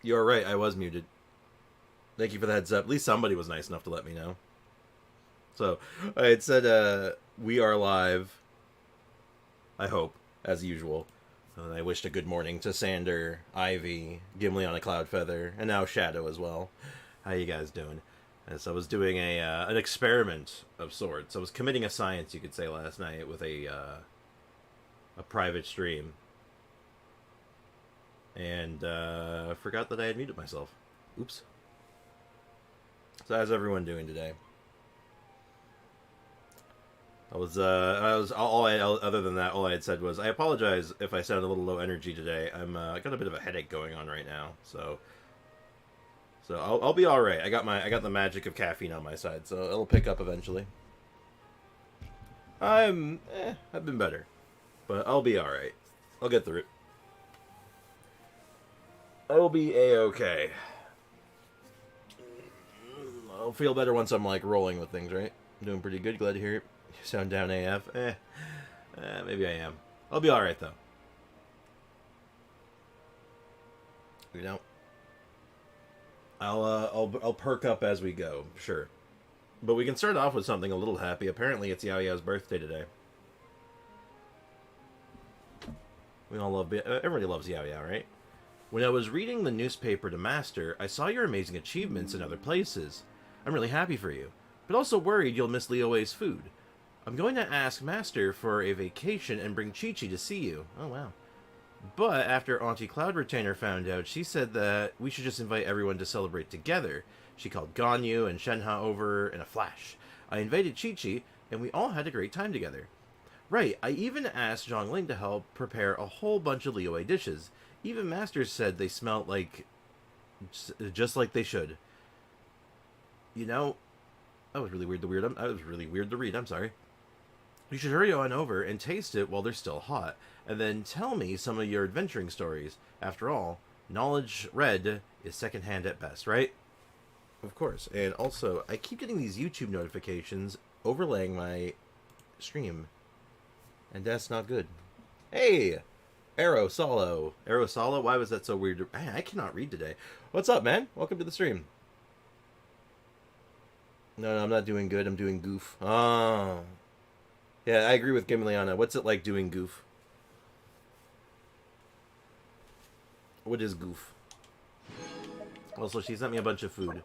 You're right, I was muted. Thank you for the heads up. At least somebody was nice enough to let me know. So, I had said, we are live. I hope, as usual. And I wished a good morning to Sander, Ivy, Gimli on a cloud feather, and now Shadow as well. How you guys doing? And so I was doing an experiment of sorts. I was committing a science, you could say, last night with a private stream. And forgot that I had muted myself. Oops. So how's everyone doing today? Other than that, all I had said was, I apologize if I sound a little low energy today. I got a bit of a headache going on right now, so I'll be all right. I got the magic of caffeine on my side, so it'll pick up eventually. I've been better, but I'll be all right. I'll get through it. I'll be a-okay. I'll feel better once I'm like rolling with things, right? I'm doing pretty good. Glad to hear it. You sound down AF. Maybe I am. I'll be all right though. You know, I'll perk up as we go, sure. But we can start off with something a little happy. Apparently, it's Yao Yao's birthday today. We all love. Everybody loves Yao Yao, right? When I was reading the newspaper to Master, I saw your amazing achievements in other places. I'm really happy for you, but also worried you'll miss Leo Wei's food. I'm going to ask Master for a vacation and bring Chi-Chi to see you. Oh, wow. But after Auntie Cloud Retainer found out, she said that we should just invite everyone to celebrate together. She called Ganyu and Shenha over in a flash. I invited Chi-Chi, and we all had a great time together. Right, I even asked Zhongling to help prepare a whole bunch of Leo Wei dishes. Even Master said they smelled like... just like they should. You know, that was really weird to read, I'm sorry. You should hurry on over and taste it while they're still hot, and then tell me some of your adventuring stories. After all, knowledge read is secondhand at best, right? Of course. And also, I keep getting these YouTube notifications overlaying my stream, and that's not good. Hey! Arrow Solo. Why was that so weird? I cannot read today. What's up, man? Welcome to the stream. No, I'm not doing good. I'm doing goof. Oh. Yeah, I agree with Gimliana. What's it like doing goof? What is goof? Also, she sent me a bunch of food.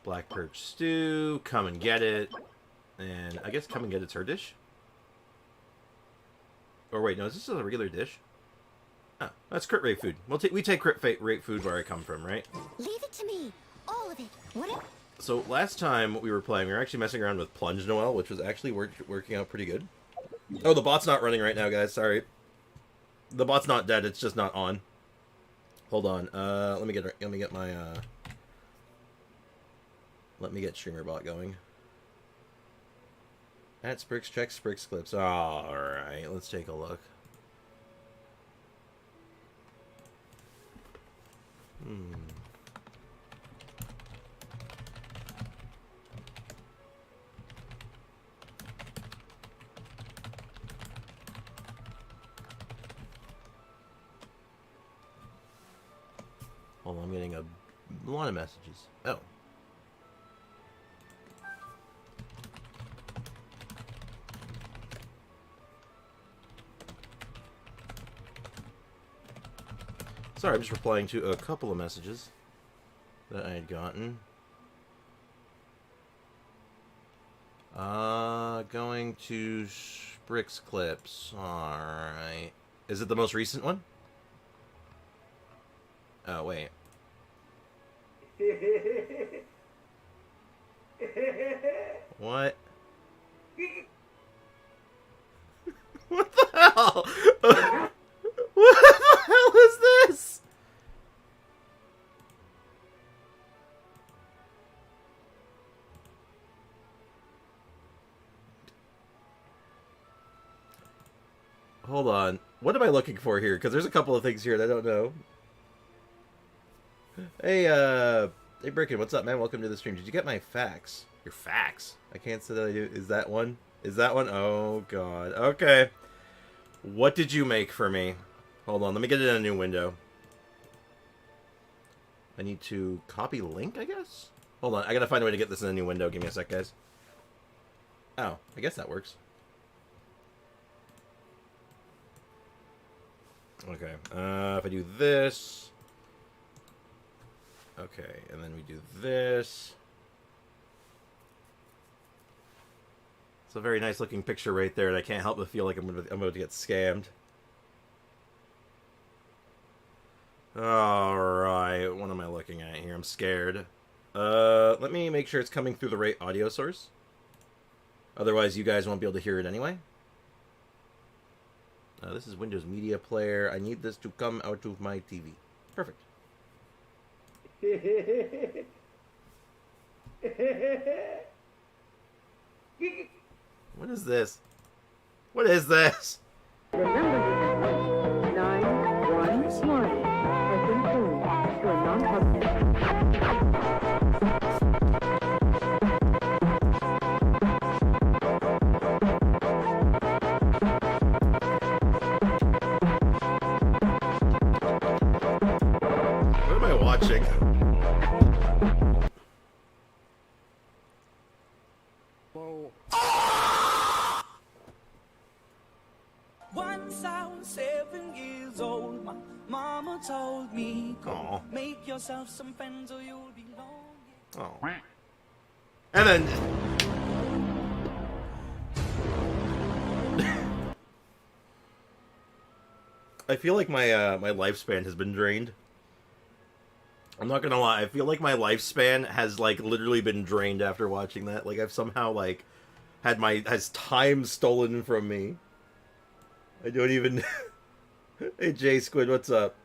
Black perch stew. Come and get it. And I guess come and get it's her dish? Or wait, no, is this a regular dish? Oh, that's crit rate food. We take crit rate food where I come from, right? Leave it to me. All of it. What? So last time we were playing, we were actually messing around with Plunge Noel, which was actually working out pretty good. Oh, the bot's not running right now, guys. Sorry. The bot's not dead. It's just not on. Hold on. Let me get my let me get streamer bot going. At Sprix, check Sprix clips. Alright, let's take a look. Hold on, I'm getting a lot of messages. Oh. Sorry, I'm just replying to a couple of messages that I had gotten. Going to Sprix clips. Alright. Is it the most recent one? Oh, wait. What? What the hell? What the hell is this? Hold on. What am I looking for here? Because there's a couple of things here that I don't know. Hey, hey, Bricken, what's up, man? Welcome to the stream. Did you get my fax? Your fax? I can't say that I do. Is that one? Is that one? Oh, God. Okay. What did you make for me? Hold on, let me get it in a new window. I need to copy link, I guess? Hold on, I gotta find a way to get this in a new window. Give me a sec, guys. Oh, I guess that works. Okay, if I do this... Okay, and then we do this. It's a very nice looking picture right there, and I can't help but feel like I'm about to get scammed. Alright, what am I looking at here? I'm scared. Let me make sure it's coming through the right audio source. Otherwise, you guys won't be able to hear it anyway. This is Windows Media Player. I need this to come out of my TV. Perfect. What is this? What is this? Remember, 911 has been changed to a non-public. What am I watching? Once I was 7 years old, my mama told me, go make yourself some friends or you'll be lonely. Oh. And then... I feel like my my lifespan has been drained. I'm not gonna lie, I feel like my lifespan has, like, literally been drained after watching that. Like, I've somehow, like, has time stolen from me. I don't even... Hey, J Squid, what's up?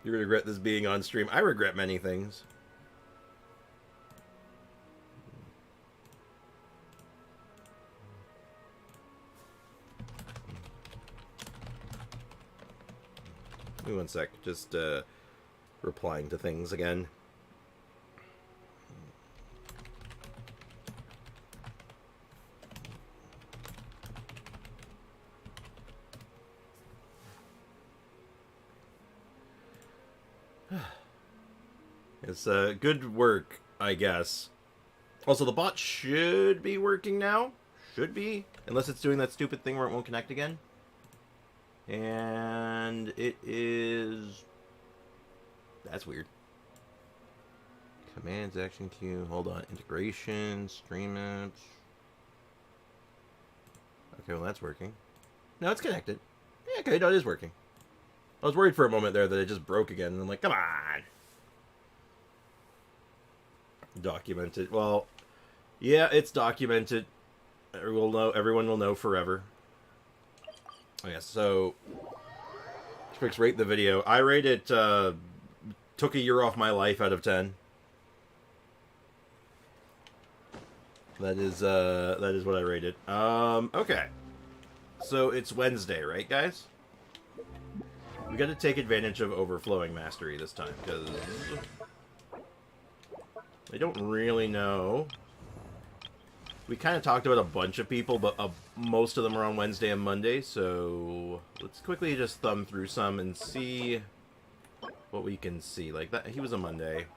You regret this being on stream? I regret many things. Give me one sec. Just replying to things again. It's good work, I guess. Also, the bot should be working now. Should be. Unless it's doing that stupid thing where it won't connect again. And it is... That's weird. Commands, action queue. Hold on. Integration, stream it. Okay, well that's working. No, it's connected. Yeah, okay, no, it is working. I was worried for a moment there that it just broke again. And I'm like, come on! Documented. Well, yeah, it's documented. Everyone will know forever. Oh, yeah, so... Fix rate the video. I rate it, took a year off my life out of 10. That is what I rated. Okay. So it's Wednesday, right, guys? We gotta take advantage of overflowing mastery this time, because... I don't really know. We kind of talked about a bunch of people, but most of them are on Wednesday and Monday, so let's quickly just thumb through some and see what we can see. Like that, he was a Monday.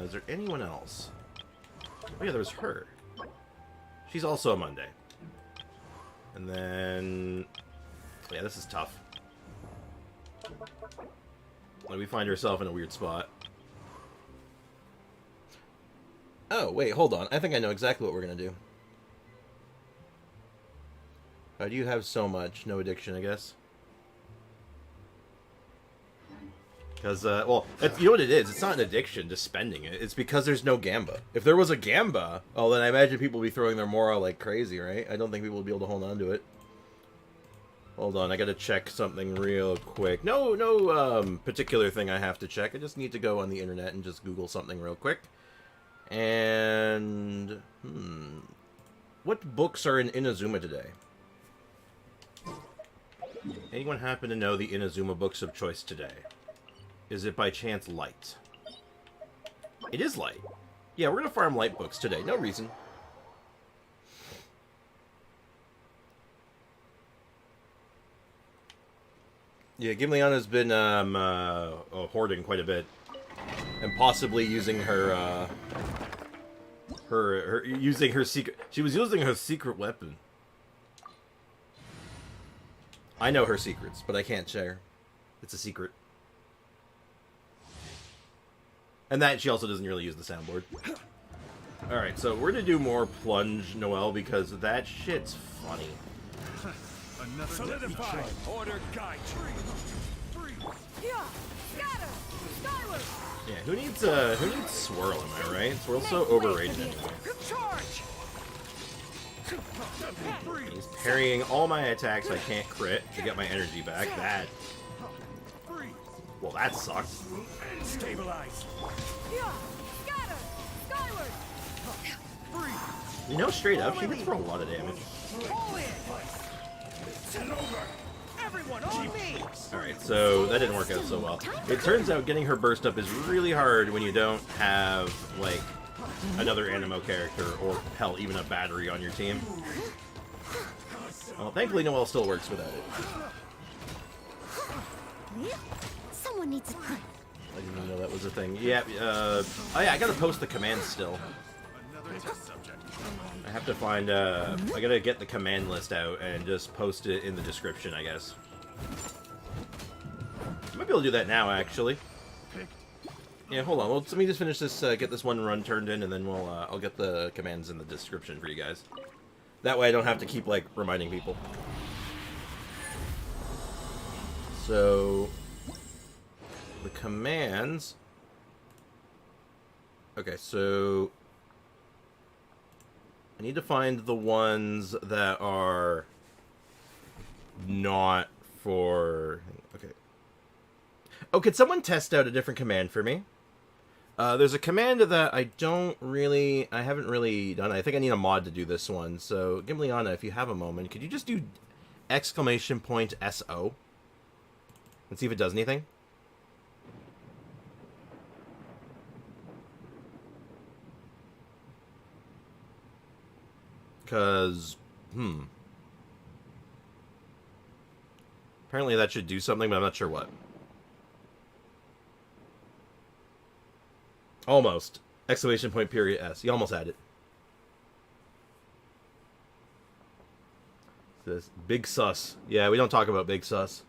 Is there anyone else? Oh yeah, there was her. She's also a Monday. And then... Yeah, this is tough. Like, we find ourselves in a weird spot. Oh, wait, hold on. I think I know exactly what we're gonna do. How do you have so much? No addiction, I guess. Because, well, you know what it is? It's not an addiction to spending it. It's because there's no Gamba. If there was a Gamba, oh, then I imagine people would be throwing their Mora like crazy, right? I don't think people would be able to hold on to it. Hold on, I gotta check something real quick. No particular thing I have to check. I just need to go on the internet and just Google something real quick. And... What books are in Inazuma today? Anyone happen to know the Inazuma books of choice today? Is it by chance light? It is light. Yeah, we're gonna farm light books today. No reason. Yeah, Gimliana's been hoarding quite a bit, and possibly using her using her secret. She was using her secret weapon. I know her secrets, but I can't share. It's a secret. And that she also doesn't really use the soundboard. Alright, so we're gonna do more plunge, Noelle, because that shit's funny. Solidify. Order guide. Yeah, who needs Swirl, am I right? Swirl's so overrated anyway. He's parrying all my attacks I can't crit to get my energy back. That... Well, that sucks. Stabilize. You know, straight up, she hits for a lot of damage. Alright, so that didn't work out so well. It turns out getting her burst up is really hard when you don't have, like, another Animo character, or, hell, even a battery on your team. Well, thankfully Noelle still works without it. Someone needs a... I didn't even know that was a thing. Yeah, oh yeah, I gotta post the commands still. I have to find, I gotta get the command list out and just post it in the description, I guess. I might be able to do that now, actually. Yeah, hold on. Well, let me just finish this, get this one run turned in, and then we'll, I'll get the commands in the description for you guys. That way I don't have to keep, like, reminding people. So... the commands... Okay, so... I need to find the ones that are not for... Okay. Oh, could someone test out a different command for me? There's a command that I haven't really done. I think I need a mod to do this one. So, Gimliana, if you have a moment, could you just do !SO? And see if it does anything? Because, apparently that should do something, but I'm not sure what. Almost. ! S. You almost had it. This Big Sus. Yeah, we don't talk about Big Sus.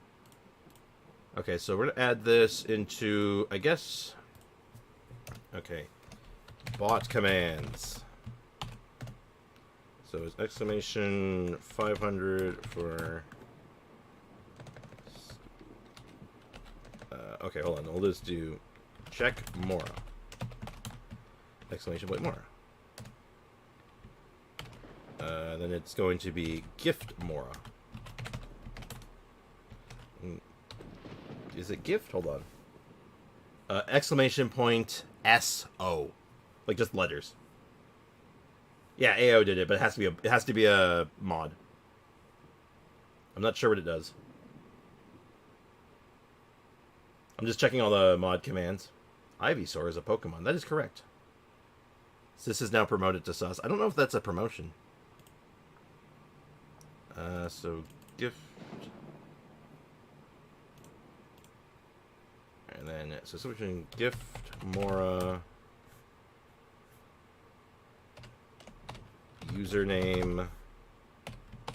Okay, so we're going to add this into, I guess... Okay. Bot commands. So it's !500 for... okay, hold on. We'll just do check Mora. !Mora. Then it's going to be gift Mora. Is it gift? Hold on. !SO. Like just letters. Yeah, AO did it, but it has to be a mod. I'm not sure what it does. I'm just checking all the mod commands. Ivysaur is a Pokemon. That is correct. So this is now promoted to sus. I don't know if that's a promotion. So gift. And then so switching gift Mora. Username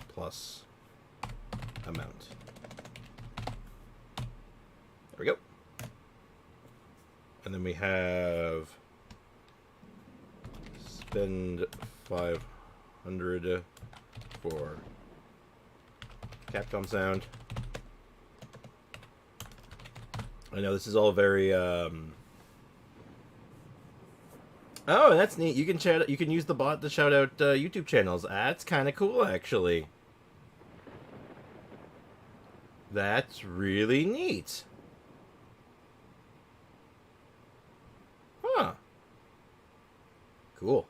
plus amount. There we go. And then we have spend 500 for Capcom sound. I know this is all very Oh, that's neat. You can chat. You can use the bot to shout out YouTube channels. That's kind of cool, actually. That's really neat. Huh. Cool.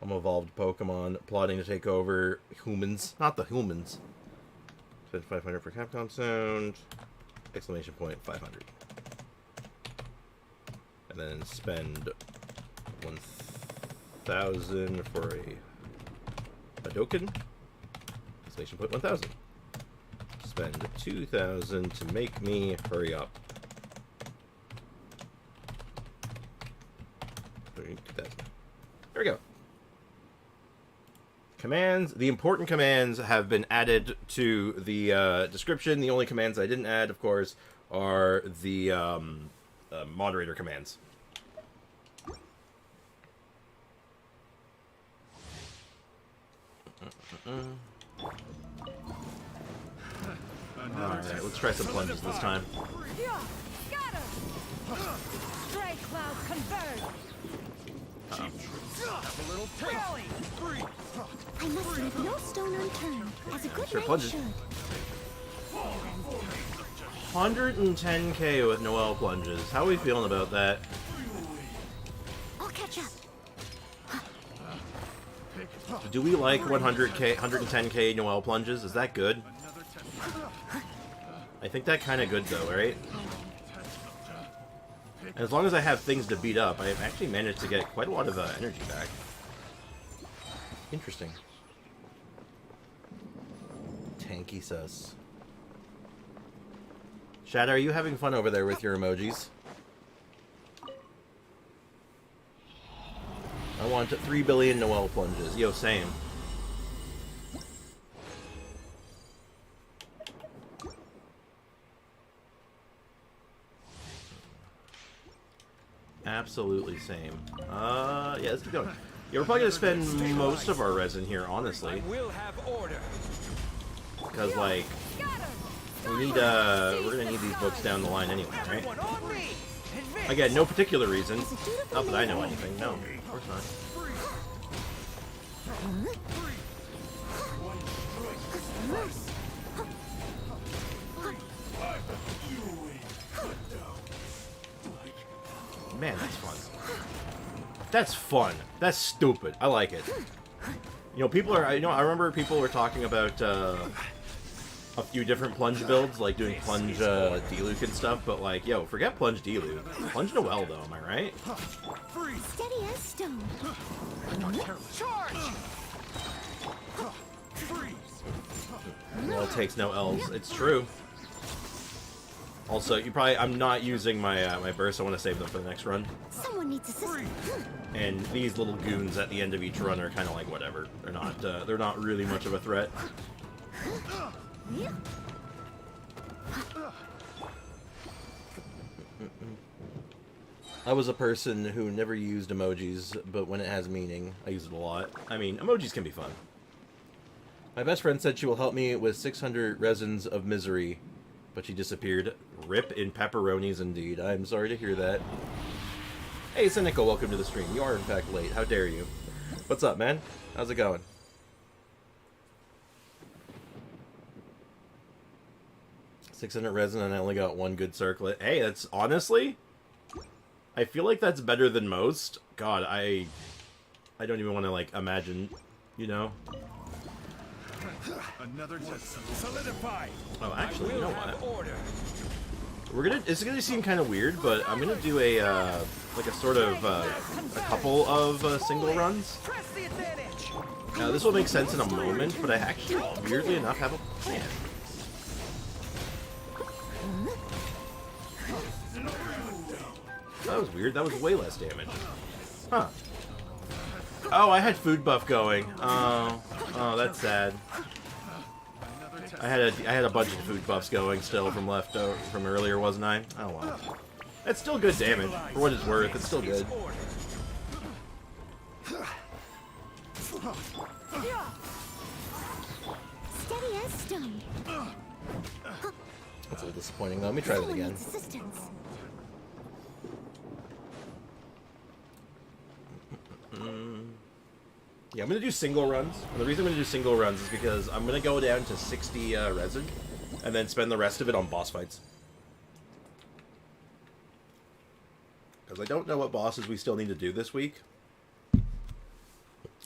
I'm evolved Pokemon plotting to take over humans. Not the humans. Spend 500 for Capcom sound. ! 500. And then spend 1,000 for a Hadoken. ! 1,000. spend 2,000 to make me hurry up. 2,000. There we go. Commands. The important commands have been added to the description. The only commands I didn't add, of course, are the moderator commands. Alright, let's try some plunges this time. Yeah, got him. Stray cloud converge. Have a little taste. I must leave no stone unturned, as a good Sure, knight plunges. should. 110k with Noel plunges. How are we feeling about that? I'll catch up. Do we like 100k, 110k Noel plunges? Is that good? I think that kind of good though, right? And as long as I have things to beat up, I've actually managed to get quite a lot of energy back. Interesting. Tanky sus. Shad, are you having fun over there with your emojis? I want 3 billion Noel plunges. Yo, same. Absolutely same. Yeah, let's keep going. Yeah, we're probably gonna spend most of our resin here, honestly. We'll have order. Because, like, we need, we're gonna need these books down the line anyway, right? Everyone on me. Again, no particular reason. Not that I know anything. No, of course not. Man, that's fun. That's fun. That's stupid. I like it. You know, people are. I remember people were talking about a few different plunge builds, like doing plunge Diluc and stuff. But like, yo, forget plunge Diluc. Plunge Noel, though. Am I right? Steady as stone. Charge. Noel takes no L's. It's true. Also, I'm not using my my bursts. I want to save them for the next run. Someone needs assistance. And these little goons at the end of each run are kind of like whatever. They're not really much of a threat. I was a person who never used emojis, but when it has meaning, I use it a lot. I mean, emojis can be fun. My best friend said she will help me with 600 resins of misery, but she disappeared. Rip in pepperonis indeed. I'm sorry to hear that. Hey, Cynical, welcome to the stream. You are, in fact, late. How dare you? What's up, man? How's it going? $600 resin and I only got one good circlet. Hey, that's honestly, I feel like that's better than most. God, I don't even want to like imagine, you know. Another test. Solidify. Oh, actually, you know what? Order. It's gonna seem kind of weird, but I'm gonna do a like a sort of a couple of single runs. Press the advantage. Now this will make sense in a moment, but I actually, weirdly enough, have a plan. That was weird. That was way less damage. Huh. Oh, I had food buff going. Oh, that's sad. I had a bunch of food buffs going still from from earlier, wasn't I? Oh well. That's still good damage for what it's worth. It's still good. Steady as stone. That's a little disappointing though. Let me try that Someone again. needs assistance. Yeah, I'm gonna do single runs. And the reason I'm gonna do single runs is because I'm gonna go down to 60 resin, and then spend the rest of it on boss fights. Because I don't know what bosses we still need to do this week.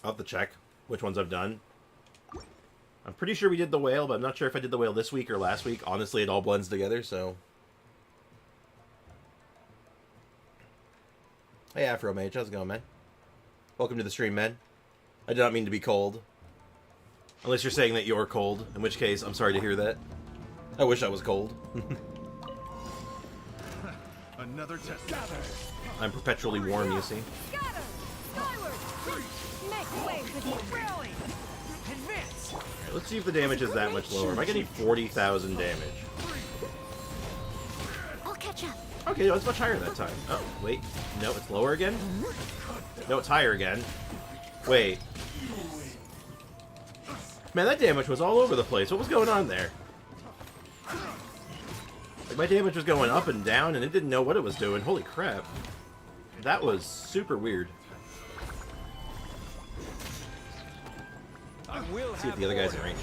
I'll have to check which ones I've done. I'm pretty sure we did the whale, but I'm not sure if I did the whale this week or last week. Honestly, it all blends together, so... Hey, Afro Mage, how's it going, man? Welcome to the stream, man. I did not mean to be cold. Unless you're saying that you're cold, in which case, I'm sorry to hear that. I wish I was cold. Another test. I'm perpetually warm, you see. Scatter! Skyward! Make way for the rally! Advance! Alright, let's see if the damage is that much lower. Am I getting 40,000 damage? I'll catch up. Okay, no, it's much higher that time. Oh, wait. No, it's lower again? No, it's higher again. Wait. Man, that damage was all over the place. What was going on there? Like, my damage was going up and down, and it didn't know what it was doing. Holy crap. That was super weird. I will Let's see if the other guy's in range.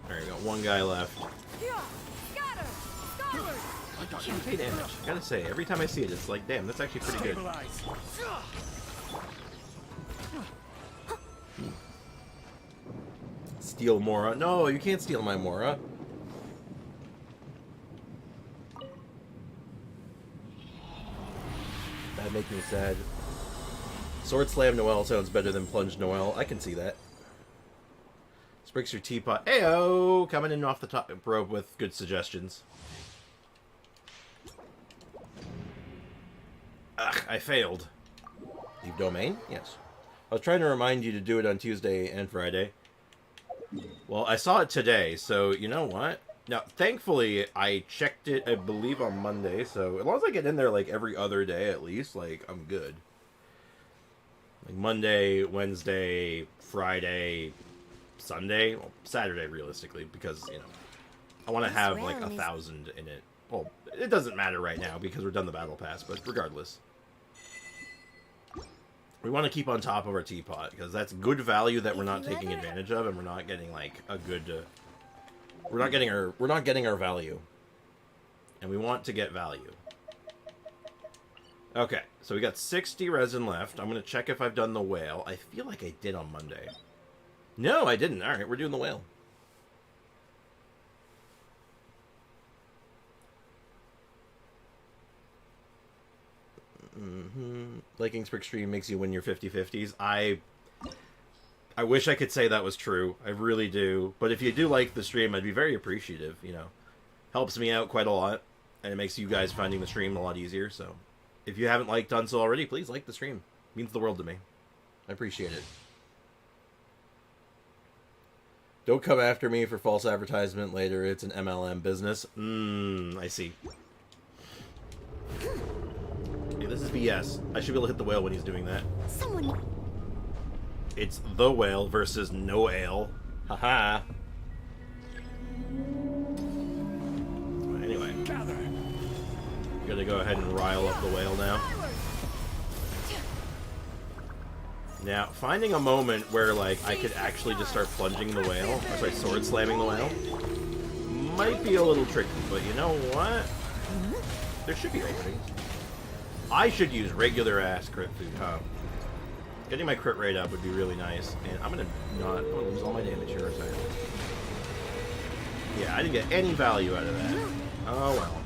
Alright, we got one guy left. Scatter! Skyward! Okay, damage. Gotta say, every time I see it, it's like, damn, that's actually pretty good. stabilize. Steal Mora. No, you can't steal my Mora. That'd make me sad. Sword Slam Noel sounds better than Plunge Noel. I can see that. Spricks your teapot. Ayo! Coming in off the top rope with good suggestions. Ugh, I failed. Leave domain? Yes. I was trying to remind you to do it on Tuesday and Friday. Well, I saw it today, so you know what? Now, thankfully, I checked it, I believe, on Monday, so as long as I get in there, like, every other day at least, like, I'm good. Like, Monday, Wednesday, Friday, Sunday, well, Saturday, realistically, because, you know, I want to have, like, 1,000 in it. Well, it doesn't matter right now, because we're done the Battle Pass, but regardless. We want to keep on top of our teapot, because that's good value that we're not taking advantage of, and we're not getting, like, a good... we're not getting our value. And we want to get value. Okay, so we got 60 resin left. I'm going to check if I've done the whale. I feel like I did on Monday. No, I didn't. Alright, we're doing the whale. Liking Sprick Stream makes you win your 50-50s. I wish I could say that was true. I really do. But if you do like the stream, I'd be very appreciative, you know. Helps me out quite a lot. And it makes you guys finding the stream a lot easier, so... if you haven't done so already, please like the stream. It means the world to me. I appreciate it. Don't come after me for false advertisement later. It's an MLM business. I see. Hey, this is BS. I should be able to hit the whale when he's doing that. Someone... It's the whale versus no ale. Haha. Anyway. Gotta go ahead and rile up the whale now. Now, finding a moment where, like, I could actually just start plunging the whale, or sorry, sword slamming the whale, might be a little tricky, but you know what? There should be openings. I should use regular-ass crit food, huh? Getting my crit rate up would be really nice, and I'm gonna lose all my damage here in a second. Yeah, I didn't get any value out of that. Oh well.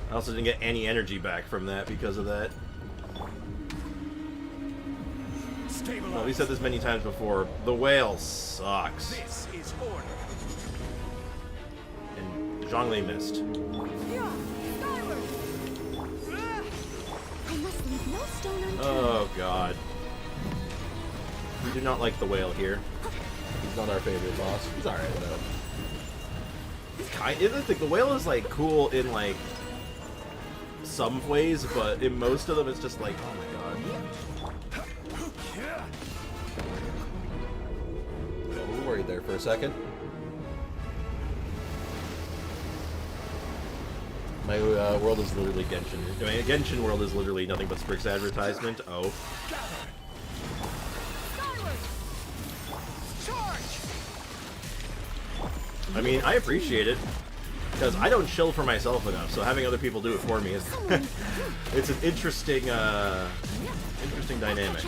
I also didn't get any energy back from that because of that. Well, we said this many times before. The whale sucks. This is order. And Zhongli missed. I must leave no stone unturned. Oh god. We do not like the whale here. He's not our favorite boss. He's alright though. The whale is like cool in like some ways, but in most of them it's just like, oh my god. Got a little worried there for a second. My world is literally Genshin. I mean, Genshin world is literally nothing but Sprick's advertisement. Oh. I mean, I appreciate it. Because I don't chill for myself enough, so having other people do it for me is... it's an interesting, interesting dynamic.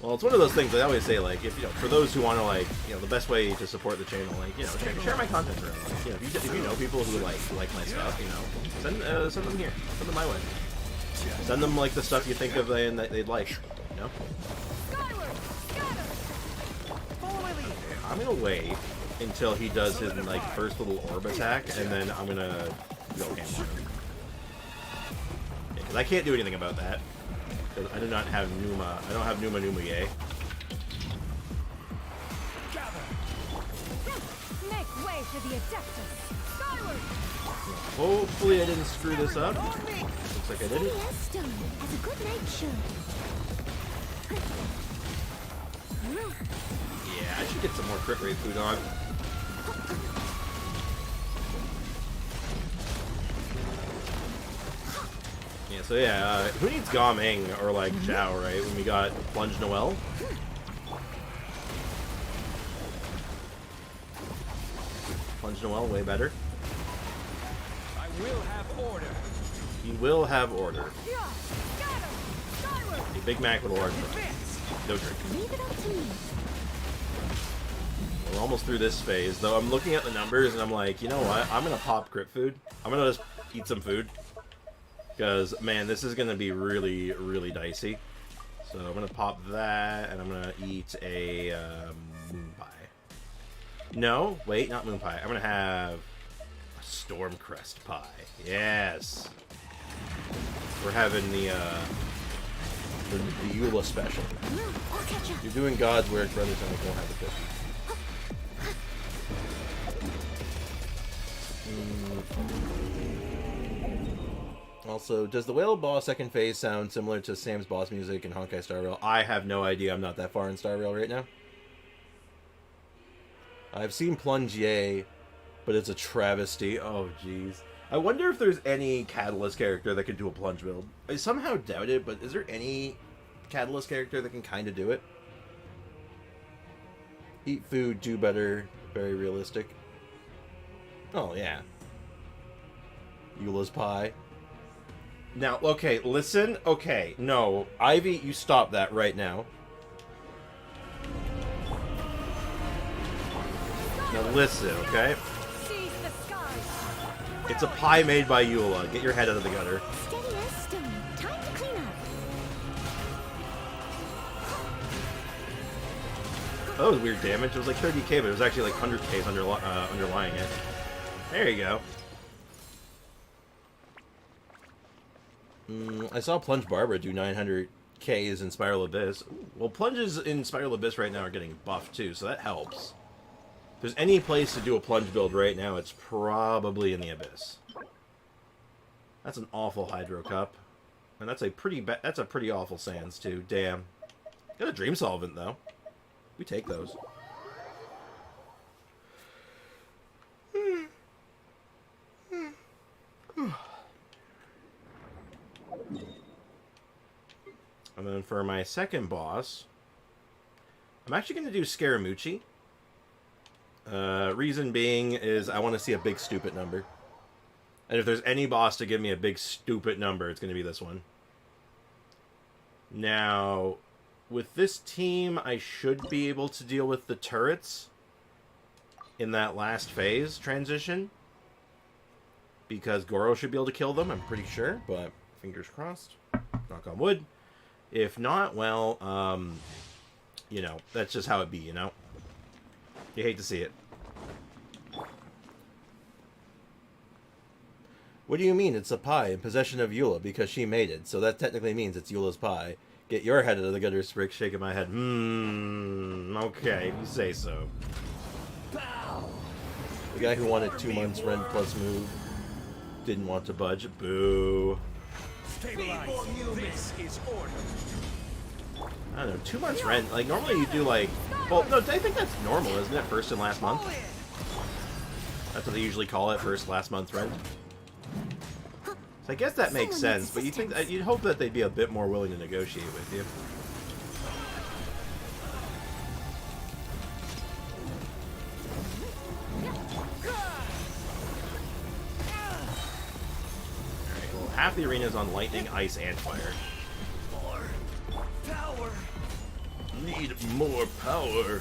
Well, it's one of those things I always say, like, if, you know, for those who want to, like, you know, the best way to support the channel, like, you know, share my content around. Like, you know, if you know people who, like my stuff, you know, send them here. Send them my way. Send them, like, the stuff you think of and that they'd like, you know? I'm gonna wait until he does his like first little orb attack, and then I'm gonna go ham on him. Because I can't do anything about that. Because I do not have Numa. I don't have Numa Yay. Make way for the Adeptus. Skyward. Hopefully I didn't screw this up. Looks like I Steady didn't. as stone, as a good knight should. Yeah, I should get some more crit rate food on. Yeah, so yeah, who needs Gaming or like Zhao, right? When we got Plunge Noel. Plunge Noel, way better. I will have order. He will have order. Yeah. Got him. Skyward. A Big Mac with a large one. Advance. No drink. Leave it up to me. We're almost through this phase, though. I'm looking at the numbers and I'm like, you know what? I'm gonna pop crit food. I'm gonna just eat some food. Because, man, this is gonna be really, really dicey. So I'm gonna pop that, and I'm gonna eat a moon pie. No, wait, not moon pie. I'm gonna have a Stormcrest pie. Yes. We're having the Eula special. I'll catch up. You're doing God's work, brothers, and I won't have the cookie. Also, does the Whale Boss second phase sound similar to Sam's boss music in Honkai Star Rail? I have no idea. I'm not that far in Star Rail right now. I've seen Plunge Yay, but it's a travesty. Oh, jeez. I wonder if there's any Catalyst character that can do a plunge build. I somehow doubt it, but is there any Catalyst character that can kind of do it? Eat food, do better, very realistic. Oh, yeah. Eula's pie. Now, okay, listen. Okay, no. Ivy, you stop that right now. Now listen, okay? Seize the skies. It's a pie made by Eula. Get your head out of the gutter. Steady as stone. Time to clean up. That was weird damage. It was like 30k, but it was actually like 100k's underlying it. There you go. I saw Plunge Barbara do 900k's in Spiral Abyss. Ooh, well, plunges in Spiral Abyss right now are getting buffed too, so that helps. If there's any place to do a plunge build right now, it's probably in the Abyss. That's an awful Hydro Cup, and that's a pretty awful Sands too. Damn. Got a Dream Solvent though. We take those. And then for my second boss, I'm actually going to do Scaramucci. Reason being is I want to see a big stupid number. And if there's any boss to give me a big stupid number, it's going to be this one. Now, with this team, I should be able to deal with the turrets in that last phase transition. Because Goro should be able to kill them, I'm pretty sure. But fingers crossed. Knock on wood. If not, well, you know, that's just how it be, you know? You hate to see it. What do you mean it's a pie in possession of Eula because she made it? So that technically means it's Eula's pie. Get your head out of the gutter, Sprick, shaking my head. Okay, if you say so. The guy who wanted 2 months rent plus move didn't want to budge. Boo. This is order. I don't know, 2 months rent. Like, normally you do like... Well, no, I think that's normal, isn't it? First and last month? That's what they usually call it, first, last month rent. So I guess that makes sense, but you'd hope that they'd be a bit more willing to negotiate with you. Alright, well, half the arena is on lightning, ice, and fire. Power. Need more power.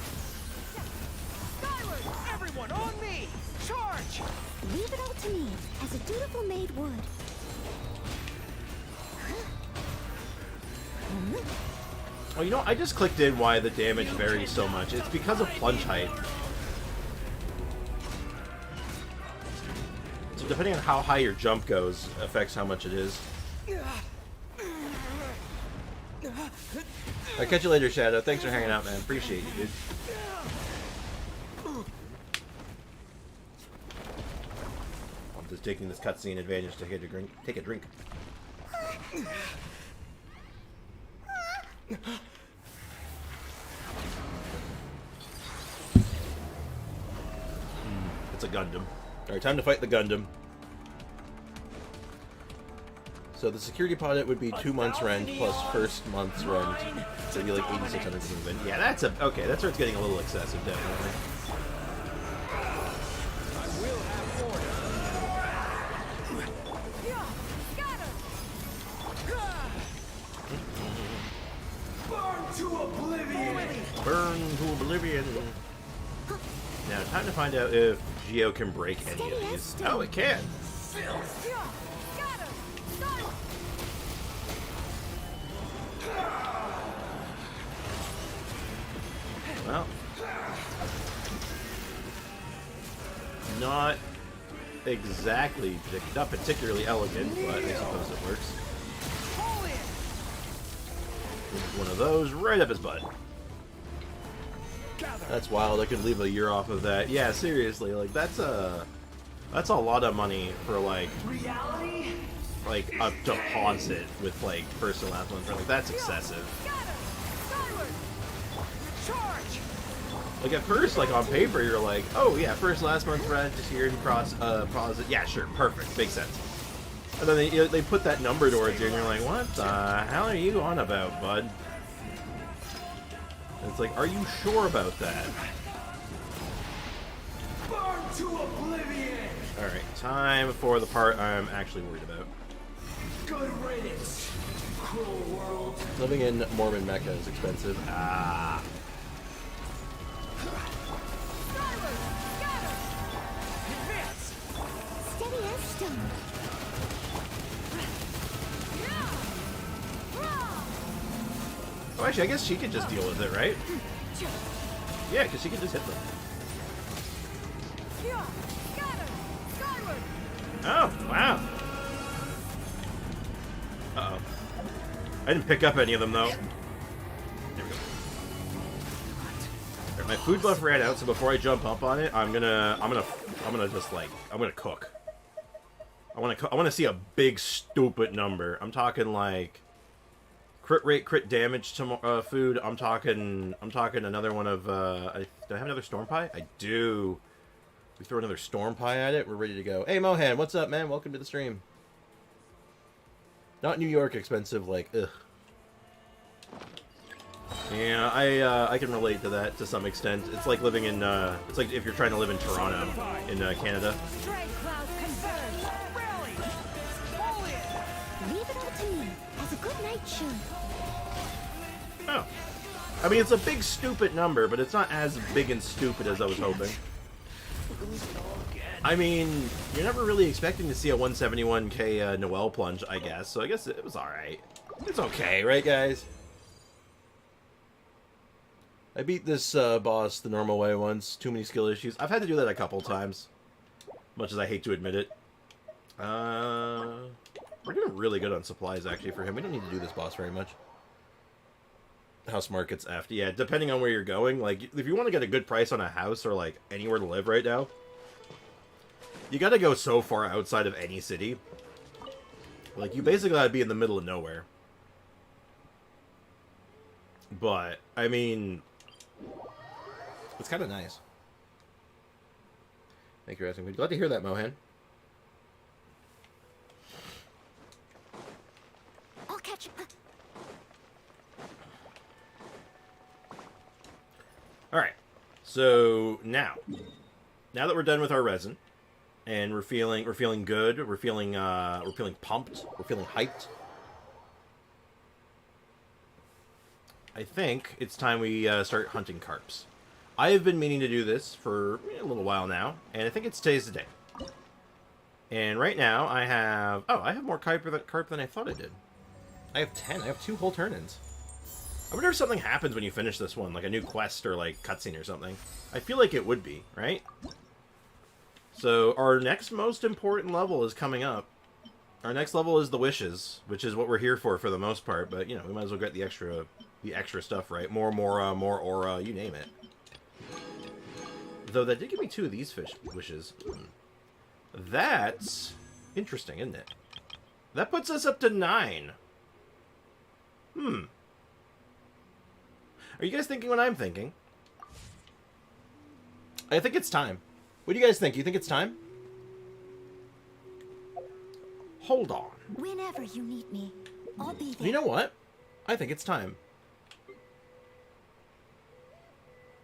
Skyward. Everyone on me. Charge. Leave it all to me, as a dutiful maid would. Oh, you know, I just clicked in why the damage varies so much. It's because of plunge height. So depending on how high your jump goes, affects how much it is. I'll catch you later, Shadow. Thanks for hanging out, man. Appreciate you, dude. I'm just taking this cutscene advantage to take a drink. It's a Gundam. Alright, time to fight the Gundam. So the security deposit would be 2 months rent plus first month's rent. So it'd be like 8,600 to move in. Yeah, that's a okay. That starts getting a little excessive, definitely. Burn to oblivion. Now, time to find out if Geo can break any of these. Oh, it can. Well, not exactly, not particularly elegant, but I suppose it works. One of those right up his butt. That's wild. I could leave a year off of that. Yeah, seriously, like that's a lot of money for like a deposit with like first and last month. Like that's excessive. Like at first, like on paper, you're like, oh yeah, first last month's rent is here and cross deposit. Yeah, sure, perfect, makes sense. And then they put that number towards you, and you're like, what the hell are you on about, bud? And it's like, are you sure about that? Burn to oblivion! Alright, time for the part I'm actually worried about. Good riddance, cruel world. Living in Mormon Mecca is expensive. Ah. Steady as stone. Oh, actually, I guess she could just deal with it, right? Yeah, because she could just hit them. Oh, wow. Uh-oh. I didn't pick up any of them, though. There we go. Right, my food buff ran out, so before I jump up on it, I'm gonna cook. I want to see a big, stupid number. I'm talking like crit rate, crit damage to food. I'm talking another one of. Do I have another storm pie? I do. We throw another storm pie at it. We're ready to go. Hey Mohan, what's up, man? Welcome to the stream. Not New York expensive, like ugh. Yeah, I can relate to that to some extent. It's like living in it's like if you're trying to live in Toronto in Canada. Leave it all to me, as a good night should. Oh. I mean, it's a big, stupid number, but it's not as big and stupid as I was hoping. I mean, you're never really expecting to see a 171k Noel plunge, I guess, so I guess it was alright. It's okay, right, guys? I beat this boss the normal way once. Too many skill issues. I've had to do that a couple times, much as I hate to admit it. We're doing really good on supplies, actually, for him. We don't need to do this boss very much. House market's after. Yeah, depending on where you're going. Like, if you want to get a good price on a house or, like, anywhere to live right now, you gotta go so far outside of any city. Like, you basically gotta be in the middle of nowhere. But, I mean, it's kind of nice. Thank you for asking. Glad to hear that, Mohan. I'll catch you. Alright, so now that we're done with our resin, and we're feeling good, we're feeling pumped, we're feeling hyped, I think it's time we start hunting carps. I have been meaning to do this for a little while now, and I think it's today's the day. And right now I have more carp than I thought I did. I have 10. I have 2 whole turn-ins. I wonder if something happens when you finish this one, like a new quest or like cutscene or something. I feel like it would be, right? So our next most important level is coming up. Our next level is the wishes, which is what we're here for the most part. But you know, we might as well get the extra stuff, right? More Mora, more Aura, you name it. Though that did give me 2 of these wishes. That's interesting, isn't it? That puts us up to 9. Are you guys thinking what I'm thinking? I think it's time. What do you guys think? You think it's time? Hold on. Whenever you need me, I'll be there. You know what? I think it's time.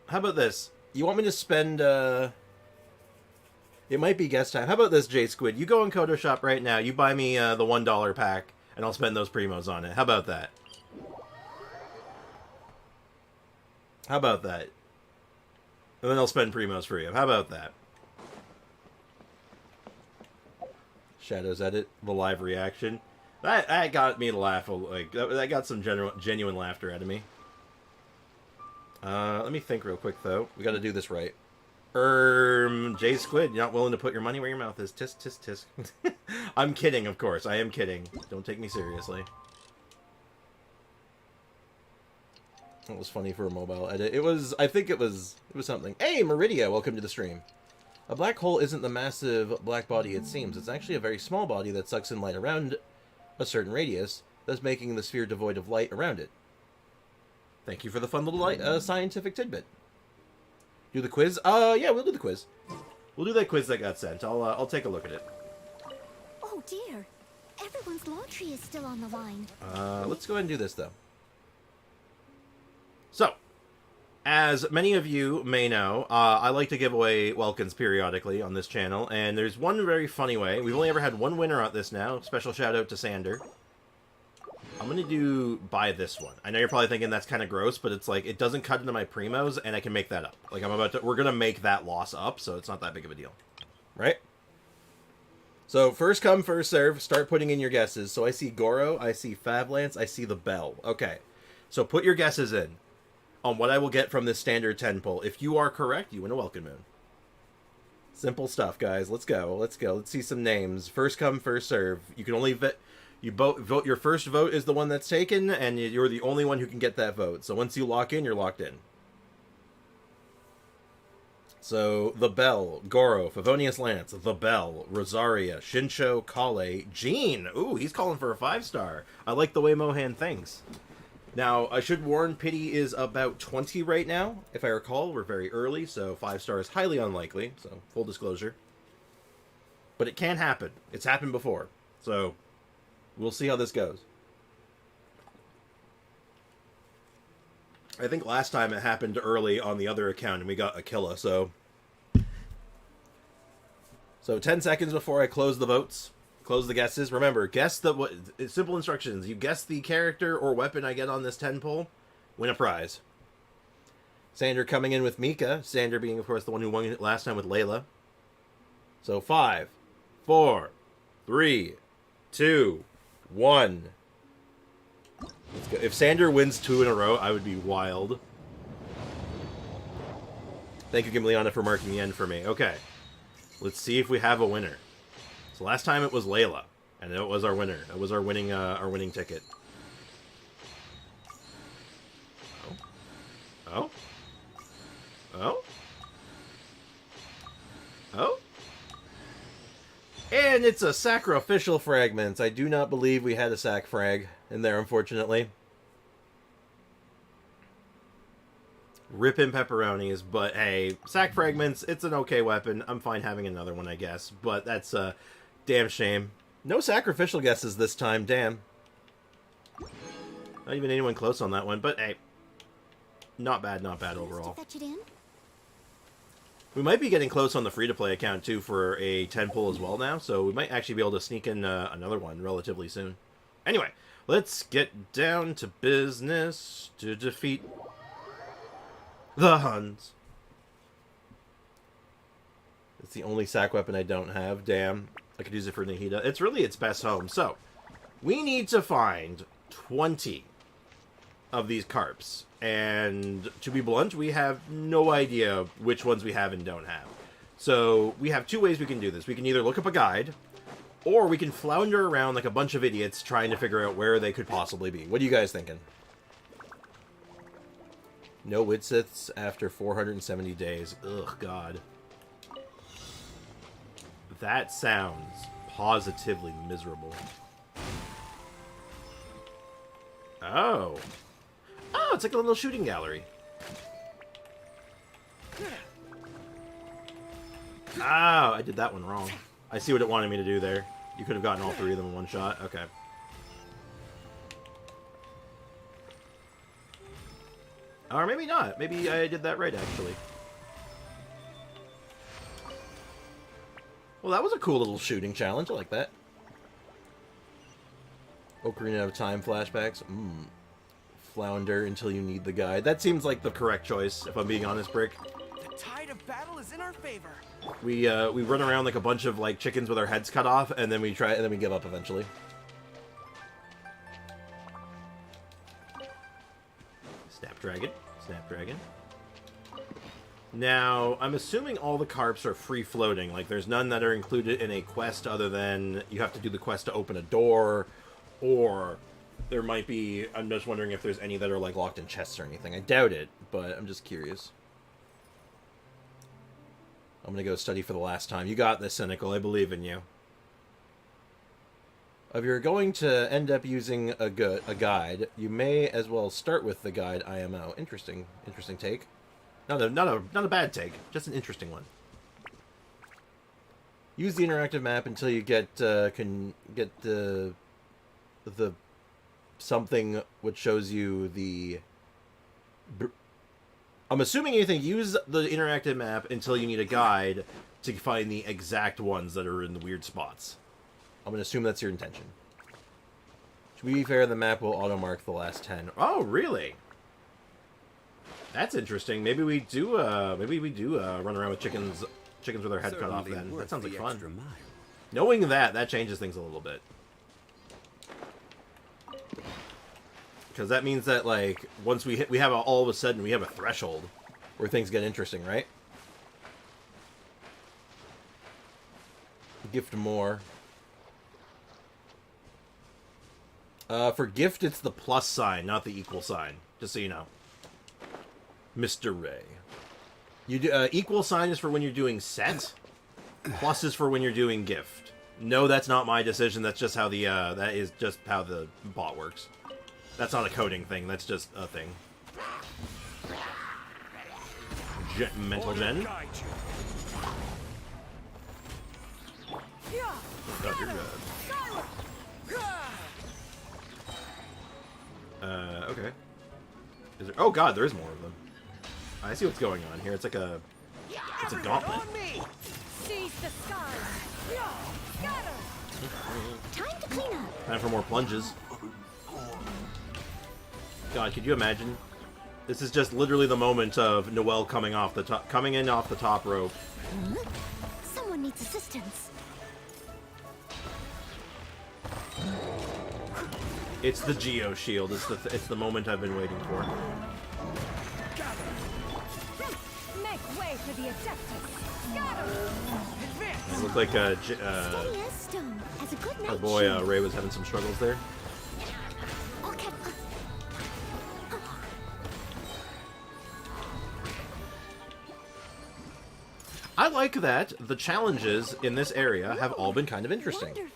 How about this? You want me to spend, It might be guest time. How about this, J Squid? You go in Kodo Shop right now. You buy me the $1 pack, and I'll spend those primos on it. How about that? How about that? And then I'll spend primos for you. How about that? Shadows edit, the live reaction. That got me to laugh. Like that got some genuine laughter out of me. Let me think real quick though. We got to do this right. J Squid, you're not willing to put your money where your mouth is. Tisk tisk tisk. I'm kidding, of course. I am kidding. Don't take me seriously. It was funny for a mobile edit. It was. I think it was something. Hey, Meridia, welcome to the stream. A black hole isn't the massive black body it seems. It's actually a very small body that sucks in light around a certain radius, thus making the sphere devoid of light around it. Thank you for the fun little scientific tidbit. Do the quiz? Yeah, we'll do the quiz. We'll do that quiz that got sent. I'll take a look at it. Oh dear. Everyone's laundry is still on the line. Let's go ahead and do this, though. So, as many of you may know, I like to give away Welkins periodically on this channel, and there's one very funny way. We've only ever had one winner at this now. Special shout out to Sander. I'm going to buy this one. I know you're probably thinking that's kind of gross, but it's like, it doesn't cut into my primos, and I can make that up. Like, we're going to make that loss up, so it's not that big of a deal. Right? So, first come, first serve. Start putting in your guesses. So, I see Goro, I see Favlance, I see the Bell. Okay. So, put your guesses in on what I will get from this standard 10 pull. If you are correct, you win a Welcome Moon. Simple stuff, guys. Let's go. Let's go. Let's see some names. First come, first serve. You can only vote. Your first vote is the one that's taken, and you're the only one who can get that vote. So once you lock in, you're locked in. So, the Bell, Goro, Favonius Lance, the Bell, Rosaria, Shinsho, Kale, Jean. Ooh, he's calling for a 5-star. I like the way Mohan thinks. Now, I should warn, pity is about 20 right now. If I recall, we're very early, so 5-star is highly unlikely. So, full disclosure. But it can happen. It's happened before. So, we'll see how this goes. I think last time it happened early on the other account, and we got Aquila, so... So, 10 seconds before I close the votes. Close the guesses. Remember, guess simple instructions. You guess the character or weapon I get on this 10 pull, win a prize. Sander coming in with Mika. Sander being, of course, the one who won it last time with Layla. So 5, 4, 3, 2, 1. Let's go. If Sander wins 2 in a row, I would be wild. Thank you, Gimliana, for marking the end for me. Okay. Let's see if we have a winner. So last time it was Layla, and it was our winner. It was our winning ticket. Oh. Oh. Oh. And it's a sacrificial fragment. I do not believe we had a sac frag in there, unfortunately. Rip in pepperonis, but hey, sac fragments, it's an okay weapon. I'm fine having another one, I guess. But that's a damn shame. No sacrificial guesses this time, damn. Not even anyone close on that one, but hey. Not bad overall. Fetch it in? We might be getting close on the free-to-play account, too, for a 10 pull as well now, so we might actually be able to sneak in another one relatively soon. Anyway, let's get down to business to defeat the Huns. It's the only sack weapon I don't have. Damn. I could use it for Nahida. It's really its best home. So, we need to find 20 of these carps. And to be blunt, we have no idea which ones we have and don't have. So we have two ways we can do this. We can either look up a guide, or we can flounder around like a bunch of idiots trying to figure out where they could possibly be. What are you guys thinking? No Witsits after 470 days. Ugh, God. That sounds positively miserable. Oh. Oh, it's like a little shooting gallery. Oh, I did that one wrong. I see what it wanted me to do there. You could have gotten all three of them in one shot. Okay. Or maybe not. Maybe I did that right, actually. Well, that was a cool little shooting challenge. I like that. Ocarina of Time flashbacks. Flounder until you need the guide. That seems like the correct choice, if I'm being honest, Brick. The tide of battle is in our favor. We run around like a bunch of like chickens with our heads cut off, and then we give up eventually. Snapdragon. Snapdragon. Now, I'm assuming all the carps are free-floating. Like, there's none that are included in a quest other than you have to do the quest to open a door, or there might be... I'm just wondering if there's any that are, like, locked in chests or anything. I doubt it, but I'm just curious. I'm gonna go study for the last time. You got this, Cynical. I believe in you. If you're going to end up using a guide, you may as well start with the guide IMO. Interesting take. Not a bad take, just an interesting one. Use the interactive map until you get the something which shows you the. I'm assuming anything. Use the interactive map until you need a guide to find the exact ones that are in the weird spots. I'm going to assume that's your intention. To be fair, the map will auto-mark the last 10. Oh, really? That's interesting. Maybe we do run around with chickens with our head cut off then. That sounds like fun. Knowing that changes things a little bit. Because that means that, like, once we have all of a sudden, we have a threshold where things get interesting, right? Gift more. For gift, it's the plus sign, not the equal sign. Just so you know. Mr. Ray. You do, equal sign is for when you're doing set. Plus is for when you're doing gift. No, that's not my decision. That's just how the, that is just how the bot works. That's not a coding thing. That's just a thing. Mental gen. God, you're good. Okay. Is there... Oh god, there is more of them. I see what's going on here. It's like a... It's a gauntlet. Seize the skies. Time to clean up. Time for more plunges. God, could you imagine? This is just literally the moment of Noelle coming in off the top rope. Someone needs assistance. It's the Geo Shield. It's the moment I've been waiting for. Make way for the It looked like our boy Ray was having some struggles there. Okay. I like that the challenges in this area have all been kind of interesting. Wonderful.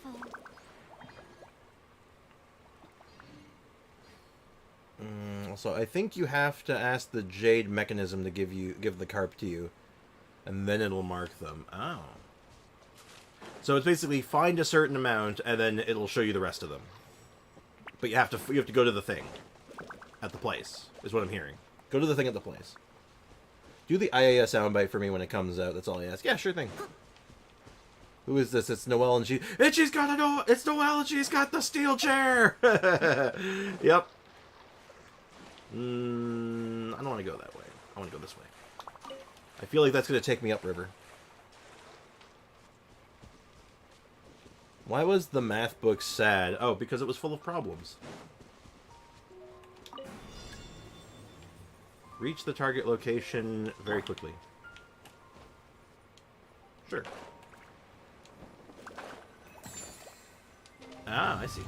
So I think you have to ask the Jade mechanism to give the carp to you, and then it'll mark them. Oh. So it's basically find a certain amount, and then it'll show you the rest of them. But you have to go to the thing at the place. Is what I'm hearing. Go to the thing at the place. Do the IAS soundbite for me when it comes out. That's all I ask. Yeah, sure thing. Who is this? It's Noelle, and she's got it's Noelle, and she's got the steel chair. Yep. I don't want to go that way. I want to go this way. I feel like that's going to take me upriver. Why was the math book sad? Oh, because it was full of problems. Reach the target location very quickly. Sure. Ah, I see.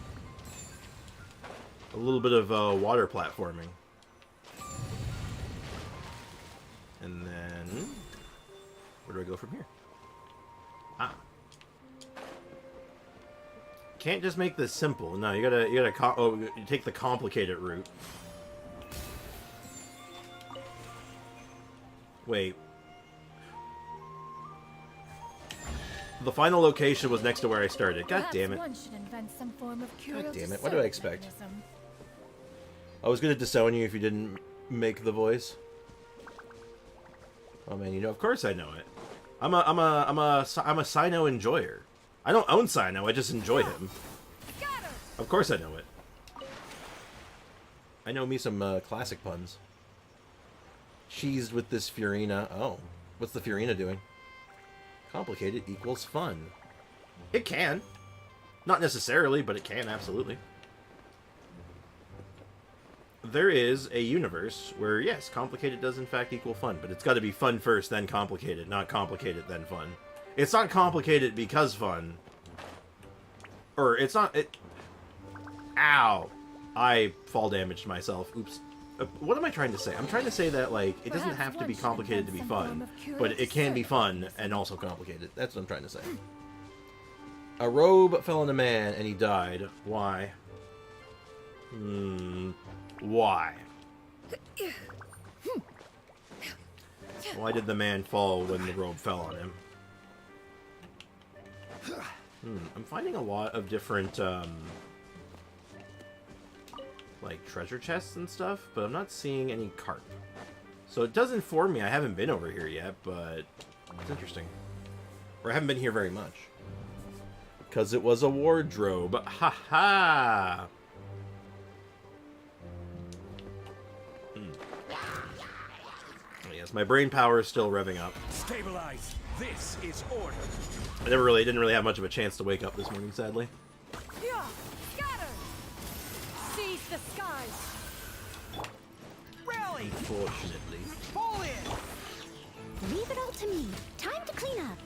A little bit of water platforming. And then... where do I go from here? Ah. Can't just make this simple. No, you you take the complicated route. Wait. The final location was next to where I started. God damn it. One should invent some form of God damn it. What did I expect? I was going to disown you if you didn't make the voice. Oh man, you know, of course I know it. I'm a Sino enjoyer. I don't own Sino, I just enjoy him. Of course I know it. I know me some classic puns. Cheesed with this Furina. Oh, what's the Furina doing? Complicated equals fun. It can. Not necessarily, but it can, absolutely. There is a universe where, yes, complicated does in fact equal fun, but it's got to be fun first, then complicated, not complicated, then fun. It's not complicated because fun. Or, it's not... Ow! I fall damaged myself. Oops. What am I trying to say? I'm trying to say that, like, it doesn't have to be complicated to be fun, but it can be fun and also complicated. That's what I'm trying to say. A robe fell on a man and he died. Why? Why? Why did the man fall when the robe fell on him? I'm finding a lot of different, like, treasure chests and stuff, but I'm not seeing any carp. So it does inform me I haven't been over here yet, but it's interesting. Or I haven't been here very much. Because it was a wardrobe. Ha ha! Oh, yes, my brain power is still revving up. Stabilize. This is order. I didn't really have much of a chance to wake up this morning, sadly. Scatter! Seize the skies! Rally! Unfortunately. Pull in! Leave it all to me. Time to clean up.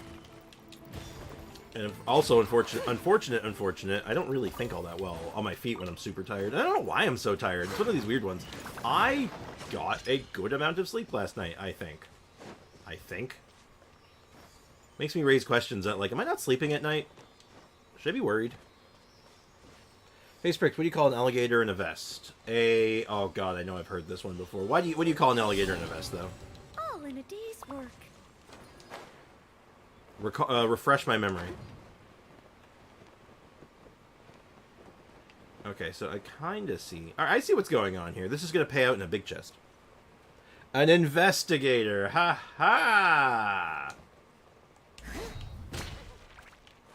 And also, unfortunate, I don't really think all that well on my feet when I'm super tired. I don't know why I'm so tired. It's one of these weird ones. I got a good amount of sleep last night, I think. Makes me raise questions that, like, am I not sleeping at night? Should I be worried? Face pricked, what do you call an alligator in a vest? Oh god, I know I've heard this one before. What do you call an alligator in a vest, though? All in a day's work. Refresh my memory. Okay, so I kind of see... Alright, I see what's going on here. This is going to pay out in a big chest. An investigator! Ha ha!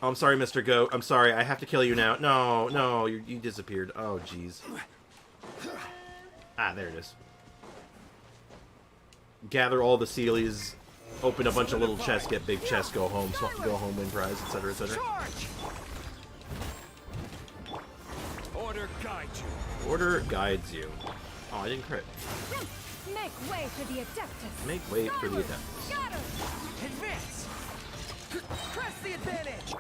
Oh, I'm sorry, Mr. Goat. I'm sorry. I have to kill you now. No, you disappeared. Oh, jeez. Ah, there it is. Gather all the Sealies, open a bunch of little chests, get big chests, go home, win prize, etc., etc. Order guides you. Order guides you. Oh, I didn't crit. Make way for the Adeptus. Make way for the Adeptus. Scatter! Advance! Press the advantage!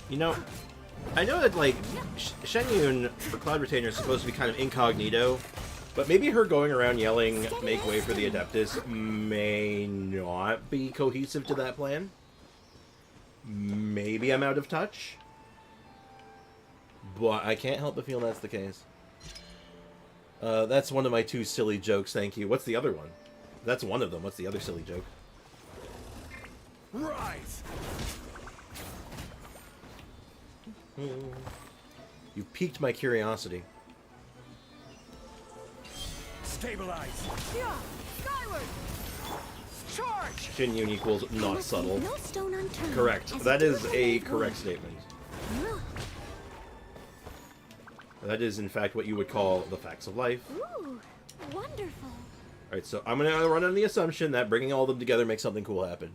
You know, I know that, like, Chenyu for Cloud Retainer is supposed to be kind of incognito, but maybe her going around yelling, make way for the Adeptus, may not be cohesive to that plan. Maybe I'm out of touch. But I can't help but feel that's the case. That's one of my two silly jokes, thank you. What's the other one? That's one of them. What's the other silly joke? Rise. You piqued my curiosity. Stabilize. Yeah! Skyward! Charge! Chenyu equals There not must be subtle. no stone unturned. Correct. As That a is a two-headed correct wolf. statement. Look. That is, in fact, what you would call the facts of life. Ooh, wonderful. Alright, so I'm going to run on the assumption that bringing all of them together makes something cool happen.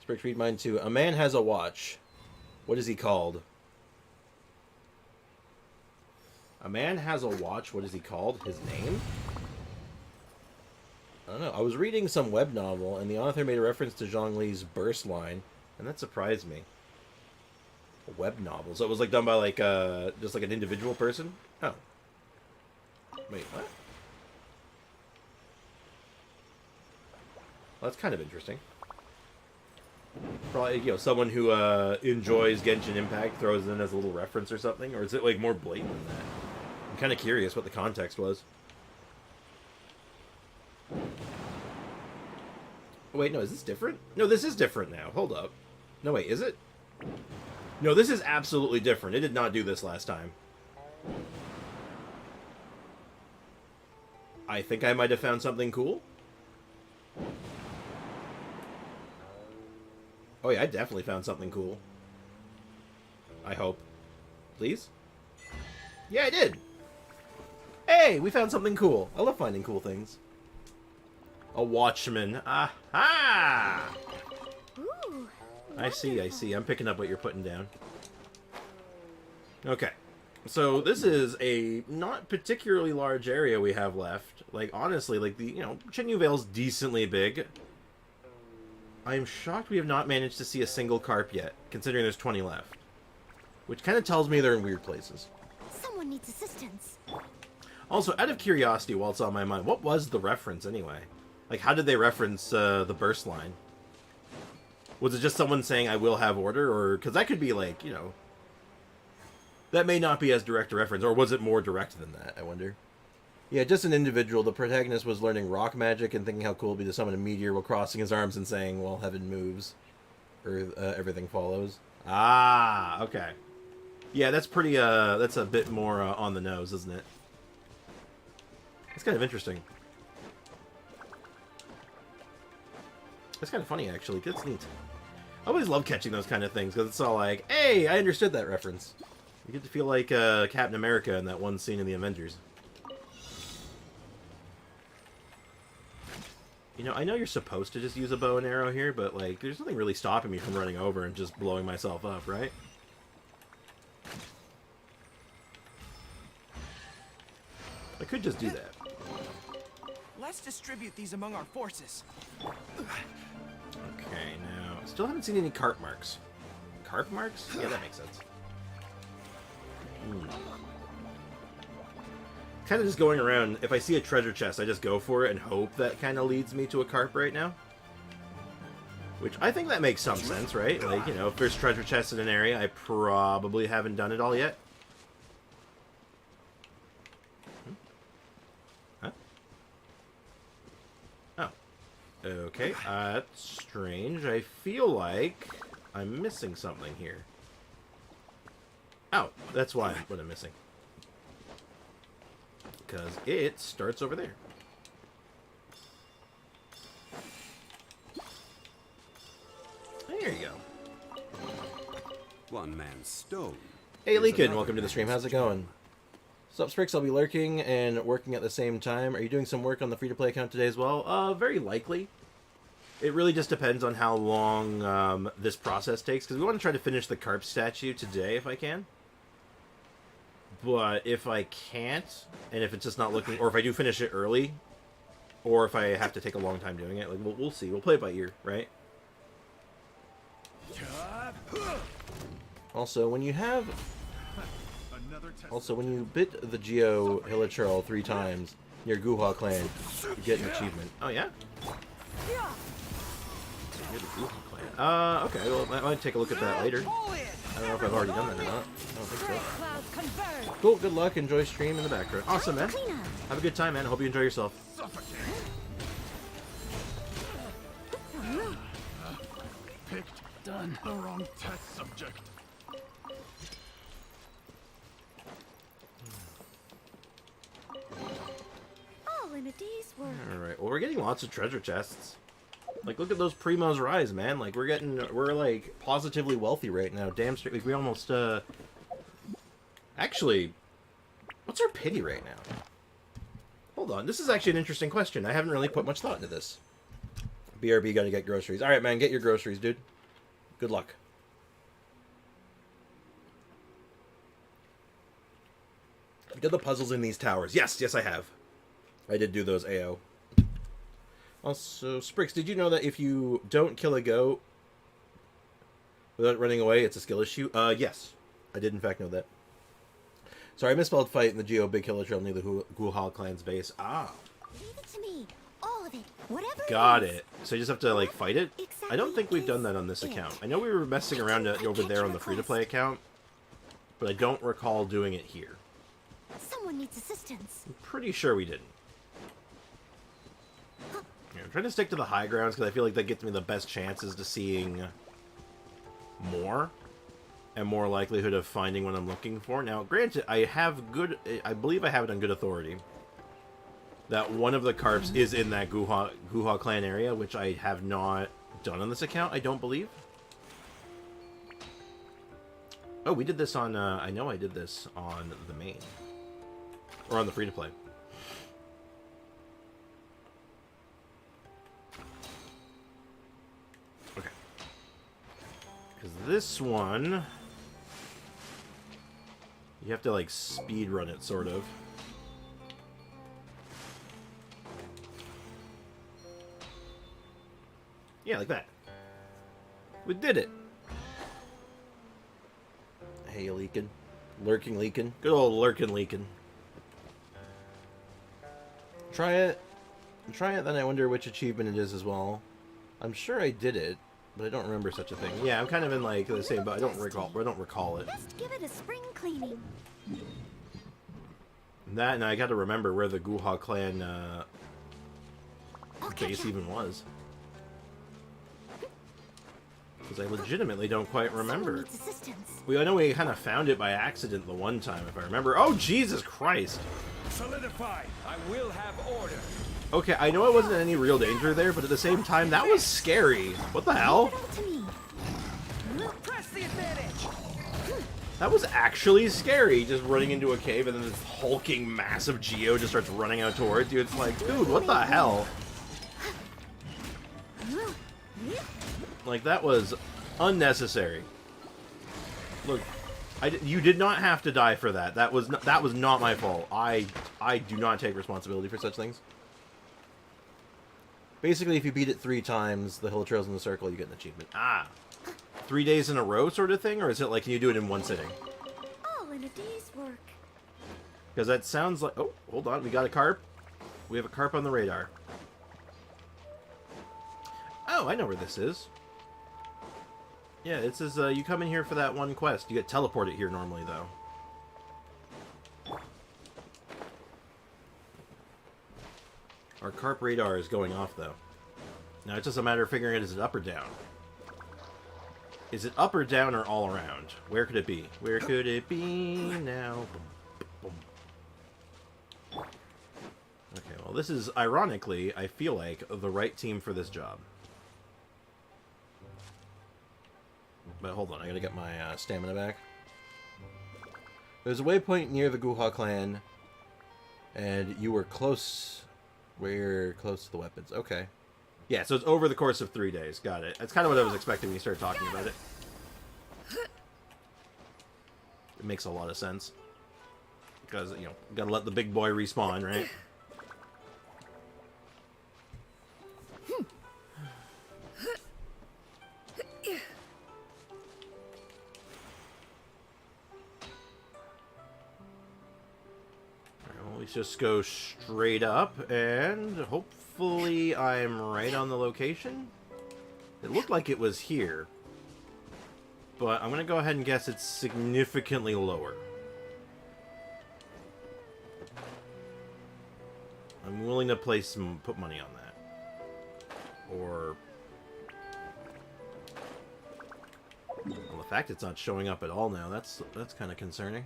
Sprick read mine too. A man has a watch. What is he called? A man has a watch. What is he called? His name? I don't know. I was reading some web novel, and the author made a reference to Zhang Li's burst line, and that surprised me. A web novel. So it was like done by like just like an individual person? Oh. Wait, what? Well, that's kind of interesting. Probably, you know, someone who enjoys Genshin Impact throws it in as a little reference or something, or is it like more blatant than that? I'm kind of curious what the context was. Wait, no, is this different? No, this is different now. Hold up. No, wait, is it? No, this is absolutely different. It did not do this last time. I think I might have found something cool. Oh yeah, I definitely found something cool. I hope. Please? Yeah, I did! Hey, we found something cool. I love finding cool things. A watchman. Aha! Ooh. I see. I'm picking up what you're putting down. Okay. So this is a not particularly large area we have left. Like, honestly, like, Chenyu Vale's decently big. I am shocked we have not managed to see a single carp yet, considering there's 20 left. Which kind of tells me they're in weird places. Someone needs assistance. Also, out of curiosity, while it's on my mind, what was the reference anyway? Like, how did they reference the burst line? Was it just someone saying, I will have order? Or, because that could be like, you know... That may not be as direct a reference, or was it more direct than that, I wonder? Yeah, just an individual. The protagonist was learning rock magic and thinking how cool it would be to summon a meteor while crossing his arms and saying, well, heaven moves. Or everything follows. Ah, okay. Yeah, that's pretty, that's a bit more on the nose, isn't it? It's kind of interesting. It's kind of funny, actually. It's neat. I always love catching those kind of things, because it's all like, hey, I understood that reference. You get to feel like Captain America in that one scene in the Avengers. You know, I know you're supposed to just use a bow and arrow here, but, like, there's nothing really stopping me from running over and just blowing myself up, right? I could just do that. Let's distribute these among our forces. Okay, now, still haven't seen any carp marks. Carp marks? Yeah, that makes sense. Kind of just going around, if I see a treasure chest, I just go for it and hope that kind of leads me to a carp right now. Which, I think that makes some sense, right? Like, you know, if there's treasure chests in an area, I probably haven't done it all yet. Huh? Oh. Okay, that's strange. I feel like I'm missing something here. Oh, that's why what I'm missing. Because it starts over there. There you go. One man's stone. Hey, Leakin, welcome to the stream. How's it going? Sup, Sprix? I'll be lurking and working at the same time. Are you doing some work on the free-to-play account today as well? Very likely. It really just depends on how long this process takes, because we want to try to finish the Carp statue today if I can. But if I can't, and if it's just not looking, or if I do finish it early, or if I have to take a long time doing it, like we'll see. We'll play it by ear, right? Also, when you have... Also, when you bit the Geo Hilichurl 3 times near Guhua Clan, you get an achievement. Oh, yeah? Near the Guhua Clan. Okay, well, I might take a look at that later. I don't know if I've already done that or not. I don't think so. Cool, good luck. Enjoy stream in the background. Awesome, man. Have a good time, man. I hope you enjoy yourself. Picked done the wrong test subject. All in a day's work. Alright, well, we're getting lots of treasure chests. Like, look at those Primo's Rise, man. Like, we're, like, positively wealthy right now. Damn straight. Like, we almost, Actually, what's our pity right now? Hold on. This is actually an interesting question. I haven't really put much thought into this. BRB gotta get groceries. Alright, man. Get your groceries, dude. Good luck. Did the puzzles in these towers? Yes, I have. I did do those AO. Also, Sprix, did you know that if you don't kill a goat without running away, it's a skill issue? Yes. I did in fact know that. Sorry, I misspelled fight in the Geo Big Killer Trail near the Guhal clan's base. Ah. Leave it to me. All of it. Whatever. Got is. it. So you just have to, like, fight it? I don't think we've done that on this account. I know we were messing around over there on the free-to-play account, but I don't recall doing it here. Someone needs assistance. I'm pretty sure we didn't. Yeah, I'm trying to stick to the high grounds because I feel like that gets me the best chances to seeing more and more likelihood of finding what I'm looking for. Now, granted, I believe I have it on good authority that one of the carps is in that Guha clan area, which I have not done on this account, I don't believe. Oh, we did this on, I know I did this on the main. Or on the free-to-play. Okay. Because this one, you have to, like, speed run it, sort of. Yeah, like that. We did it. Hey, leaking. Lurking leaking. Good old lurking leaking. Try it. Try it, then I wonder which achievement it is as well. I'm sure I did it, but I don't remember such a thing. Yeah, I'm kind of in like the same, but I don't recall it. Best give it a spring cleaning. That, and I got to remember where the Guha clan base catch even was. Because I legitimately don't quite remember. Someone needs assistance. I know we kind of found it by accident the one time, if I remember. Oh, Jesus Christ! Solidify. I will have order. Okay, I know I wasn't in any real danger there, but at the same time, that was scary. What the hell? Leave it all to me. Press the advantage. That was actually scary, just running into a cave and then this hulking massive Geo just starts running out towards you. It's like, dude, what the hell? Like, that was unnecessary. Look, you did not have to die for that. That was not my fault. I do not take responsibility for such things. Basically, if you beat it 3 times, the hill trails in the circle, you get an achievement. Ah. 3 days in a row sort of thing? Or is it like, can you do it in one sitting? All in a day's work. Because that sounds like... Oh, hold on. We got a carp. We have a carp on the radar. Oh, I know where this is. Yeah, it says you come in here for that one quest. You get teleported here normally, though. Our carp radar is going off, though. Now, it's just a matter of figuring out, is it up or down? Is it up or down or all around? Where could it be? Where could it be now? Boom, boom. Okay, well, this is, ironically, I feel like, the right team for this job. But hold on, I gotta get my stamina back. There's a waypoint near the Guha clan, and you were close. We're close to the weapons. Okay. Yeah, so it's over the course of 3 days. Got it. That's kind of what I was expecting when you started talking about it. It makes a lot of sense. Because, you know, gotta let the big boy respawn, right? Let's just go straight up, and hopefully I'm right on the location. It looked like it was here, but I'm going to go ahead and guess it's significantly lower. I'm willing to put money on that. Or... Well, the fact it's not showing up at all now, that's kind of concerning.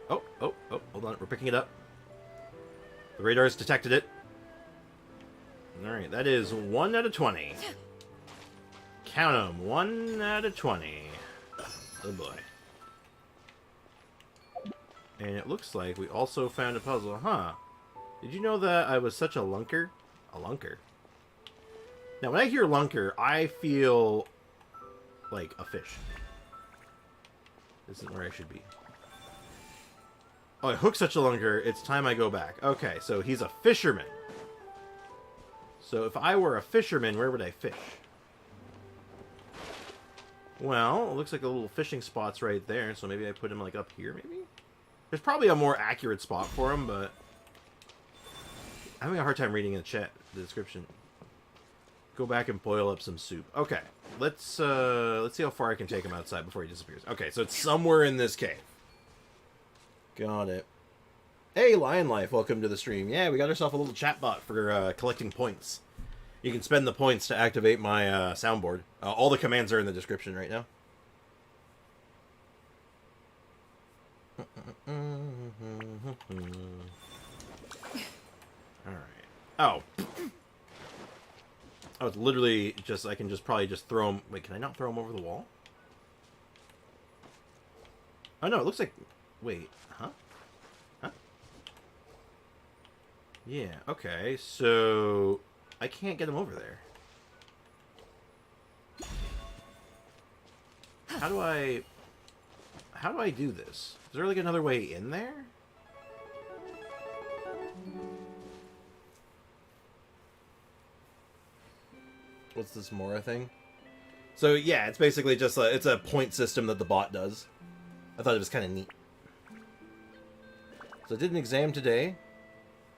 Oh, hold on, we're picking it up. The radar's detected it. Alright, that is 1 out of 20. Count them, 1 out of 20. Oh boy. And it looks like we also found a puzzle, huh? Did you know that I was such a lunker? A lunker? Now, when I hear lunker, I feel like a fish. This isn't where I should be. Oh, I hooked such a lunker, it's time I go back. Okay, so he's a fisherman. So if I were a fisherman, where would I fish? Well, it looks like a little fishing spot's right there, so maybe I put him, like, up here, maybe? There's probably a more accurate spot for him, but... I'm having a hard time reading in the chat, the description. Go back and boil up some soup. Okay, let's see how far I can take him outside before he disappears. Okay, so it's somewhere in this cave. Got it. Hey, Lion Life, welcome to the stream. Yeah, we got ourselves a little chatbot for collecting points. You can spend the points to activate my soundboard. All the commands are in the description right now. Alright. Oh. Oh, it's literally just... I can just probably just throw him... Wait, can I not throw him over the wall? Oh, no, it looks like... Wait, huh? Huh? Yeah, okay, so... I can't get him over there. How do I do this? Is there like another way in there? What's this Mora thing? So yeah, it's basically just it's a point system that the bot does. I thought it was kind of neat. So I did an exam today,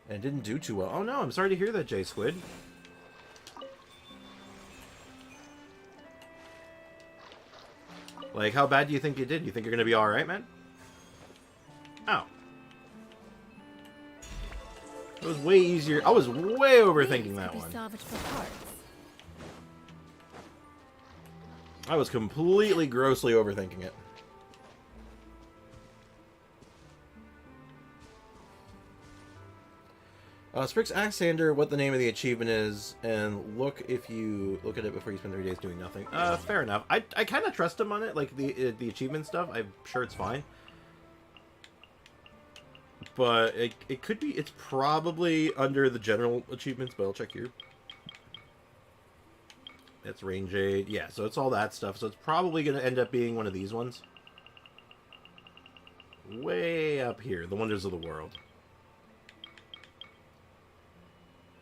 and didn't do too well. Oh no, I'm sorry to hear that, J Squid. Like, how bad do you think you did? You think you're gonna be alright, man? Oh. It was way easier. I was way overthinking that one. I was completely grossly overthinking it. Sprix asks Sander what the name of the achievement is, and look at it before you spend 3 days doing nothing. Fair enough. I kind of trust him on it, like the achievement stuff. I'm sure it's fine. But it could be, it's probably under the general achievements, but I'll check here. That's range aid. Yeah, so it's all that stuff. So it's probably going to end up being one of these ones. Way up here, the Wonders of the World.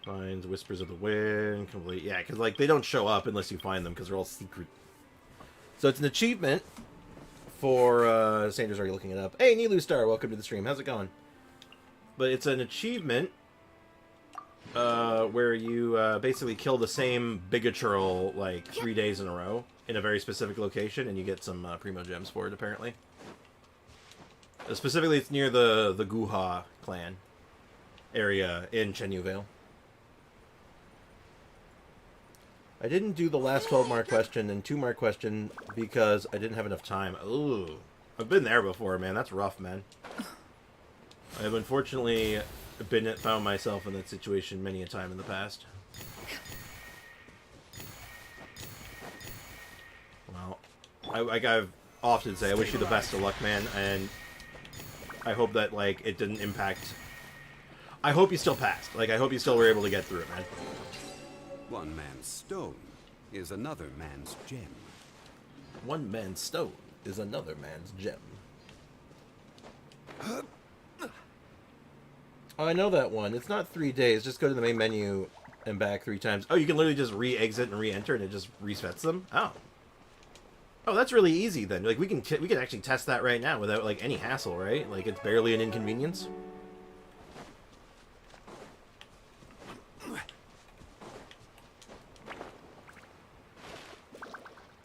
Finds Whispers of the Wind, complete. Yeah, because like they don't show up unless you find them because they're all secret. So it's an achievement for Sanders already looking it up. Hey, Nilu Star, welcome to the stream. How's it going? But it's an achievement where you basically kill the same Bigoturl like 3 days in a row in a very specific location, and you get some Primo Gems for it, apparently. Specifically, it's near the Guha clan area in Chenyu Vale. I didn't do the last 12-mark question and 2-mark question because I didn't have enough time. Ooh. I've been there before, man. That's rough, man. I've unfortunately found myself in that situation many a time in the past. Well, I've often say I wish you the best of luck, man, and I hope that, like, it didn't impact... I hope you still passed. Like, I hope you still were able to get through it, man. One man's stone is another man's gem. One man's stone is another man's gem. Oh, I know that one. It's not 3 days. Just go to the main menu and back 3 times. Oh, you can literally just re-exit and re-enter and it just resets them? Oh. Oh, that's really easy then. Like, we can actually test that right now without, like, any hassle, right? Like, it's barely an inconvenience.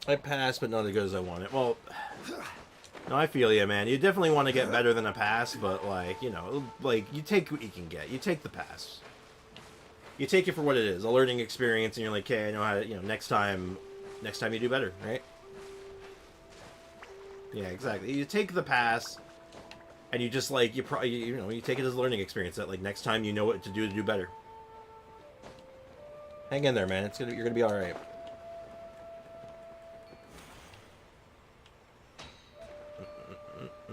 I passed, but not as good as I wanted. Well, no, I feel you, man. You definitely want to get better than a pass, but, like, you know, like, you take what you can get. You take the pass. You take it for what it is, a learning experience, and you're like, okay, I know how to, you know, next time you do better, right? Yeah, exactly. You take the pass, and you just, like, you take it as a learning experience that, like, next time you know what to do better. Hang in there, man. You're gonna be all right.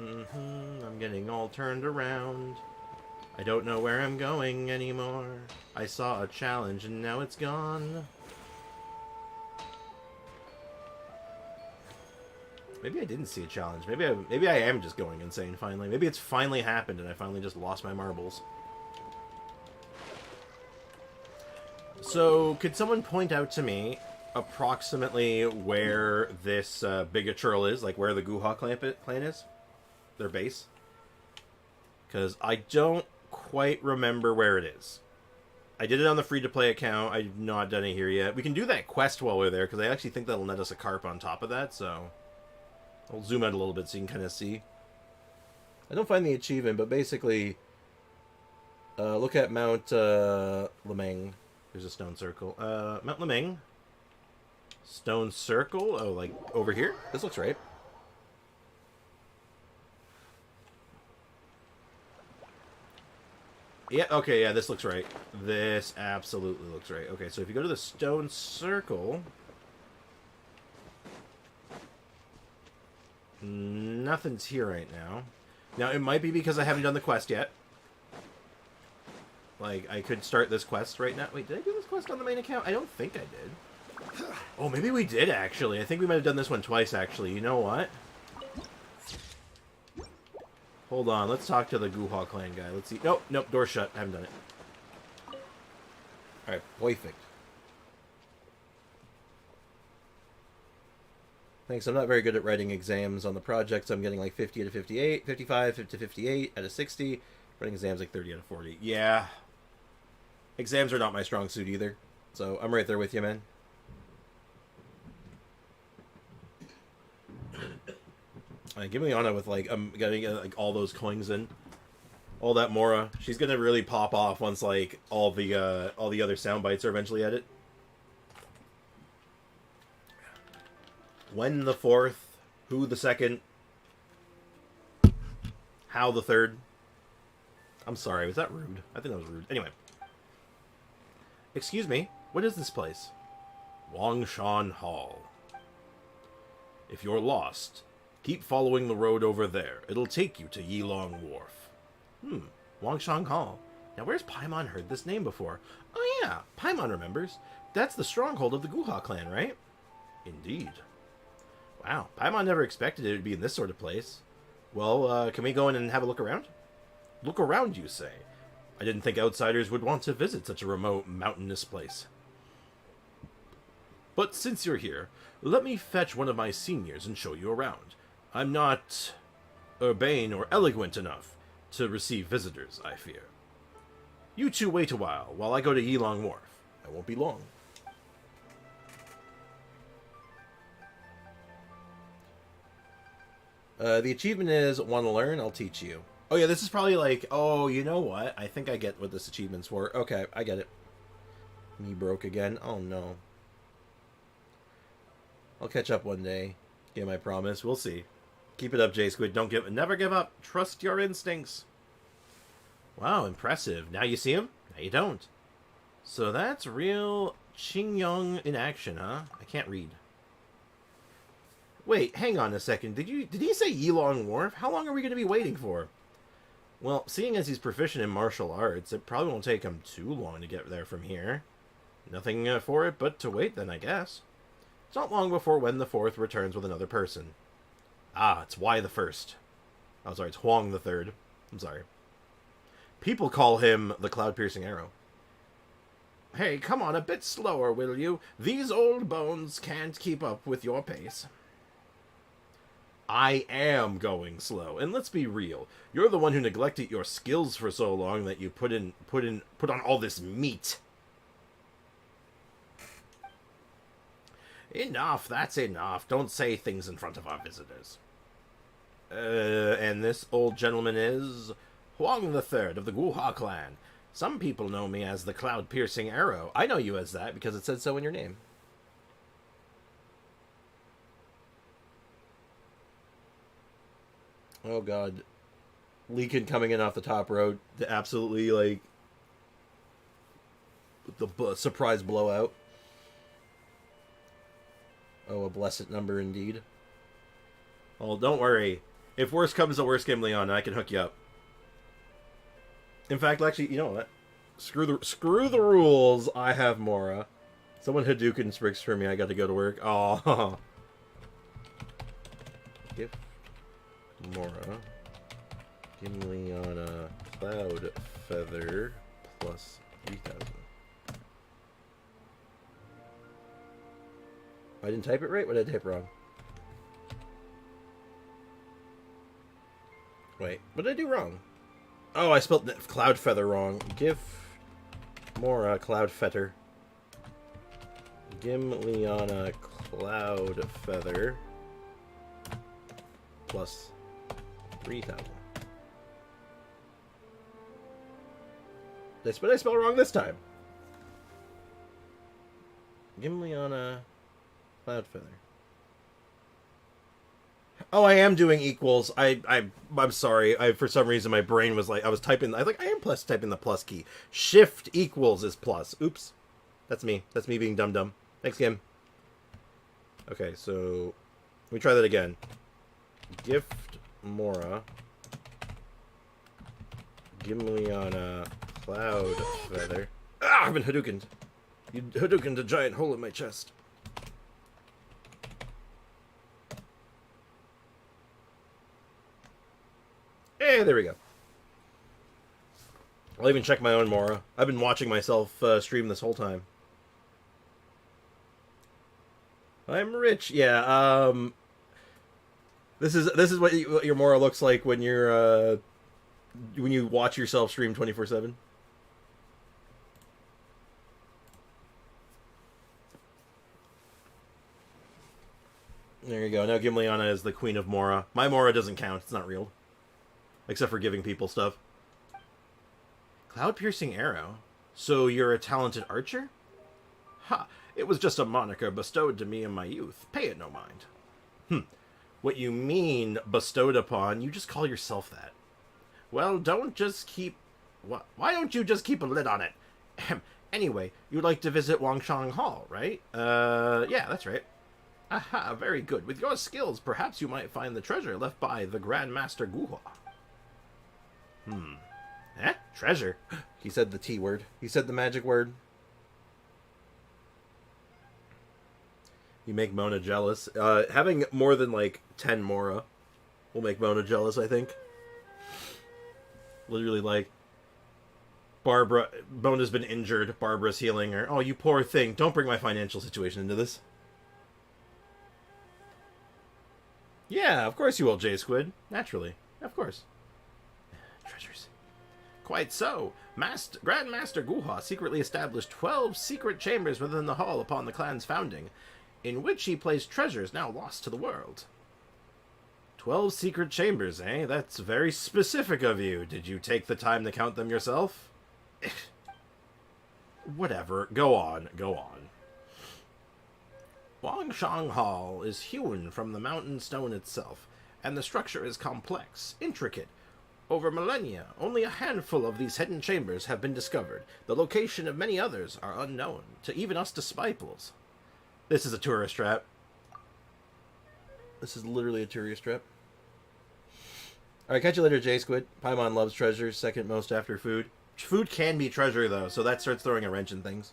I'm getting all turned around. I don't know where I'm going anymore. I saw a challenge and now it's gone. Maybe I didn't see a challenge. Maybe I am just going insane finally. Maybe it's finally happened and I finally just lost my marbles. So, could someone point out to me approximately where this Bigaturl is? Like, where the Guha clan is? Their base? Because I don't quite remember where it is. I did it on the free-to-play account. I've not done it here yet. We can do that quest while we're there, because I actually think that'll net us a carp on top of that, so... I'll zoom out a little bit so you can kind of see. I don't find the achievement, but basically... look at Mount Lemeng. There's a stone circle. Mount Lemeng. Stone circle. Oh, like over here? This looks right. Yeah, okay, yeah, this looks right. This absolutely looks right. Okay, so if you go to the stone circle... Nothing's here right now. Now, it might be because I haven't done the quest yet. Like, I could start this quest right now. Wait, did I do this quest on the main account? I don't think I did. Oh, maybe we did, actually. I think we might have done this one twice, actually. You know what? Hold on, let's talk to the Guha clan guy. Let's see. Nope, nope, door shut. I haven't done it. Alright, perfect. Thanks, I'm not very good at writing exams on the project, so I'm getting like 50 out of 58, 55 to 58 out of 60. Writing exams like 30 out of 40. Yeah. Exams are not my strong suit either. So, I'm right there with you, man. Give me Anna with, like, I'm getting, like, all those coins in. All that Mora. She's gonna really pop off once, like, all the other sound bites are eventually at it. When the 4th? Who the 2nd? How the 3rd? I'm sorry, was that rude? I think that was rude. Anyway. Excuse me, what is this place? Wangshan Hall. If you're lost, keep following the road over there. It'll take you to Yilong Wharf. Wangshan Hall. Now where's Paimon heard this name before? Oh yeah, Paimon remembers. That's the stronghold of the Guha clan, right? Indeed. Wow, Paimon never expected it to be in this sort of place. Well, can we go in and have a look around? Look around, you say? I didn't think outsiders would want to visit such a remote, mountainous place. But since you're here, let me fetch one of my seniors and show you around. I'm not urbane or eloquent enough to receive visitors, I fear. You two wait a while I go to Yilong Wharf. I won't be long. The achievement is, want to learn? I'll teach you. Oh yeah, this is probably like, oh, you know what? I think I get what this achievement's for. Okay, I get it. Me broke again. Oh no. I'll catch up one day. Game, I promise. We'll see. Keep it up, J-Squid. Never give up. Trust your instincts. Wow, impressive. Now you see him? Now you don't. So that's real Qingyong in action, huh? I can't read. Wait, hang on a second. Did he say Yilong Wharf? How long are we going to be waiting for? Well, seeing as he's proficient in martial arts, it probably won't take him too long to get there from here. Nothing for it but to wait then, I guess. It's not long before When the 4th returns with another person. Ah, it's Why the 1st. Oh, sorry, it's Huang the 3rd. I'm sorry. People call him the Cloud-Piercing Arrow. Hey, come on, a bit slower, will you? These old bones can't keep up with your pace. I am going slow, and let's be real. You're the one who neglected your skills for so long that you put on all this meat. Enough, that's enough. Don't say things in front of our visitors. And this old gentleman is Huang the 3rd of the Guha clan. Some people know me as the Cloud-Piercing Arrow. I know you as that because it said so in your name. Oh god. Leakin coming in off the top road to absolutely, like, the surprise blowout. Oh, a blessed number indeed. Well, don't worry. If worse comes to worse, Kim Leon, I can hook you up. In fact, actually, you know what? Screw the rules. I have Mora. Someone Hadoken Spricks for me. I got to go to work. Oh. Gift Mora. Kim Leon Cloud Feather plus 3,000. I didn't type it right? What did I type wrong? Wait, what did I do wrong? Oh, I spelled cloud feather wrong. Giftmora cloud feather. Gimliana cloud feather. Plus 3,000. What did I spell wrong this time? Gimliana cloud feather. Oh, I am doing equals. I'm sorry. For some reason my brain was like I was typing. I was like I am typing the plus key. Shift equals is plus. Oops, that's me. That's me being dumb. Thanks, Kim. Okay, so let me try that again. Giftmora Gimliana cloud feather. Ah, I've been Hadoukened. You Hadoukened a giant hole in my chest. Hey, there we go. I'll even check my own Mora. I've been watching myself stream this whole time. I'm rich. Yeah. This is what your Mora looks like when you're when you watch yourself stream 24/7. There you go. Now Gimliana is the queen of Mora. My Mora doesn't count. It's not real. Except for giving people stuff. Cloud-piercing arrow? So you're a talented archer? Ha! It was just a moniker bestowed to me in my youth. Pay it no mind. What you mean, bestowed upon, you just call yourself that. Well, don't just keep... Why don't you just keep a lid on it? Anyway, you'd like to visit Wangshang Hall, right? Yeah, that's right. Aha, very good. With your skills, perhaps you might find the treasure left by the Grand Master Guhua. Treasure? He said the T word. He said the magic word. You make Mona jealous. Having more than, like, 10 Mora will make Mona jealous, I think. Literally, like, Mona's been injured. Barbara's healing her. Oh, you poor thing. Don't bring my financial situation into this. Yeah, of course you will, J-Squid. Naturally. Of course. Treasures. Quite so. Grand Master Guhua secretly established 12 secret chambers within the hall upon the clan's founding, in which he placed treasures now lost to the world. 12 secret chambers, eh? That's very specific of you. Did you take the time to count them yourself? Whatever. Go on. Wangshang Hall is hewn from the mountain stone itself, and the structure is complex, intricate. Over millennia, only a handful of these hidden chambers have been discovered. The location of many others are unknown, to even us disciples. This is a tourist trap. This is literally a tourist trap. Alright, catch you later, J-Squid. Paimon loves treasure, second most after food. Food can be treasure, though, so that starts throwing a wrench in things.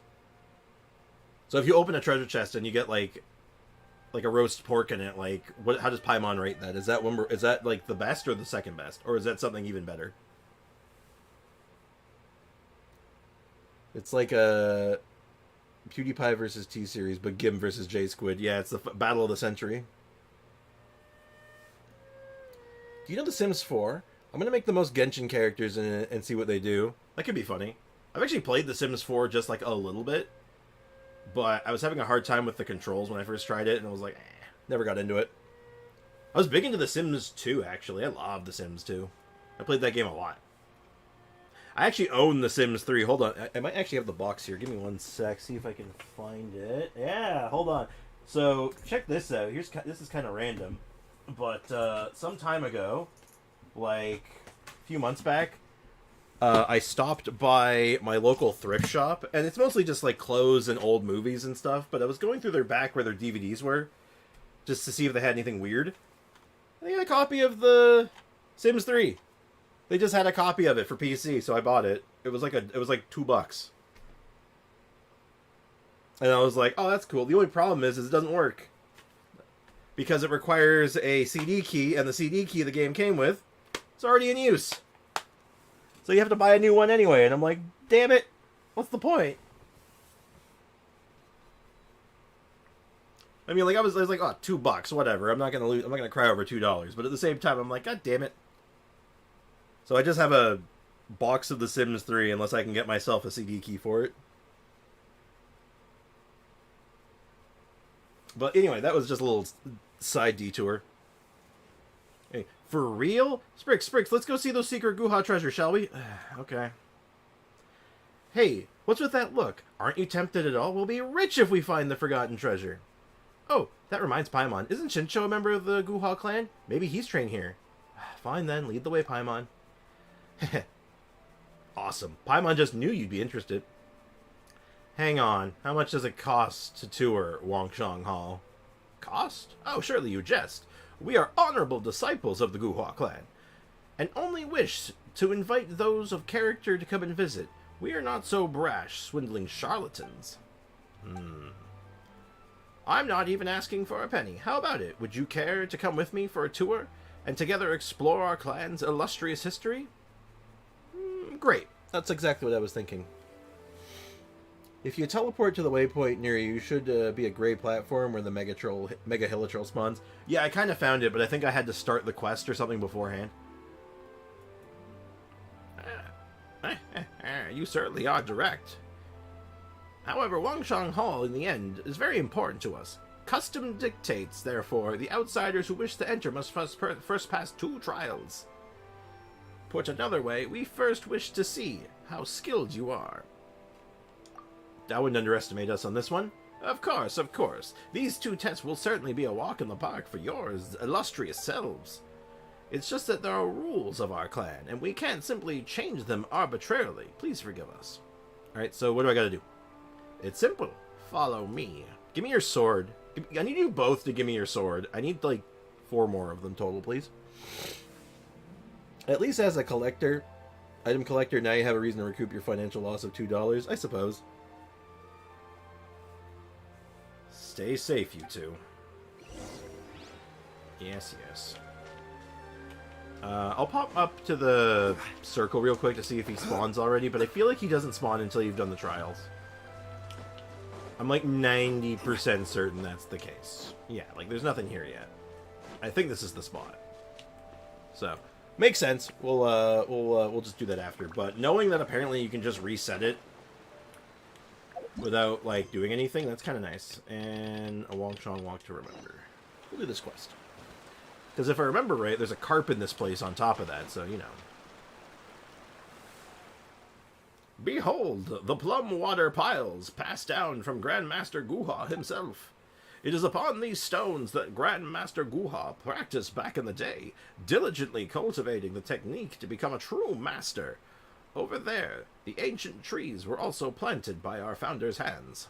So if you open a treasure chest and you get, like a roast pork in it, like, how does Paimon rate that? Is that, like, the best or the second best? Or is that something even better? It's like a PewDiePie versus T-Series, but Gim versus J-Squid. Yeah, it's the battle of the century. Do you know The Sims 4? I'm going to make the most Genshin characters in it and see what they do. That could be funny. I've actually played The Sims 4 just, like, a little bit. But I was having a hard time with the controls when I first tried it, and I was like, never got into it. I was big into The Sims 2, actually. I love The Sims 2. I played that game a lot. I actually own The Sims 3. Hold on. I might actually have the box here. Give me one sec. See if I can find it. Yeah, hold on. So, check this out. This is kind of random. But some time ago, like a few months back, I stopped by my local thrift shop, and it's mostly just like clothes and old movies and stuff, but I was going through their back where their DVDs were, just to see if they had anything weird. They had a copy of The Sims 3. They just had a copy of it for PC, so I bought it. It was like $2. And I was like, oh, that's cool. The only problem is it doesn't work. Because it requires a CD key, and the CD key the game came with is already in use. So you have to buy a new one anyway, and I'm like, damn it, what's the point? I mean, like, I was like, oh, $2, whatever. I'm not gonna lose. I'm not gonna cry over $2. But at the same time, I'm like, God damn it. So I just have a box of The Sims 3 unless I can get myself a CD key for it. But anyway, that was just a little side detour. Hey, for real? Sprix, let's go see those secret Guha treasures, shall we? Okay. Hey, what's with that look? Aren't you tempted at all? We'll be rich if we find the forgotten treasure. Oh, that reminds Paimon. Isn't Shincho a member of the Guha clan? Maybe he's trained here. Fine then, lead the way, Paimon. Awesome. Paimon just knew you'd be interested. Hang on. How much does it cost to tour Wangshang Hall? Cost? Oh, surely you jest. We are honorable disciples of the Guhua clan, and only wish to invite those of character to come and visit. We are not so brash, swindling charlatans. I'm not even asking for a penny. How about it? Would you care to come with me for a tour, and together explore our clan's illustrious history? Great. That's exactly what I was thinking. If you teleport to the waypoint near you, should be a gray platform where the Mega Hilitroll spawns. Yeah, I kind of found it, but I think I had to start the quest or something beforehand. You certainly are direct. However, Wangshang Hall, in the end, is very important to us. Custom dictates, therefore, the outsiders who wish to enter must first pass 2 trials. Put another way, we first wish to see how skilled you are. I wouldn't underestimate us on this one. Of course, of course. These 2 tests will certainly be a walk in the park for yours illustrious selves. It's just that there are rules of our clan, and we can't simply change them arbitrarily. Please forgive us. Alright, so what do I gotta do? It's simple. Follow me. Give me your sword. I need you both to give me your sword. I need, like, 4 more of them total, please. At least as a collector, item collector, now you have a reason to recoup your financial loss of $2, I suppose. Stay safe, you two. Yes, yes. I'll pop up to the circle real quick to see if he spawns already, but I feel like he doesn't spawn until you've done the trials. I'm like 90% certain that's the case. Yeah, like there's nothing here yet. I think this is the spot. So, makes sense. We'll just do that after. But knowing that apparently you can just reset it without like doing anything, that's kind of nice. And a Wangshang Walk to remember. We'll do this quest. Because if I remember right, there's a carp in this place on top of that, so you know. Behold, the plum water piles passed down from Grandmaster Guha himself. It is upon these stones that Grandmaster Guha practiced back in the day, diligently cultivating the technique to become a true master. Over there, the ancient trees were also planted by our founder's hands.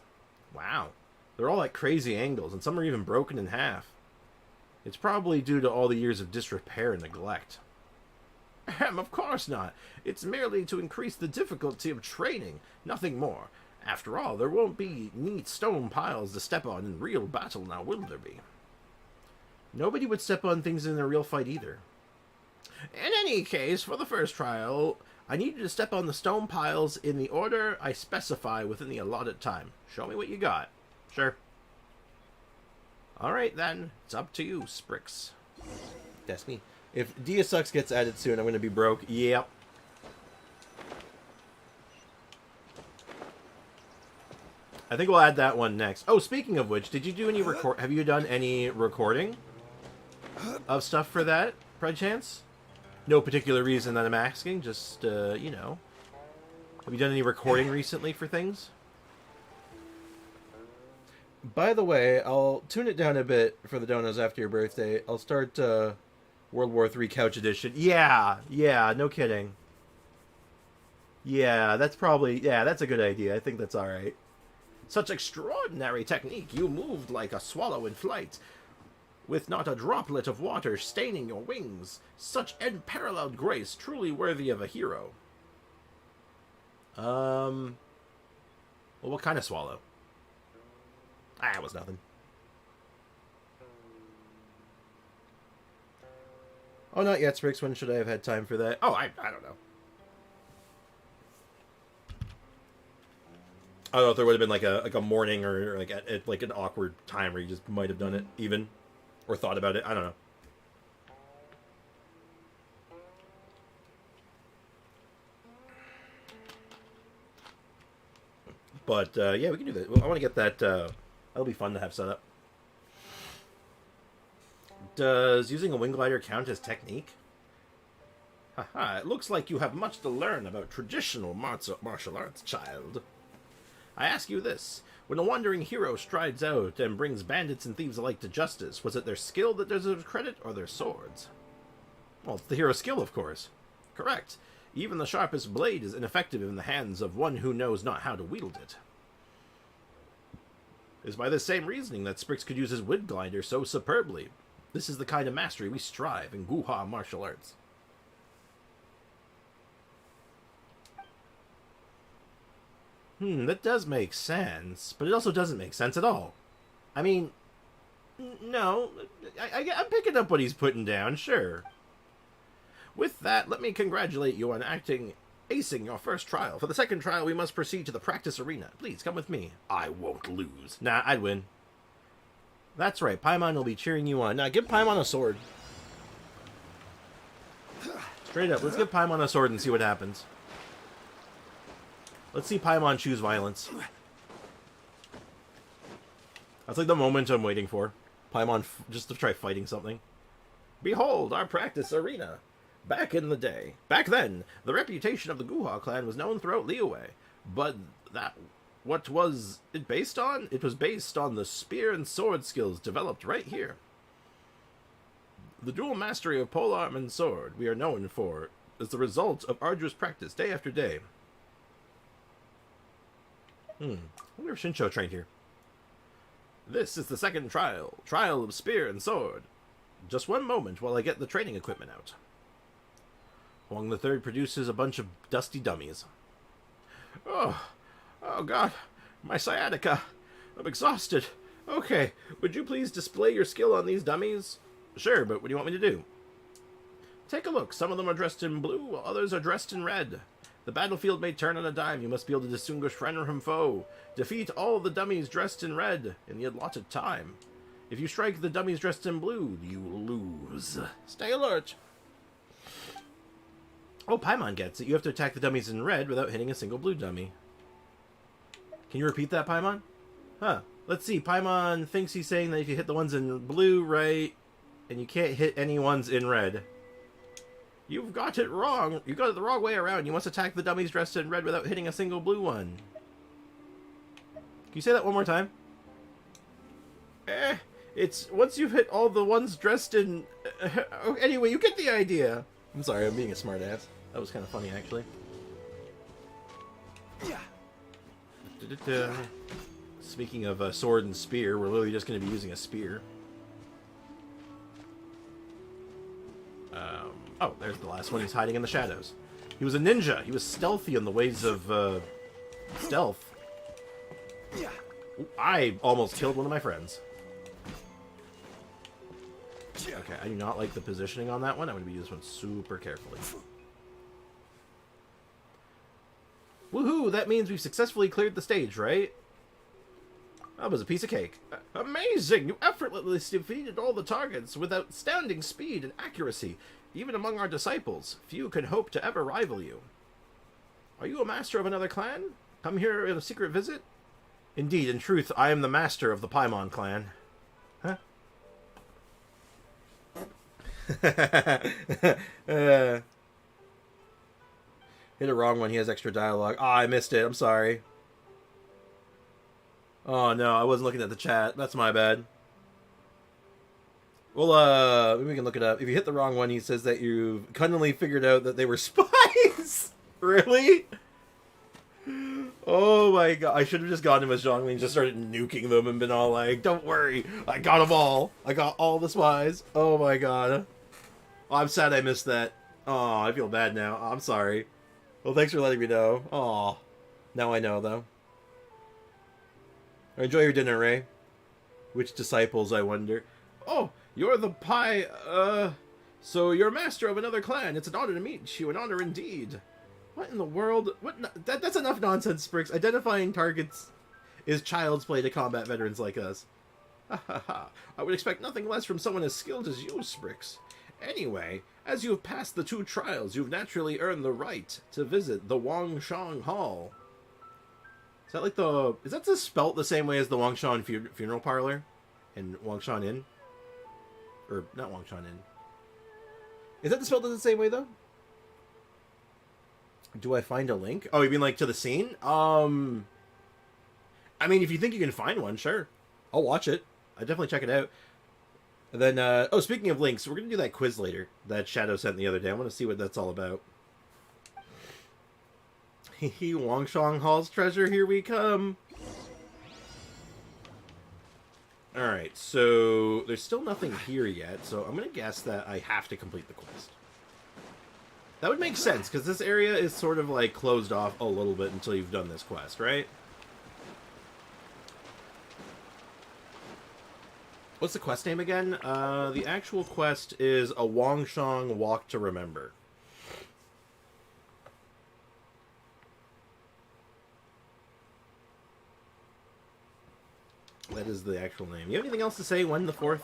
Wow. They're all at crazy angles, and some are even broken in half. It's probably due to all the years of disrepair and neglect. Of course not. It's merely to increase the difficulty of training, nothing more. After all, there won't be neat stone piles to step on in real battle now, will there be? Nobody would step on things in a real fight either. In any case, for the first trial, I need you to step on the stone piles in the order I specify within the allotted time. Show me what you got. Sure. Alright then, it's up to you, Sprix. That's me. If Dia Sucks gets added soon, I'm going to be broke. Yep. I think we'll add that one next. Oh, speaking of which, did you do any have you done any recording of stuff for that, by chance? No particular reason that I'm asking, just, you know. Have you done any recording recently for things? By the way, I'll tune it down a bit for the donos after your birthday. I'll start World War III Couch Edition. Yeah, no kidding. Yeah, that's probably, that's a good idea. I think that's alright. Such extraordinary technique. You moved like a swallow in flight, with not a droplet of water staining your wings. Such unparalleled grace, truly worthy of a hero. Well, what kind of swallow? Ah, it was nothing. Oh, not yet, Sprix. When should I have had time for that? Oh, I don't know. I don't know if there would have been like a morning or like at like an awkward time where you just might have done it even or thought about it. I don't know. But yeah, we can do that. I want to get that. That'll be fun to have set up. Does using a wing glider count as technique? Haha, it looks like you have much to learn about traditional martial arts, child. I ask you this. When a wandering hero strides out and brings bandits and thieves alike to justice, was it their skill that deserves credit or their swords? Well, it's the hero's skill, of course. Correct. Even the sharpest blade is ineffective in the hands of one who knows not how to wield it. It is by this same reasoning that Sprix could use his wing glider so superbly. This is the kind of mastery we strive in Guha martial arts. That does make sense, but it also doesn't make sense at all. I mean, no, I'm picking up what he's putting down, sure. With that, let me congratulate you on acing your first trial. For the second trial, we must proceed to the practice arena. Please, come with me. I won't lose. Nah, I'd win. That's right, Paimon will be cheering you on. Now, give Paimon a sword. Straight up, let's give Paimon a sword and see what happens. Let's see Paimon choose violence. That's like the moment I'm waiting for. Paimon just to try fighting something. Behold, our practice arena. Back then, the reputation of the Guha clan was known throughout Liyue. But what was it based on? It was based on the spear and sword skills developed right here. The dual mastery of polearm and sword we are known for is the result of arduous practice day after day. I wonder if Shincho trained here. This is the second trial of spear and sword. Just one moment while I get the training equipment out. Huang the Third produces a bunch of dusty dummies. Oh God, my sciatica. I'm exhausted. Okay, would you please display your skill on these dummies? Sure, but what do you want me to do? Take a look. Some of them are dressed in blue, while others are dressed in red. The battlefield may turn on a dime. You must be able to distinguish friend from foe. Defeat all the dummies dressed in red in the allotted time. If you strike the dummies dressed in blue, you lose. Stay alert. Oh, Paimon gets it. You have to attack the dummies in red without hitting a single blue dummy. Can you repeat that, Paimon? Huh. Let's see. Paimon thinks he's saying that if you hit the ones in blue, right, and you can't hit any ones in red. You've got it wrong. You got it the wrong way around. You must attack the dummies dressed in red without hitting a single blue one. Can you say that one more time? It's once you've hit all the ones dressed in... anyway, you get the idea. I'm sorry, I'm being a smartass. That was kind of funny, actually. Speaking of sword and spear, we're literally just going to be using a spear. Oh, there's the last one. He's hiding in the shadows. He was a ninja. He was stealthy in the ways of stealth. Ooh, I almost killed one of my friends. Okay, I do not like the positioning on that one. I'm going to be using this one super carefully. Woohoo! That means we've successfully cleared the stage, right? That was a piece of cake. Amazing! You effortlessly defeated all the targets with outstanding speed and accuracy. Even among our disciples, few could hope to ever rival you. Are you a master of another clan? Come here in a secret visit? Indeed, in truth, I am the master of the Paimon clan. Huh? Hit a wrong one. He has extra dialogue. Oh, I missed it. I'm sorry. Oh, no. I wasn't looking at the chat. That's my bad. Well, maybe we can look it up. If you hit the wrong one, he says that you've cunningly figured out that they were spies. Really? Oh my god. I should have just gone to Miss Zhongli and just started nuking them and been all like, don't worry. I got them all. I got all the spies. Oh my god. Oh, I'm sad I missed that. Oh, I feel bad now. I'm sorry. Well, thanks for letting me know. Oh, now I know, though. Enjoy your dinner, Ray. Which disciples, I wonder? Oh, you're the so you're master of another clan. It's an honor to meet you, an honor indeed. What in the world? That's enough nonsense, Sprix. Identifying targets is child's play to combat veterans like us. Ha ha ha. I would expect nothing less from someone as skilled as you, Sprix. Anyway, as you have passed the 2 trials, you've naturally earned the right to visit the Wangshang Hall. Is that like the... Is that spelt the same way as the Wangshan Funeral Parlor? And Wangshan Inn? Or, not Wangshan Inn. Is that spelled the same way, though? Do I find a link? Oh, you mean like to the scene? I mean, if you think you can find one, sure. I'll watch it. I definitely check it out. And then, oh, speaking of links, we're going to do that quiz later that Shadow sent the other day. I want to see what that's all about. Hehe, Wangshang Hall's treasure, here we come. Alright, so there's still nothing here yet, so I'm going to guess that I have to complete the quest. That would make sense, because this area is sort of like closed off a little bit until you've done this quest, right? What's the quest name again? The actual quest is A Wangshang Walk to Remember. That is the actual name. You have anything else to say? When the 4th?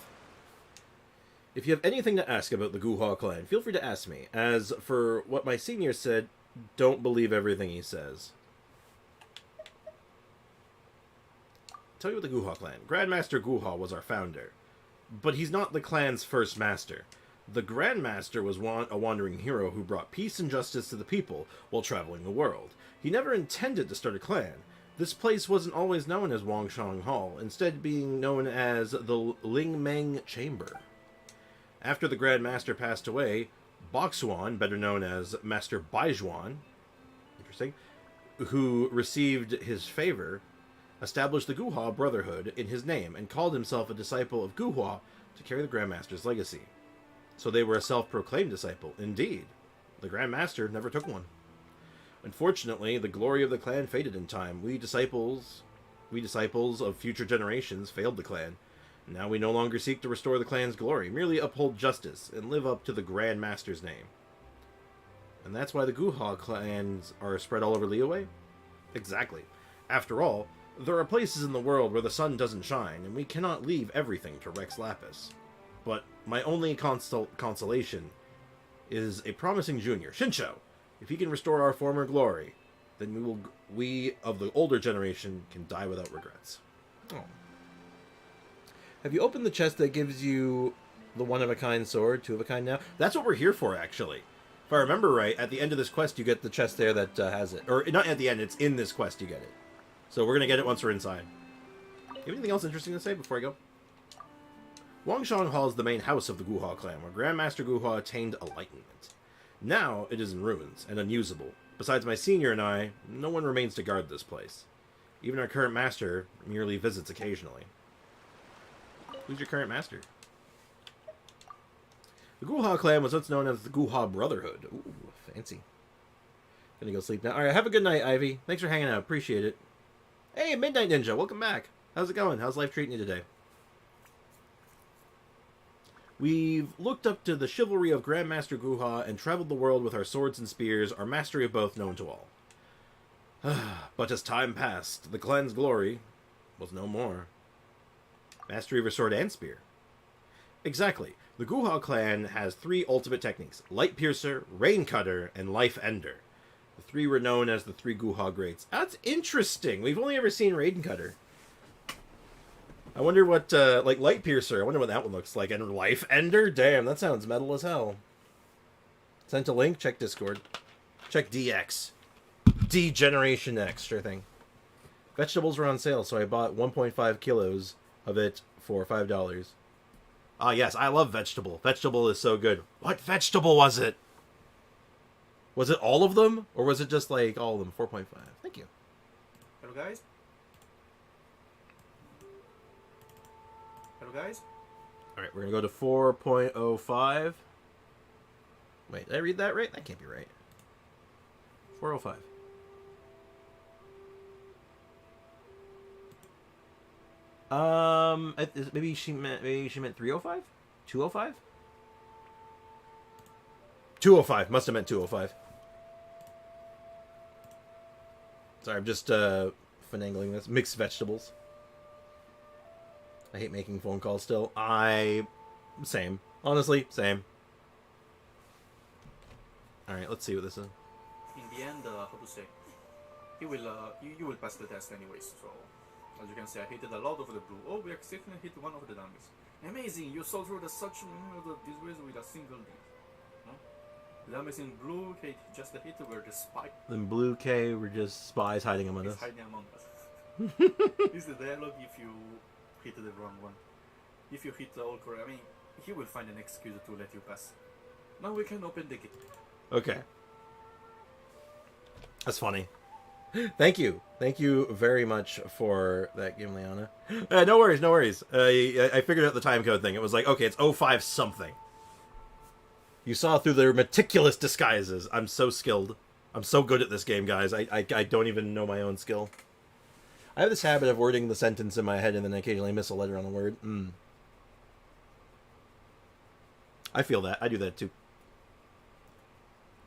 If you have anything to ask about the Guha clan, feel free to ask me. As for what my senior said, don't believe everything he says. Tell you about the Guha clan. Grandmaster Guha was our founder. But he's not the clan's first master. The Grandmaster was a wandering hero who brought peace and justice to the people while traveling the world. He never intended to start a clan. This place wasn't always known as Wangshang Hall, instead being known as the Lingmeng Chamber. After the Grand Master passed away, Boxuan, better known as Master Baijuan, interesting, who received his favor, established the Guha Brotherhood in his name and called himself a disciple of Guha to carry the Grand Master's legacy. So they were a self-proclaimed disciple. Indeed, the Grand Master never took one. Unfortunately, the glory of the clan faded in time. We disciples of future generations failed the clan. Now we no longer seek to restore the clan's glory, merely uphold justice and live up to the Grand Master's name. And that's why the Guha clans are spread all over Liyue? Exactly. After all, there are places in the world where the sun doesn't shine, and we cannot leave everything to Rex Lapis. But my only consolation is a promising junior, Shinsho. If he can restore our former glory, then we of the older generation can die without regrets. Oh. Have you opened the chest that gives you the one-of-a-kind sword, two-of-a-kind now? That's what we're here for, actually. If I remember right, at the end of this quest, you get the chest there that has it. Or, not at the end, it's in this quest you get it. So we're going to get it once we're inside. You have anything else interesting to say before I go? Wangshang Hall is the main house of the Guha clan, where Grandmaster Guha attained enlightenment. Now it is in ruins and unusable. Besides my senior and I, no one remains to guard this place. Even our current master merely visits occasionally. Who's your current master? The Guha clan was once known as the Guha Brotherhood. Ooh, fancy. Gonna go sleep now. Alright, have a good night, Ivy. Thanks for hanging out. Appreciate it. Hey, Midnight Ninja, welcome back. How's it going? How's life treating you today? We've looked up to the chivalry of Grandmaster Guha and traveled the world with our swords and spears, our mastery of both known to all. But as time passed, the clan's glory was no more. Mastery of your sword and spear. Exactly. The Guha clan has 3 ultimate techniques: Light Piercer, Rain Cutter, and Life Ender. The 3 were known as the 3 Guha Greats. That's interesting. We've only ever seen Rain Cutter. I wonder what, like, Light Piercer, I wonder what that one looks like. And Life Ender? Damn, that sounds metal as hell. Sent a link? Check Discord. Check DX. D Generation X, sure thing. Vegetables were on sale, so I bought 1.5 kilos of it for $5. Ah, yes, I love vegetable. Vegetable is so good. What vegetable was it? Was it all of them? Or was it just, like, all of them? 4.5. Thank you. Hello, guys? Hello, guys? Alright, we're gonna go to 4.05. Wait, did I read that right? That can't be right. 405. Maybe she meant 305? 205? 205. Must have meant 205. Sorry, I'm just finagling this. Mixed vegetables. I hate making phone calls still. Same. Honestly, same. Alright, let's see what this is. In the end, how to say, you will pass the test anyways. So, as you can see, I hit a lot of the blue. Oh, we accidentally hit one of the dummies. Amazing! You saw through the this ways with a single hit. No? The dummies in blue hit just the hit where the spy. In blue K, we're just spies hiding among us. Hiding among us. This is the dialogue if you hit the wrong one. If you hit all correct, I mean, he will find an excuse to let you pass. Now we can open the gate. Okay. That's funny. Thank you. Thank you very much for that game, Liana. No worries, no worries. I figured out the time code thing. It was like, okay, it's 05 something. You saw through their meticulous disguises. I'm so skilled. I'm so good at this game, guys. I don't even know my own skill. I have this habit of wording the sentence in my head and then occasionally miss a letter on a word. I feel that. I do that too.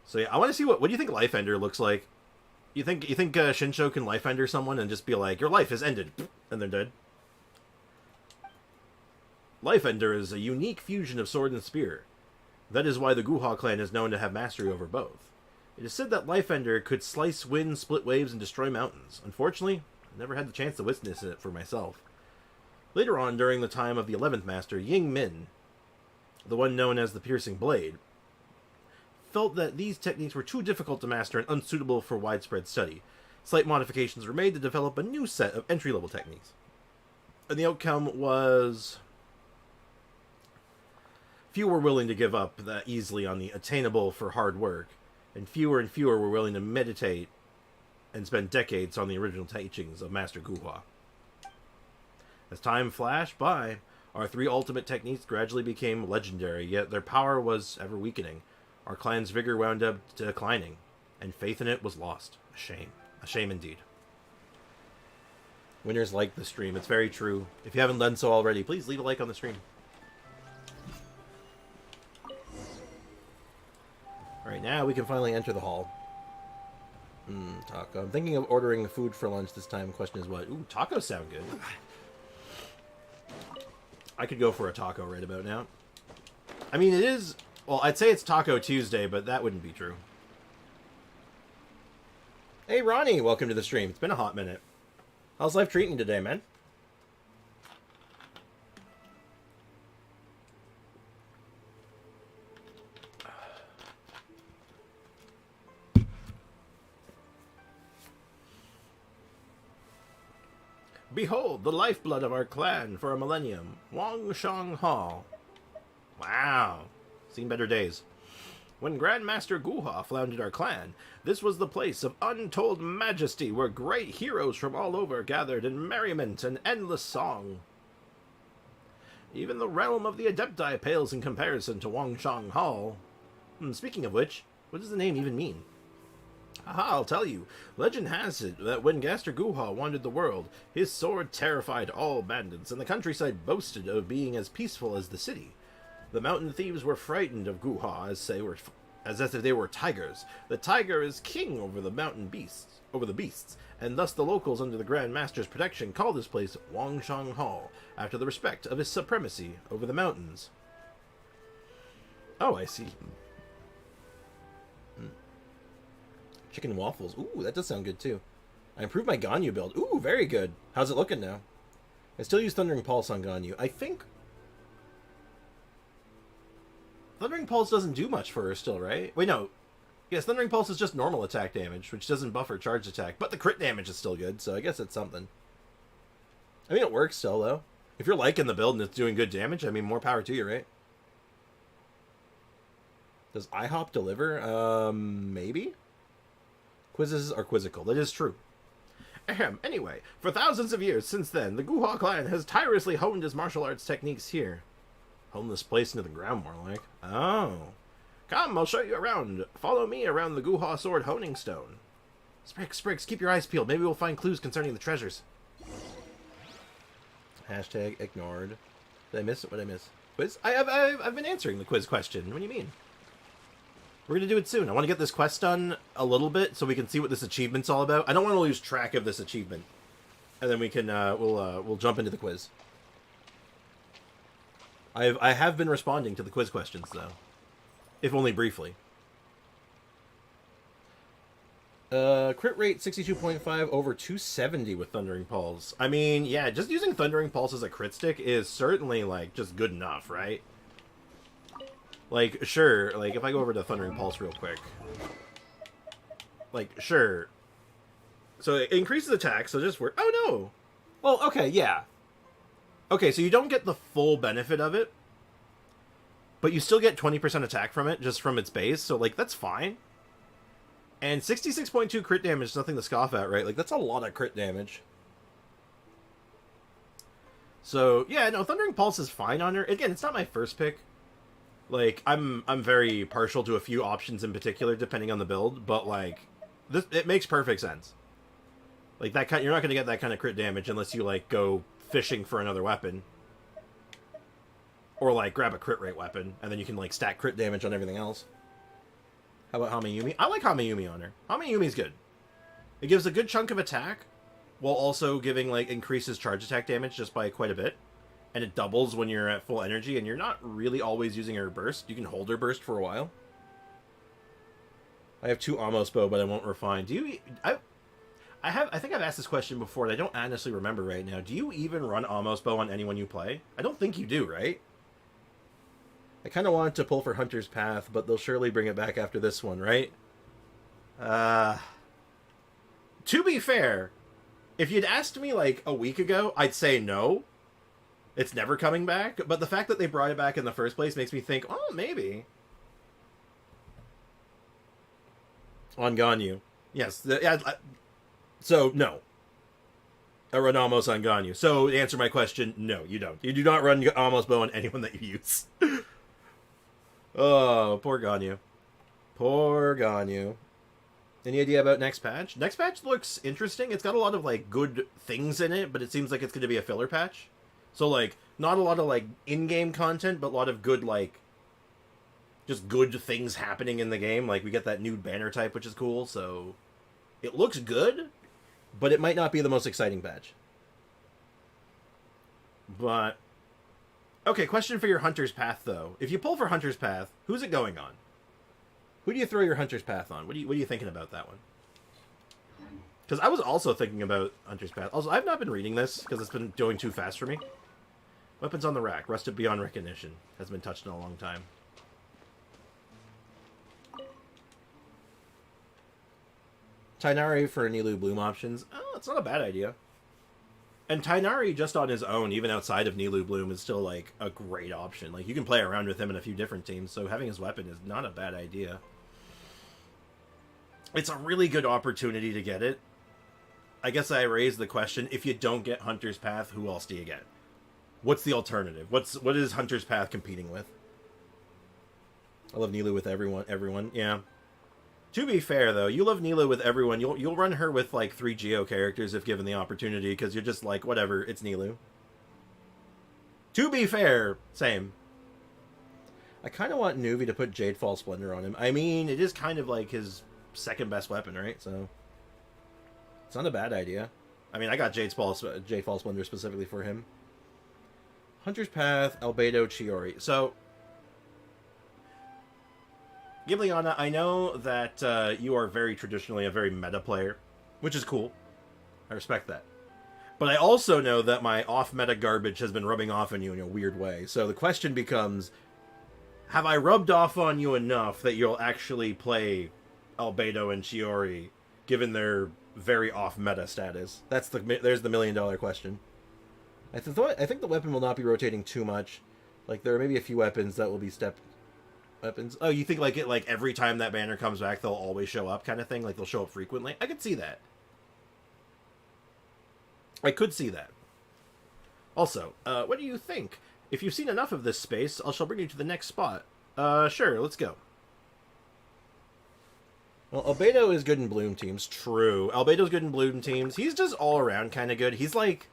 So yeah, I want to see what do you think Life Ender looks like? You think Shinsho can Life Ender someone and just be like, your life is ended, and they're dead? Life Ender is a unique fusion of sword and spear. That is why the Guha clan is known to have mastery over both. It is said that Life Ender could slice wind, split waves, and destroy mountains. Unfortunately, I never had the chance to witness it for myself. Later on, during the time of the 11th Master, Ying Min, the one known as the Piercing Blade, felt that these techniques were too difficult to master and unsuitable for widespread study. Slight modifications were made to develop a new set of entry-level techniques. And the outcome was few were willing to give up that easily on the attainable for hard work, and fewer were willing to meditate and spend decades on the original teachings of Master Guhua. As time flashed by, our three ultimate techniques gradually became legendary, yet their power was ever weakening. Our clan's vigor wound up declining, and faith in it was lost. A shame. A shame indeed. Winners like the stream. It's very true. If you haven't done so already, please leave a like on the stream. Alright, now we can finally enter the hall. Taco. I'm thinking of ordering food for lunch this time. Question is what? Ooh, tacos sound good. I could go for a taco right about now. I mean, it is... Well, I'd say it's Taco Tuesday, but that wouldn't be true. Hey, Ronnie, welcome to the stream. It's been a hot minute. How's life treating you today, man? Behold, the lifeblood of our clan for a millennium. Wang Shang Hall. Wow. Seen better days. When Grandmaster Guha founded our clan, this was the place of untold majesty where great heroes from all over gathered in merriment and endless song. Even the realm of the Adepti pales in comparison to Wangshang Hall. Speaking of which, what does the name even mean? Aha, I'll tell you. Legend has it that when Gaster Guha wandered the world, his sword terrified all bandits, and the countryside boasted of being as peaceful as the city. The mountain thieves were frightened of Guha as if they were tigers. The tiger is king over the beasts, and thus the locals under the Grand Master's protection call this place Wangshang Hall, after the respect of his supremacy over the mountains. Oh, I see. Chicken and waffles. Ooh, that does sound good too. I improved my Ganyu build. Ooh, very good. How's it looking now? I still use Thundering Pulse on Ganyu. I think Thundering Pulse doesn't do much for her still, right? Wait, no. Yes, Thundering Pulse is just normal attack damage, which doesn't buff her charged attack, but the crit damage is still good, so I guess it's something. I mean, it works still, though. If you're liking the build and it's doing good damage, I mean, more power to you, right? Does IHOP deliver? Maybe? Quizzes are quizzical. That is true. Ahem. Anyway, for thousands of years since then, the Guha clan has tirelessly honed his martial arts techniques here. Honed this place into the ground, more like. Oh. Come, I'll show you around. Follow me around the Guha sword honing stone. Spriggs, keep your eyes peeled. Maybe we'll find clues concerning the treasures. Hashtag ignored. Did I miss it? What did I miss? Quiz? I've been answering the quiz question. What do you mean? We're gonna do it soon. I want to get this quest done a little bit so we can see what this achievement's all about. I don't want to lose track of this achievement, and then we can we'll jump into the quiz. I have been responding to the quiz questions though, if only briefly. Crit rate 62.5 over 270 with Thundering Pulse. I mean, yeah, just using Thundering Pulse as a crit stick is certainly like just good enough, right? Like, sure, like, if I go over to Thundering Pulse real quick. Like, sure. So it increases attack, so just work. Oh, no! Well, okay, yeah. Okay, so you don't get the full benefit of it. But you still get 20% attack from it, just from its base, so, like, that's fine. And 66.2 crit damage is nothing to scoff at, right? Like, that's a lot of crit damage. So, yeah, no, Thundering Pulse is fine on her. Again, it's not my first pick. Like, I'm very partial to a few options in particular, depending on the build, but, like, it makes perfect sense. Like, that kind, you're not going to get that kind of crit damage unless you, like, go fishing for another weapon. Or, like, grab a crit rate weapon, and then you can, like, stack crit damage on everything else. How about Hamayumi? I like Hamayumi on her. Hamayumi's good. It gives a good chunk of attack, while also giving, like, increases charge attack damage just by quite a bit. And it doubles when you're at full energy, and you're not really always using her burst. You can hold her burst for a while. I have 2 Amos bow, but I won't refine. Do you... I think I've asked this question before, and I don't honestly remember right now. Do you even run Amos bow on anyone you play? I don't think you do, right? I kind of wanted to pull for Hunter's Path, but they'll surely bring it back after this one, right? To be fair, if you'd asked me, like, a week ago, I'd say no. It's never coming back, but the fact that they brought it back in the first place makes me think, oh, maybe. On Ganyu. Yes. So, no. I run Amos on Ganyu. So, to answer my question, no, you don't. You do not run Amos bow on anyone that you use. Oh, poor Ganyu. Poor Ganyu. Any idea about next patch? Next patch looks interesting. It's got a lot of, like, good things in it, but it seems like it's going to be a filler patch. So, like, not a lot of, like, in-game content, but a lot of good, like, just good things happening in the game. Like, we get that new banner type, which is cool, so it looks good, but it might not be the most exciting patch. But, okay, question for your Hunter's Path, though. If you pull for Hunter's Path, who's it going on? Who do you throw your Hunter's Path on? What are you thinking about that one? Because I was also thinking about Hunter's Path. Also, I've not been reading this, because it's been going too fast for me. Weapons on the rack. Rusted beyond recognition. Has been touched in a long time. Tainari for Nilu Bloom options. Oh, it's not a bad idea. And Tainari, just on his own, even outside of Nilu Bloom, is still, like, a great option. Like, you can play around with him in a few different teams, so having his weapon is not a bad idea. It's a really good opportunity to get it. I guess I raised the question, if you don't get Hunter's Path, who else do you get? What's the alternative? What is Hunter's Path competing with? I love Nilu with everyone, yeah. To be fair, though, you love Nilu with everyone. You'll run her with, like, 3 Geo characters if given the opportunity, because you're just like, whatever, it's Nilu. To be fair, same. I kind of want Nuvi to put Jadefall Splendor on him. I mean, it is kind of like his second best weapon, right? So it's not a bad idea. I mean, I got Jadefall Splendor specifically for him. Hunter's Path, Albedo, Chiori. So, Gibliana, I know that you are very traditionally a very meta player, which is cool. I respect that. But I also know that my off-meta garbage has been rubbing off on you in a weird way. So the question becomes, have I rubbed off on you enough that you'll actually play Albedo and Chiori, given their very off-meta status? There's the $1 million question. I think the weapon will not be rotating too much. Like, there are maybe a few weapons that will be step weapons. Oh, you think like every time that banner comes back, they'll always show up kind of thing? Like, they'll show up frequently? I could see that. I could see that. Also, what do you think? If you've seen enough of this space, I shall bring you to the next spot. Sure, let's go. Well, Albedo is good in Bloom teams. True. Albedo's good in Bloom teams. He's just all around kind of good. He's like...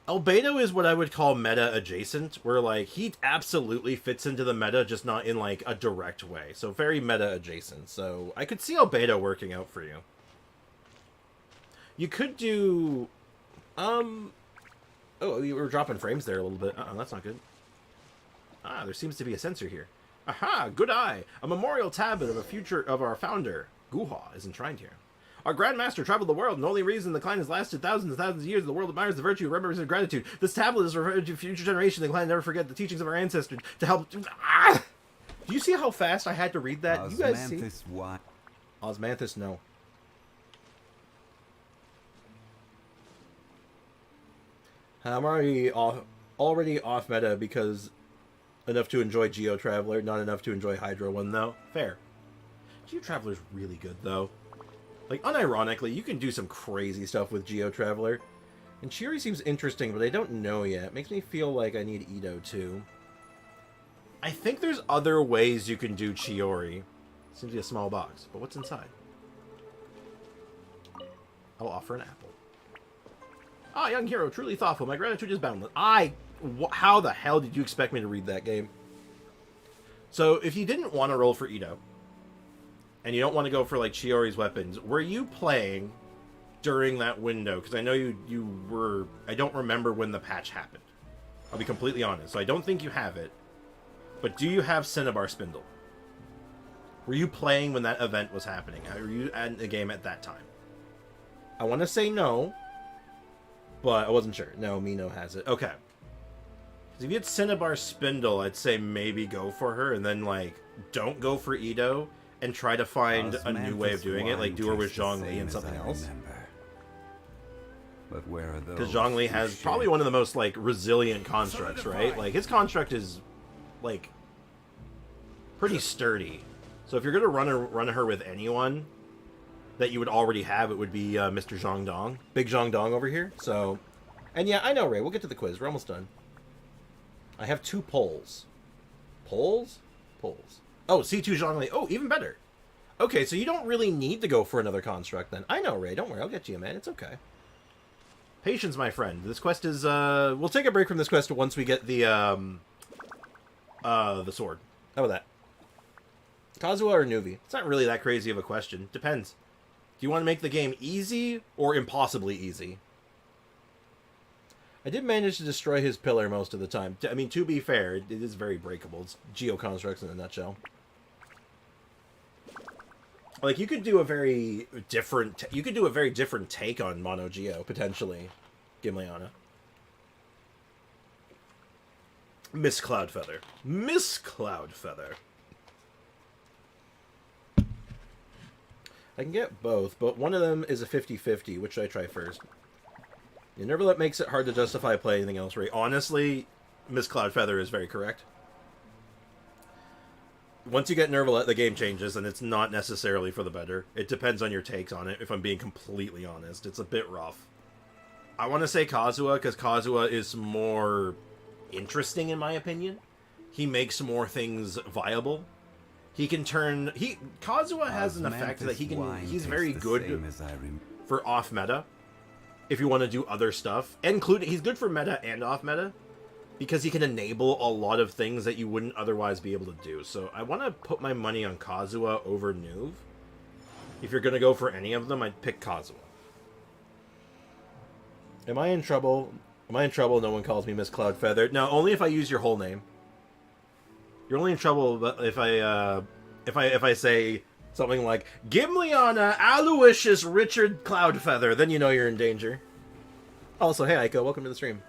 Albedo is what I would call meta adjacent, where like he absolutely fits into the meta, just not in like a direct way. So very meta adjacent. So I could see Albedo working out for you. You could do, oh, you were dropping frames there a little bit. That's not good. There seems to be a sensor here. Aha, good eye. A memorial tablet of a future of our founder, Guha, is enshrined here. Our Grandmaster traveled the world, and the only reason the clan has lasted thousands and thousands of years, the world admires the virtue, remembers their gratitude. This tablet is referred to future generations. The clan never forget the teachings of our ancestors to help. Ah! Do you see how fast I had to read that? You guys see? What? Osmanthus, no. I'm already off meta because enough to enjoy Geo Traveler, not enough to enjoy Hydro One though. Fair. Geo Traveler's really good though. Like, unironically, you can do some crazy stuff with Geo Traveler. And Chiori seems interesting, but I don't know yet. It makes me feel like I need Ito, too. I think there's other ways you can do Chiori. Seems to be a small box, but what's inside? I'll offer an apple. Ah, young hero, truly thoughtful. My gratitude is boundless. How the hell did you expect me to read that game? So, if you didn't want to roll for Ito, and you don't want to go for, like, Chiori's weapons, were you playing during that window? Because I know you were... I don't remember when the patch happened. I'll be completely honest. So I don't think you have it. But do you have Cinnabar Spindle? Were you playing when that event was happening? Were you at the game at that time? I want to say no, but I wasn't sure. No, Mino has it. Okay. Because if you had Cinnabar Spindle, I'd say maybe go for her, and then, like, don't go for Ito, and try to find a new way of doing it, like do her with Zhongli and something else. But where are those? Because Zhongli has probably one of the most, like, resilient constructs, right? Like, his construct is, like, pretty sturdy. So if you're gonna run her with anyone that you would already have, it would be Mr. Zhongdong. Big Zhongdong over here. So, and yeah, I know, Ray. We'll get to the quiz. We're almost done. I have 2 polls. Polls? Polls. Oh, C2 Zhongli. Oh, even better. Okay, so you don't really need to go for another construct then. I know, Ray. Don't worry. I'll get you, man. It's okay. Patience, my friend. This quest is, we'll take a break from this quest once we get the sword. How about that? Kazuha or Nuvi? It's not really that crazy of a question. Depends. Do you want to make the game easy or impossibly easy? I did manage to destroy his pillar most of the time. I mean, to be fair, it is very breakable. It's geoconstructs in a nutshell. Like, you could do a very different... You could do a very different take on Mono Geo, potentially. Gimliana. Miss Cloudfeather. Miss Cloudfeather. I can get both, but one of them is a 50-50. Which should I try first? You never let makes it hard to justify playing anything else, Ray. Honestly, Miss Cloudfeather is very correct. Once you get Nervalet, the game changes, and it's not necessarily for the better. It depends on your takes on it, if I'm being completely honest. It's a bit rough. I want to say Kazuha, because Kazuha is more interesting, in my opinion. He makes more things viable. He can turn... Kazuha has an effect that he can... He's very good for off-meta, if you want to do other stuff. Including, he's good for meta and off-meta, because he can enable a lot of things that you wouldn't otherwise be able to do. So I want to put my money on Kazuha over Nuve. If you're going to go for any of them, I'd pick Kazuha. Am I in trouble? Am I in trouble? No one calls me Miss Cloudfeather. No, only if I use your whole name. You're only in trouble if I say something like Gimliana Aloysius Richard Cloudfeather. Then you know you're in danger. Also, hey Aiko, welcome to the stream.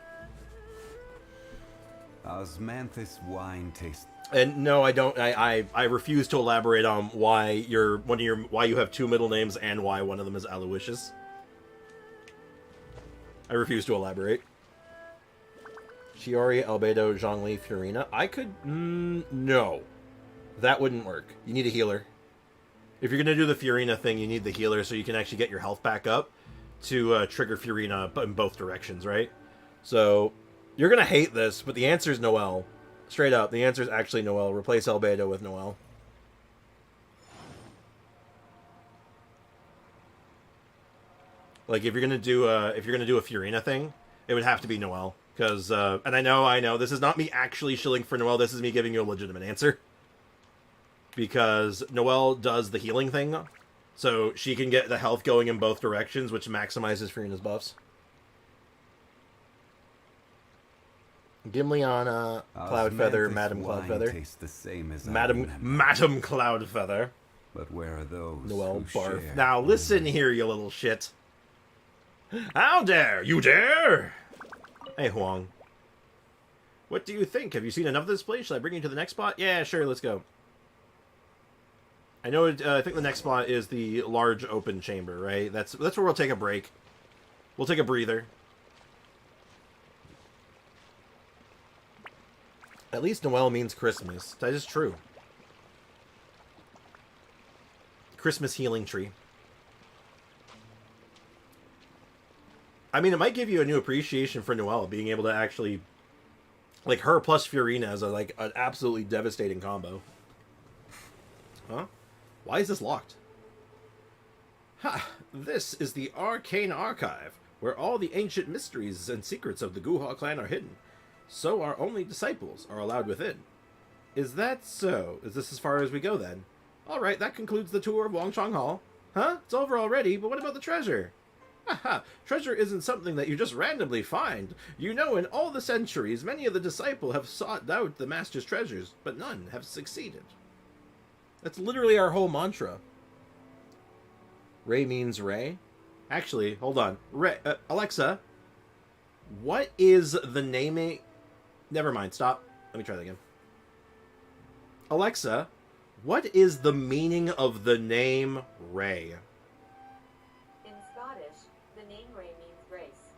Osmanthus wine tastes. And no, I don't. I refuse to elaborate on why you have 2 middle names and why one of them is Aloysius. I refuse to elaborate. Chiori, Albedo, Zhongli, Fiorina. I could... no. That wouldn't work. You need a healer. If you're going to do the Fiorina thing, you need the healer so you can actually get your health back up to trigger Fiorina in both directions, right? So, you're going to hate this, but the answer is Noelle. Straight up, the answer is actually Noelle. Replace Albedo with Noelle. Like, if you're gonna do a Fiorina thing, It would have to be Noelle. Because, and I know, this is not me actually shilling for Noelle, this is me giving you a legitimate answer. Because Noelle does the healing thing, so she can get the health going in both directions, which maximizes Fiorena's buffs. Gimliana, Cloudfeather, Madam Cloudfeather. Tastes the same as Madam Cloudfeather. But where are those? Noelle who Barf. share? Now listen here, you little shit. How dare you dare? Hey, Huang. What do you think? Have you seen enough of this place? Should I bring you to the next spot? Yeah, sure, let's go. I know. I think the next spot is the large open chamber, right? That's where we'll take a break. We'll take a breather. At least Noelle means Christmas. That is true. Christmas healing tree. I mean, it might give you a new appreciation for Noelle, being able to actually, like, her plus Fiorina is like an absolutely devastating combo. Huh? Why is this locked? Ha! This is the Arcane Archive, where all the ancient mysteries and secrets of the Guha clan are hidden. So our only disciples are allowed within. Is that so? Is this as far as we go, then? Alright, that concludes the tour of Longchong Hall. Huh? It's over already, but what about the treasure? Haha, treasure isn't something that you just randomly find. You know, in all the centuries, many of the disciples have sought out the master's treasures, but none have succeeded. That's literally our whole mantra. Ray means Ray? Actually, hold on. Ray, Alexa, what is the naming... Never mind, stop. Let me try that again. Alexa, what is the meaning of the name Ray? In Scottish, the name Ray means grace.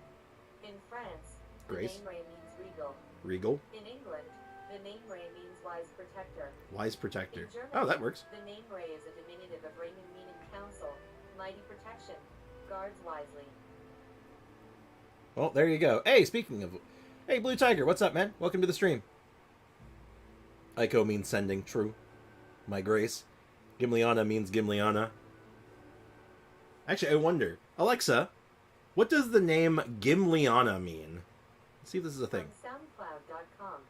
In France, Grace? the name Ray means regal. Regal? In England, the name Ray means wise protector. Wise protector. In Germany, Oh, that works. the name Ray is a diminutive of Raymond meaning counsel, mighty protection, guards wisely. Well, there you go. Hey, speaking of... Hey, Blue Tiger, what's up, man? Welcome to the stream. Aiko means sending. True. My grace. Gimliana means Gimliana. Actually, I wonder. Alexa, what does the name Gimliana mean? Let's see if this is a thing. From SoundCloud.com.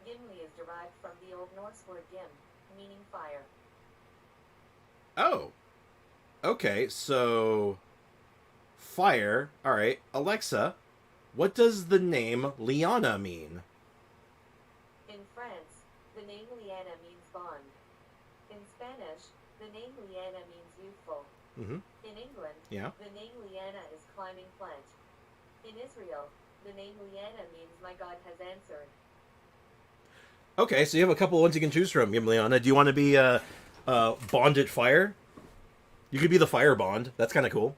Gimli is derived from the Old Norse word gim, meaning fire. Oh. Okay, so... Fire. Alright. Alexa, what does the name Liana mean? In France, the name Liana means bond. In Spanish, the name Liana means youthful. Mm-hmm. In England, Yeah. the name Liana is climbing plant. In Israel, the name Liana means my God has answered. Okay, so you have a couple ones you can choose from, Gimliana. Do you want to be bonded fire? You could be the fire bond. That's kind of cool.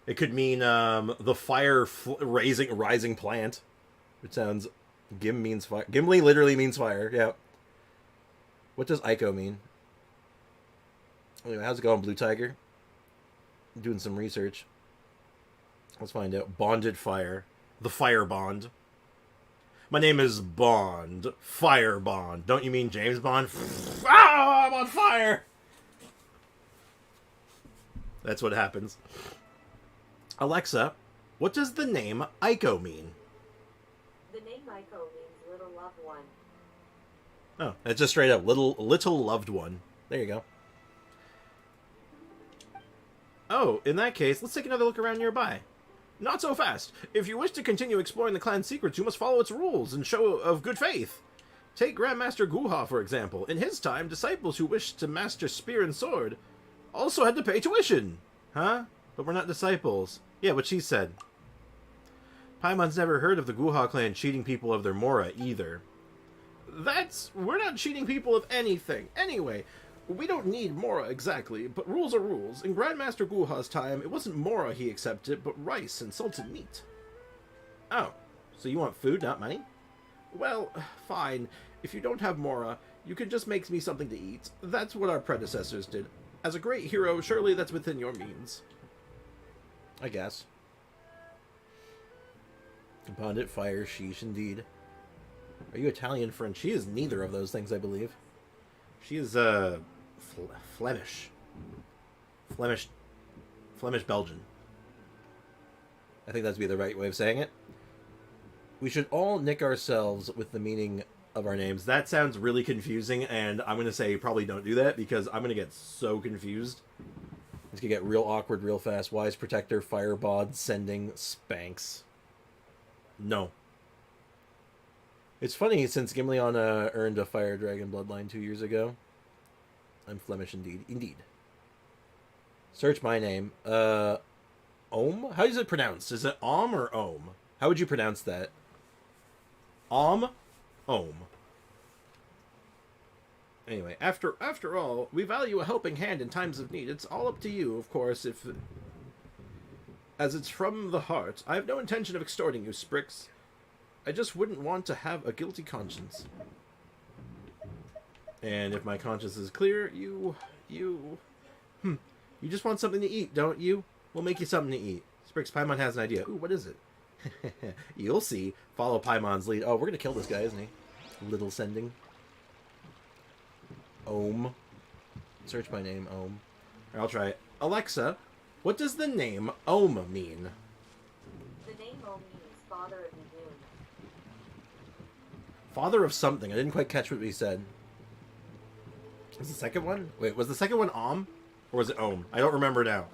It could mean the fire rising plant. It sounds... Gim means fire. Gimli literally means fire, yeah. What does Aiko mean? Anyway, how's it going, Blue Tiger? I'm doing some research. Let's find out. Bonded fire. The fire bond. My name is Bond. Fire Bond. Don't you mean James Bond? Ah, I'm on fire! That's what happens. Alexa, what does the name Aiko mean? The name Aiko means little loved one. Oh, it's just straight up little loved one. There you go. Oh, in that case, let's take another look around nearby. Not so fast. If you wish to continue exploring the clan's secrets, you must follow its rules and show of good faith. Take Grandmaster Guha, for example. In his time, disciples who wished to master spear and sword also had to pay tuition. Huh? But we're not disciples. Yeah, what she said. Paimon's never heard of the Guha clan cheating people of their Mora, either. We're not cheating people of anything. Anyway, we don't need Mora exactly, but rules are rules. In Grandmaster Guha's time, it wasn't Mora he accepted, but rice and salted meat. Oh, so you want food, not money? Well, fine. If you don't have Mora, you can just make me something to eat. That's what our predecessors did. As a great hero, surely that's within your means. I guess. Compounded fire, sheesh, indeed. Are you Italian, French? She is neither of those things, I believe. She is, Flemish. Flemish Belgian. I think that'd be the right way of saying it. We should all nick ourselves with the meaning of our names. That sounds really confusing, and I'm going to say probably don't do that because I'm going to get so confused. It's going to get real awkward real fast. Wise Protector, Firebod, Sending, Spanx. No. It's funny, since Gimleon earned a Fire Dragon Bloodline 2 years ago. I'm Flemish indeed. Indeed. Search my name. Ohm? How is it pronounced? Is it Om or Ohm? How would you pronounce that? Ohm? Ohm. Anyway, after all, we value a helping hand in times of need. It's all up to you, of course, if... As it's from the heart. I have no intention of extorting you, Sprix. I just wouldn't want to have a guilty conscience. And if my conscience is clear, you just want something to eat, don't you? We'll make you something to eat. Sprix, Paimon has an idea. Ooh, what is it? You'll see. Follow Paimon's lead. Oh, we're gonna kill this guy, isn't he? Little Sending. Ohm. Search my name, Ohm. Right, I'll try it. Alexa, what does the name Ohm mean? The name Ohm means father of the dune. Father of something. I didn't quite catch what we said. Was the second one? Wait, was the second one Om? Or was it Ohm? I don't remember now.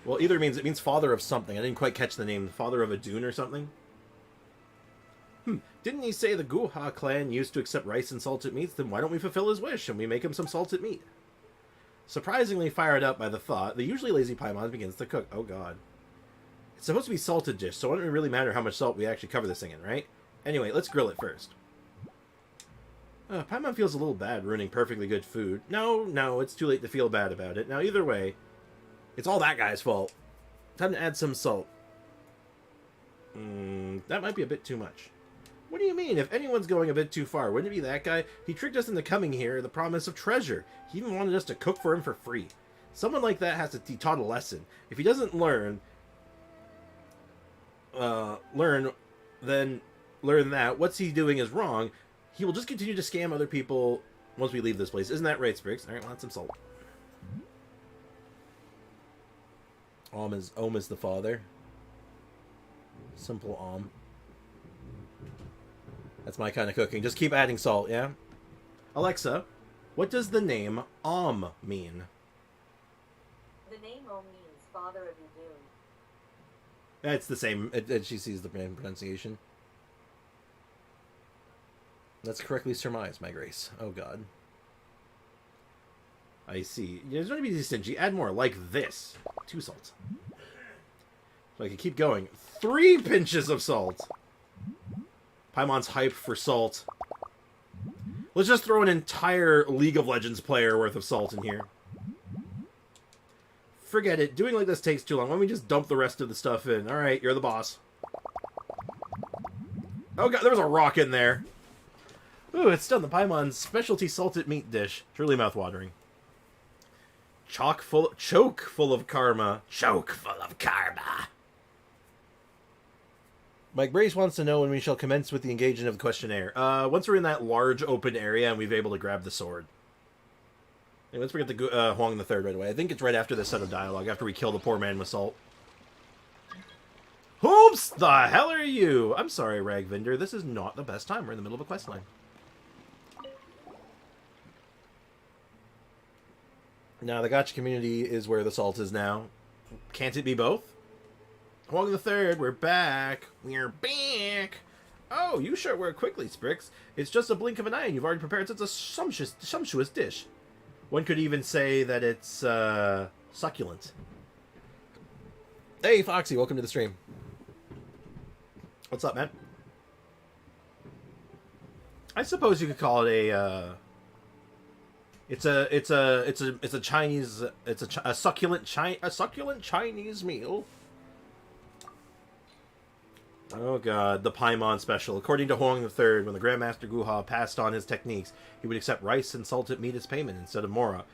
Well, either means it means father of something. I didn't quite catch the name. Father of a dune or something? Didn't he say the Guha clan used to accept rice and salted meats? Then why don't we fulfill his wish and we make him some salted meat? Surprisingly fired up by the thought, the usually lazy Paimon begins to cook. Oh god. It's supposed to be salted dish, so it doesn't really matter how much salt we actually cover this thing in, right? Anyway, let's grill it first. Paimon feels a little bad ruining perfectly good food. No, it's too late to feel bad about it. Now, either way, it's all that guy's fault. Time to add some salt. That might be a bit too much. What do you mean? If anyone's going a bit too far, wouldn't it be that guy? He tricked us into coming here, the promise of treasure. He even wanted us to cook for him for free. Someone like that has to be taught a lesson. If he doesn't learn that what's he doing is wrong, he will just continue to scam other people once we leave this place. Isn't that right, Spriggs? Alright, want some salt. Om is the father. Simple Om. That's my kind of cooking. Just keep adding salt, yeah? Alexa, what does the name Om mean? The name Ohm means father of the dune. It's the same. She sees the pronunciation. That's correctly surmised, my grace. Oh, God. I see. There's going to be stingy. Add more, like this. 2 salts. So I can keep going. 3 pinches of salt. Paimon's hype for salt. Let's just throw an entire League of Legends player worth of salt in here. Forget it. Doing like this takes too long. Why don't we just dump the rest of the stuff in? Alright, you're the boss. Oh god, there was a rock in there. Ooh, it's done. The Paimon's specialty salted meat dish. Truly mouthwatering. Choke full of karma. Choke full of karma. Mike Brace wants to know when we shall commence with the engagement of the questionnaire. Once we're in that large open area and we've been able to grab the sword. Hey, let's forget the Huang the Third right away. I think it's right after this set of dialogue, after we kill the poor man with salt. Whoops! The hell are you? I'm sorry, Ragvinder. This is not the best time. We're in the middle of a quest line. Now, the gacha community is where the salt is now. Can't it be both? Huang the Third, we're back. We're back. Oh, you sure work quickly, Sprix. It's just a blink of an eye and you've already prepared such a sumptuous dish. One could even say that it's succulent. Hey, Foxy, welcome to the stream. What's up, man? I suppose you could call it a it's a Chinese, a succulent Chinese meal. Oh god, the Paimon special. According to Huang III, when the Grandmaster Guha passed on his techniques, he would accept rice and salted meat as payment instead of Mora.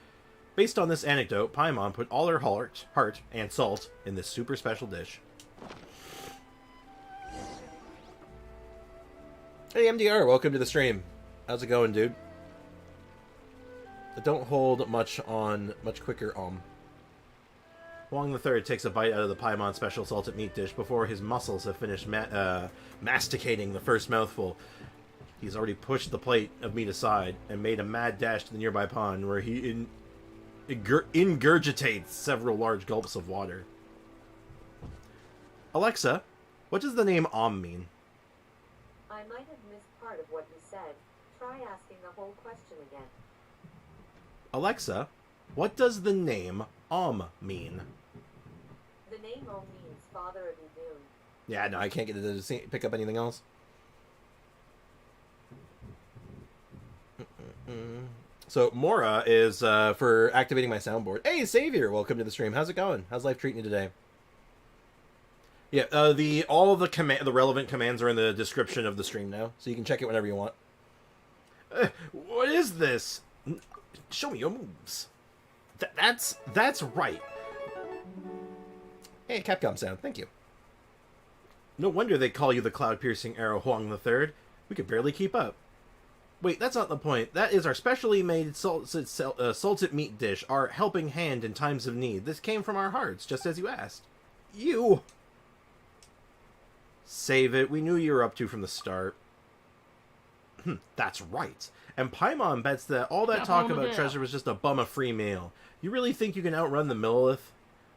Based on this anecdote, Paimon put all her heart, and salt in this super special dish. Hey MDR, welcome to the stream. How's it going, dude? I don't hold much on much quicker Huang III takes a bite out of the Paimon special salted meat dish before his muscles have finished masticating the first mouthful. He's already pushed the plate of meat aside and made a mad dash to the nearby pond where he ingurgitates several large gulps of water. Alexa, what does the name mean? I might have missed part of what you said. Try asking the whole question again. Alexa, what does the name mean? The name O means father of Idun. Yeah, no, I can't get it to pick up anything else. So, Mora is for activating my soundboard. Hey, Savior! Welcome to the stream. How's it going? How's life treating you today? Yeah, all the relevant commands are in the description of the stream now, so you can check it whenever you want. What is this? Show me your moves. That's right. Hey, Capcom sound. Thank you. No wonder they call you the cloud-piercing arrow Huang III. We could barely keep up. Wait, that's not the point. That is our specially made salted meat dish, our helping hand in times of need. This came from our hearts, just as you asked. You! Save it. We knew you were up to from the start. That's right. And Paimon bets that all that talk about treasure was just a bum a free meal. You really think you can outrun the Millelith?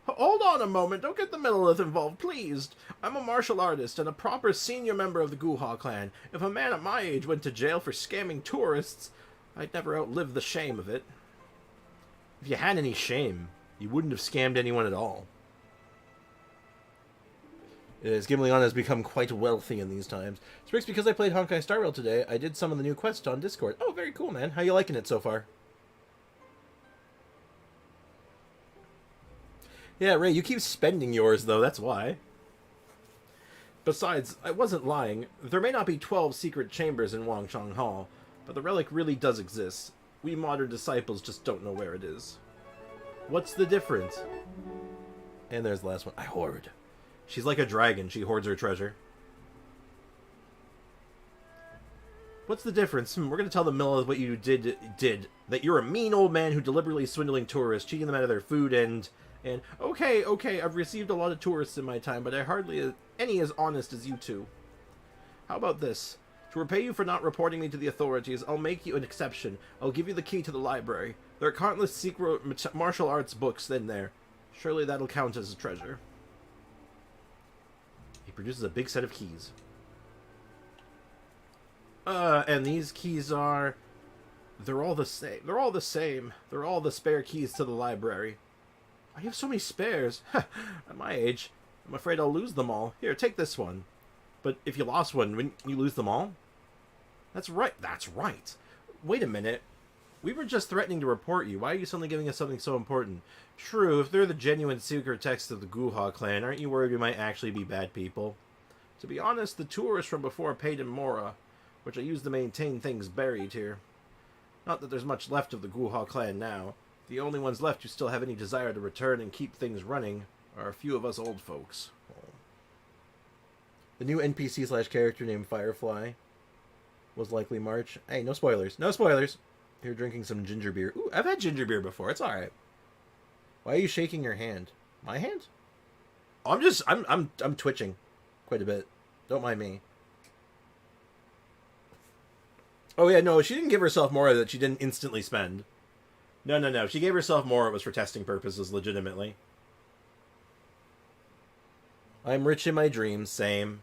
Hold on a moment. Don't get the Millelith involved, please. I'm a martial artist and a proper senior member of the Guha clan. If a man at my age went to jail for scamming tourists, I'd never outlive the shame of it. If you had any shame, you wouldn't have scammed anyone at all. Gimleon has become quite wealthy in these times. Sprix, because I played Honkai Star Rail today, I did some of the new quests on Discord. Oh, very cool, man. How you liking it so far? Yeah, Ray, you keep spending yours, though. That's why. Besides, I wasn't lying. There may not be 12 secret chambers in Wangshang Hall, but the relic really does exist. We modern disciples just don't know where it is. What's the difference? And there's the last one. I hoard. She's like a dragon. She hoards her treasure. What's the difference? We're going to tell the Millelith what you did. That you're a mean old man who deliberately swindling tourists, cheating them out of their food, and okay, I've received a lot of tourists in my time, but I hardly any as honest as you two. How about this? To repay you for not reporting me to the authorities, I'll make you an exception. I'll give you the key to the library. There are countless secret martial arts books in there. Surely that'll count as a treasure. He produces a big set of keys. And these keys are... They're all the same. They're all the same. They're all the spare keys to the library. I have so many spares. At my age, I'm afraid I'll lose them all. Here, take this one. But if you lost one, wouldn't you lose them all? That's right. That's right. Wait a minute. We were just threatening to report you. Why are you suddenly giving us something so important? True, if they're the genuine secret texts of the Guha clan, aren't you worried we might actually be bad people? To be honest, the tourists from before paid in Mora, which I use to maintain things buried here. Not that there's much left of the Guha clan now. The only ones left who still have any desire to return and keep things running are a few of us old folks. The new NPC/character named Firefly was likely March. Hey, no spoilers. No spoilers! You're drinking some ginger beer. Ooh, I've had ginger beer before. It's alright. Why are you shaking your hand? My hand? Oh, I'm twitching quite a bit. Don't mind me. Oh yeah, no, she didn't give herself more that she didn't instantly spend. No. She gave herself more. It was for testing purposes, legitimately. I'm rich in my dreams. Same.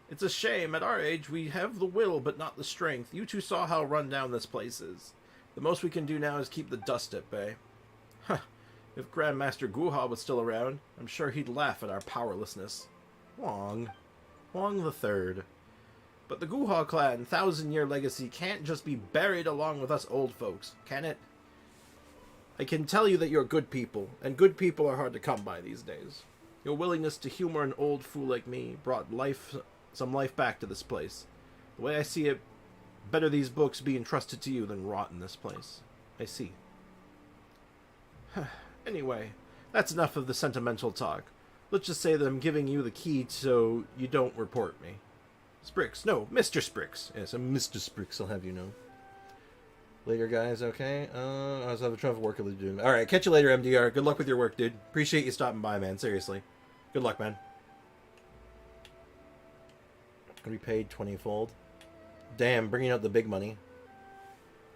It's a shame. At our age, we have the will, but not the strength. You two saw how run down this place is. The most we can do now is keep the dust at bay. Huh. If Grandmaster Guha was still around, I'm sure he'd laugh at our powerlessness. Huang the Third. But the Guha clan 1,000-year legacy can't just be buried along with us old folks, can it? I can tell you that you're good people, and good people are hard to come by these days. Your willingness to humor an old fool like me brought some life back to this place. The way I see it, better these books be entrusted to you than rot in this place. I see. Anyway, that's enough of the sentimental talk. Let's just say that I'm giving you the key so you don't report me. Sprix. No, Mr. Sprix. Yes, I'm Mr. Sprix, I'll have you know. Later, guys, okay? I was having trouble working with doing. Alright, catch you later, MDR. Good luck with your work, dude. Appreciate you stopping by, man. Seriously. Good luck, man. Gonna be paid 20-fold. Damn, bringing out the big money.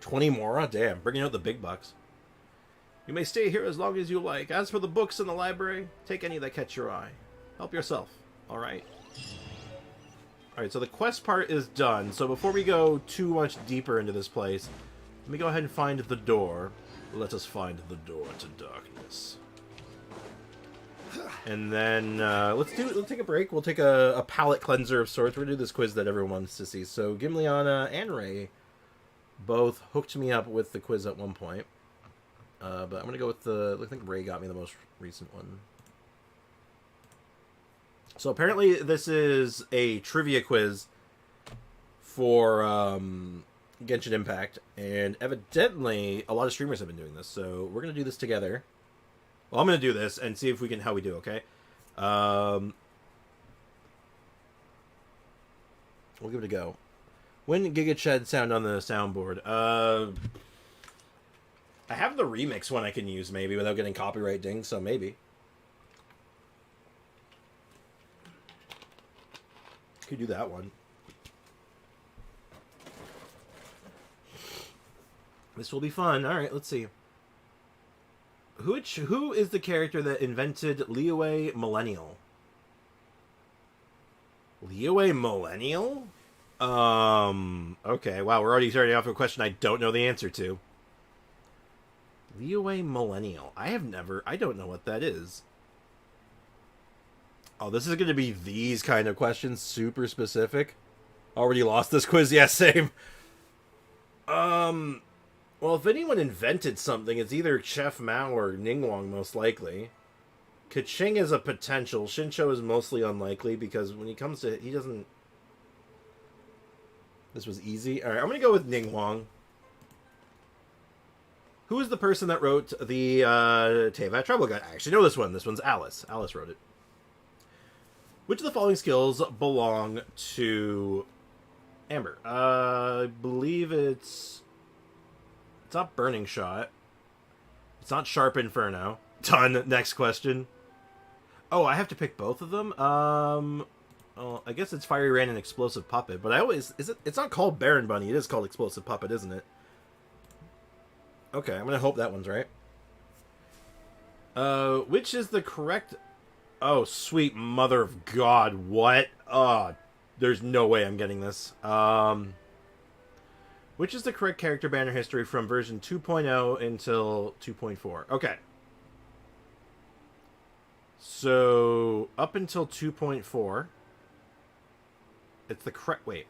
20 Mora? Damn, bringing out the big bucks. You may stay here as long as you like. As for the books in the library, take any that catch your eye. Help yourself. Alright. Alright, so the quest part is done. So before we go too much deeper into this place, let me go ahead and find the door. Let us find the door to darkness. And then, let's take a break. We'll take a palate cleanser of sorts. We're going to do this quiz that everyone wants to see. So, Gimliana and Ray both hooked me up with the quiz at one point. But I'm going to go with I think Ray got me the most recent one. So, apparently this is a trivia quiz for Genshin Impact. And evidently, a lot of streamers have been doing this. So, we're going to do this together. Well, I'm going to do this and see if we can how we do, okay? We'll give it a go. When Giga Shed sound on the soundboard? I have the remix one I can use, maybe, without getting copyright dinged, so maybe. Could do that one. This will be fun. Alright, let's see. Who is the character that invented Liyue Millennial? Liyue Millennial? Okay, wow, we're already starting off with a question I don't know the answer to. Liyue Millennial. I don't know what that is. Oh, this is going to be these kind of questions, super specific. Already lost this quiz, yeah, same. Well, if anyone invented something, it's either Chef Mao or Ningguang, most likely. Keqing is a potential. Shincho is mostly unlikely, because when he comes to... he doesn't... This was easy. Alright, I'm going to go with Ningguang. Who is the person that wrote the Teyvat Trouble Guide? I actually know this one. This one's Alice. Alice wrote it. Which of the following skills belong to Amber? I believe it's not Burning Shot. It's not Sharp Inferno. Done. Next question. Oh, I have to pick both of them? Well, I guess it's Fiery Rain and Explosive Puppet, but it's not called Baron Bunny, it is called Explosive Puppet, isn't it? Okay, I'm gonna hope that one's right. Which is the correct... Oh, sweet mother of God, what? There's no way I'm getting this. Which is the correct character banner history from version 2.0 until 2.4? Okay. So, up until 2.4, it's the correct... Wait.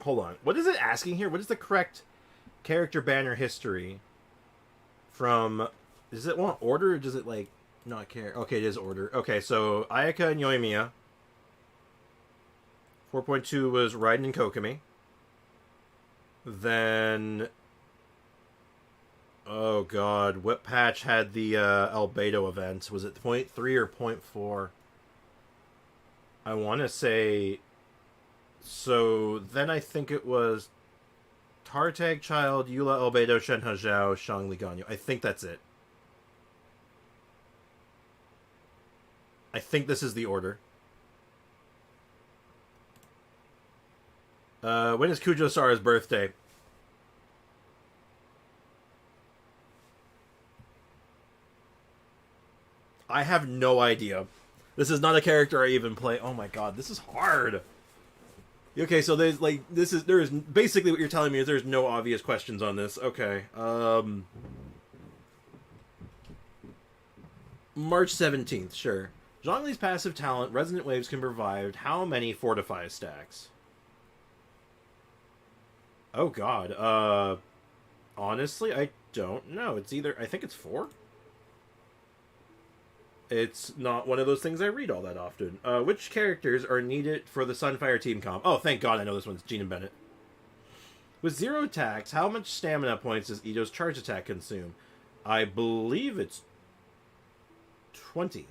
Hold on. What is it asking here? What is the correct character banner history from... Does it want order, or does it, like, not care? Okay, it is order. Okay, so, Ayaka and Yoimiya. 4.2 was Raiden and Kokomi. Then... Oh god, what patch had the Albedo event? Was it 0.3 or 0.4? I want to say... So, then I think it was Tartag Child, Eula Albedo, Shenhe Zhao, Shangli Ganyu. I think that's it. I think this is the order. When is Kujo Sara's birthday? I have no idea. This is not a character I even play. Oh my god, this is hard. Okay, so there's like there is basically what you're telling me is there's no obvious questions on this. Okay. March 17th, sure. Zhongli's passive talent, Resonant Waves, can provide how many Fortify stacks? Oh god. Honestly, I don't know. It's either... I think it's 4? It's not one of those things I read all that often. Which characters are needed for the Sunfire team comp? Oh, thank god I know this one's Gene and Bennett. With 0 attacks, how much stamina points does Ito's charge attack consume? I believe it's 20.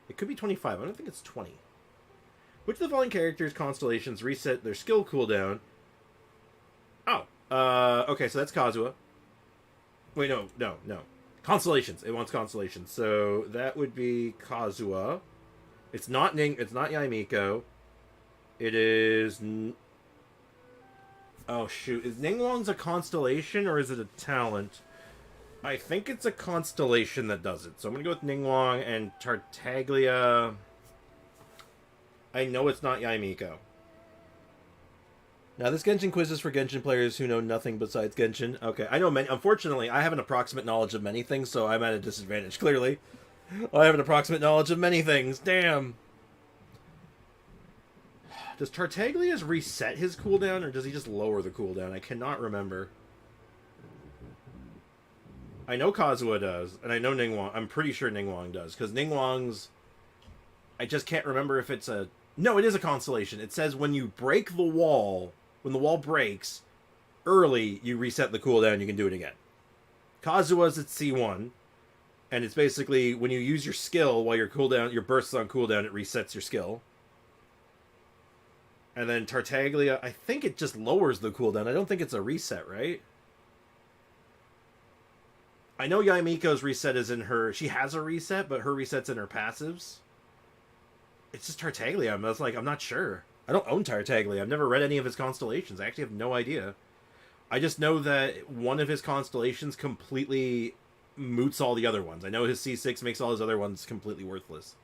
It could be 25. I don't think it's 20. Which of the following characters' constellations reset their skill cooldown? Oh, Okay, so that's Kazuha. Wait, no. Constellations. It wants constellations. So that would be Kazuha. It's not It's not Yaimiko. It is. Oh shoot! Is Ningguang's a constellation or is it a talent? I think it's a constellation that does it. So I'm gonna go with Ningguang and Tartaglia. I know it's not Yaimiko. Now, this Genshin quiz is for Genshin players who know nothing besides Genshin. Okay, I know many. Unfortunately, I have an approximate knowledge of many things, so I'm at a disadvantage, clearly. I have an approximate knowledge of many things. Damn. Does Tartaglia's reset his cooldown, or does he just lower the cooldown? I cannot remember. I know Kazuha does, and I know Ningguang. I'm pretty sure Ningguang does, because Ningguang's... I just can't remember if it's a... No, it is a constellation. It says when you break the wall... When the wall breaks, early, you reset the cooldown, you can do it again. Kazuha's at C1, and it's basically when you use your skill while your burst is on cooldown, it resets your skill. And then Tartaglia, I think it just lowers the cooldown. I don't think it's a reset, right? I know Yaimiko's reset is in her... She has a reset, but her reset's in her passives. It's just Tartaglia. I'm not sure. I don't own Tartaglia. I've never read any of his constellations. I actually have no idea. I just know that one of his constellations completely moots all the other ones. I know his C6 makes all his other ones completely worthless.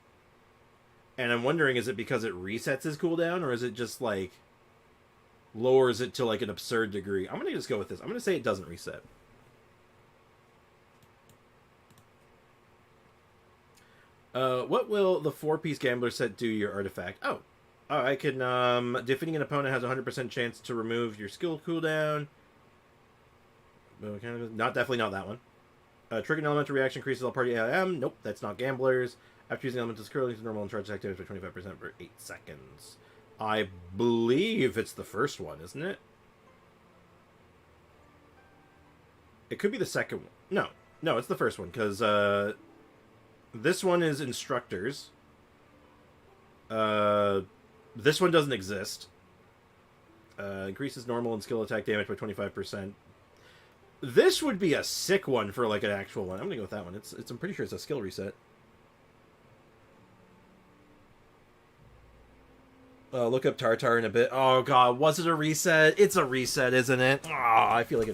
And I'm wondering, is it because it resets his cooldown, or is it just, like, lowers it to, like, an absurd degree? I'm going to just go with this. I'm going to say it doesn't reset. What will the 4-piece gambler set do your artifact? Oh, I can, defeating an opponent has a 100% chance to remove your skill cooldown. Definitely not that one. Trigger an elemental reaction increases all party AIM. Nope, that's not gamblers. After using elemental curling to normal and charge activity by 25% for 8 seconds. I believe it's the first one, isn't it? It could be the second one. No, it's the first one, because, this one is instructors. This one doesn't exist. Increases normal and skill attack damage by 25%. This would be a sick one for, like, an actual one. I'm gonna go with that one. I'm pretty sure it's a skill reset. Look up Tartar in a bit. Oh god, was it a reset? It's a reset, isn't it? I feel like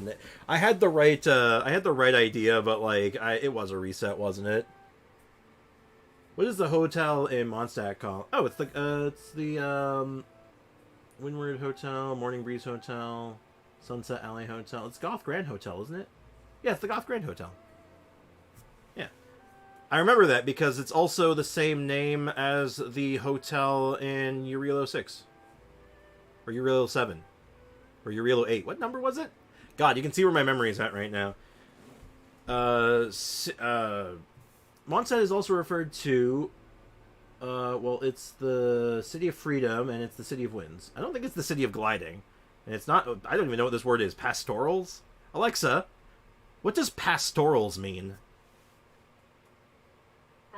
I had the right idea, but like it was a reset, wasn't it? What is the hotel in Mondstadt called? Oh, it's the Windward Hotel, Morning Breeze Hotel, Sunset Alley Hotel. It's Goth Grand Hotel, isn't it? Yeah, it's the Goth Grand Hotel. Yeah. I remember that because it's also the same name as the hotel in Urilo 6. Or Urilo 7. Or Urilo 8. What number was it? God, you can see where my memory is at right now. Mondstadt is also referred to... well, it's the City of Freedom, and it's the City of Winds. I don't think it's the City of Gliding. And it's not... I don't even know what this word is. Pastorals? Alexa, what does pastorals mean?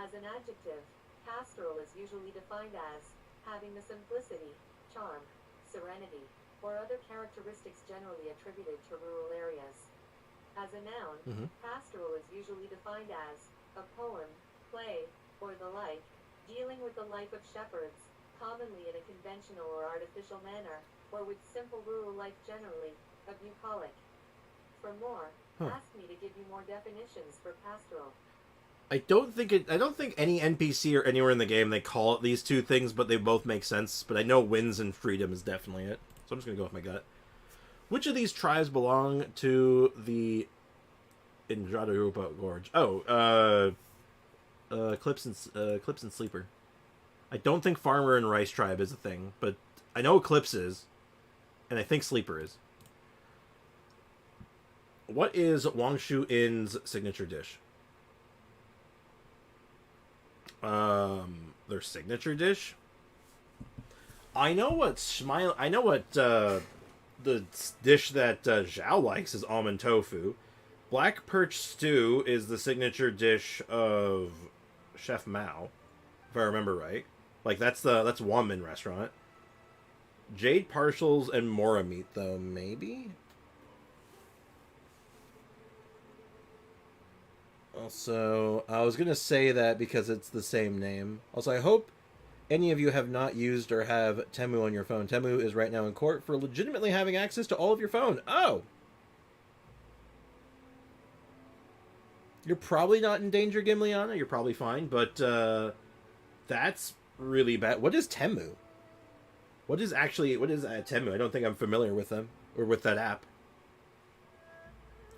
As an adjective, pastoral is usually defined as having the simplicity, charm, serenity, or other characteristics generally attributed to rural areas. As a noun, pastoral is usually defined as a poem, play, or the like, dealing with the life of shepherds, commonly in a conventional or artificial manner, or with simple rural life generally, a bucolic. For more, ask me to give you more definitions for pastoral. I don't think any NPC or anywhere in the game they call it these two things, but they both make sense. But I know Winds and Freedom is definitely it. So I'm just gonna go with my gut. Which of these tribes belong to the Indradarupa Gorge? Oh, Clips and Sleeper. I don't think Farmer and Rice tribe is a thing, but I know Eclipse is, and I think Sleeper is. What is Wangshu Inn's signature dish? Their signature dish? I know what the dish that Zhao likes is almond tofu. Black perch stew is the signature dish of Chef Mao, if I remember right. Like that's Wanmin restaurant. Jade partials and Mora meat though, maybe? Also, I was going to say that because it's the same name. Also, I hope any of you have not used or have Temu on your phone. Temu is right now in court for legitimately having access to all of your phone. Oh! You're probably not in danger, Gimliana. You're probably fine, but that's really bad. What is Temu? What is Temu? I don't think I'm familiar with them or with that app.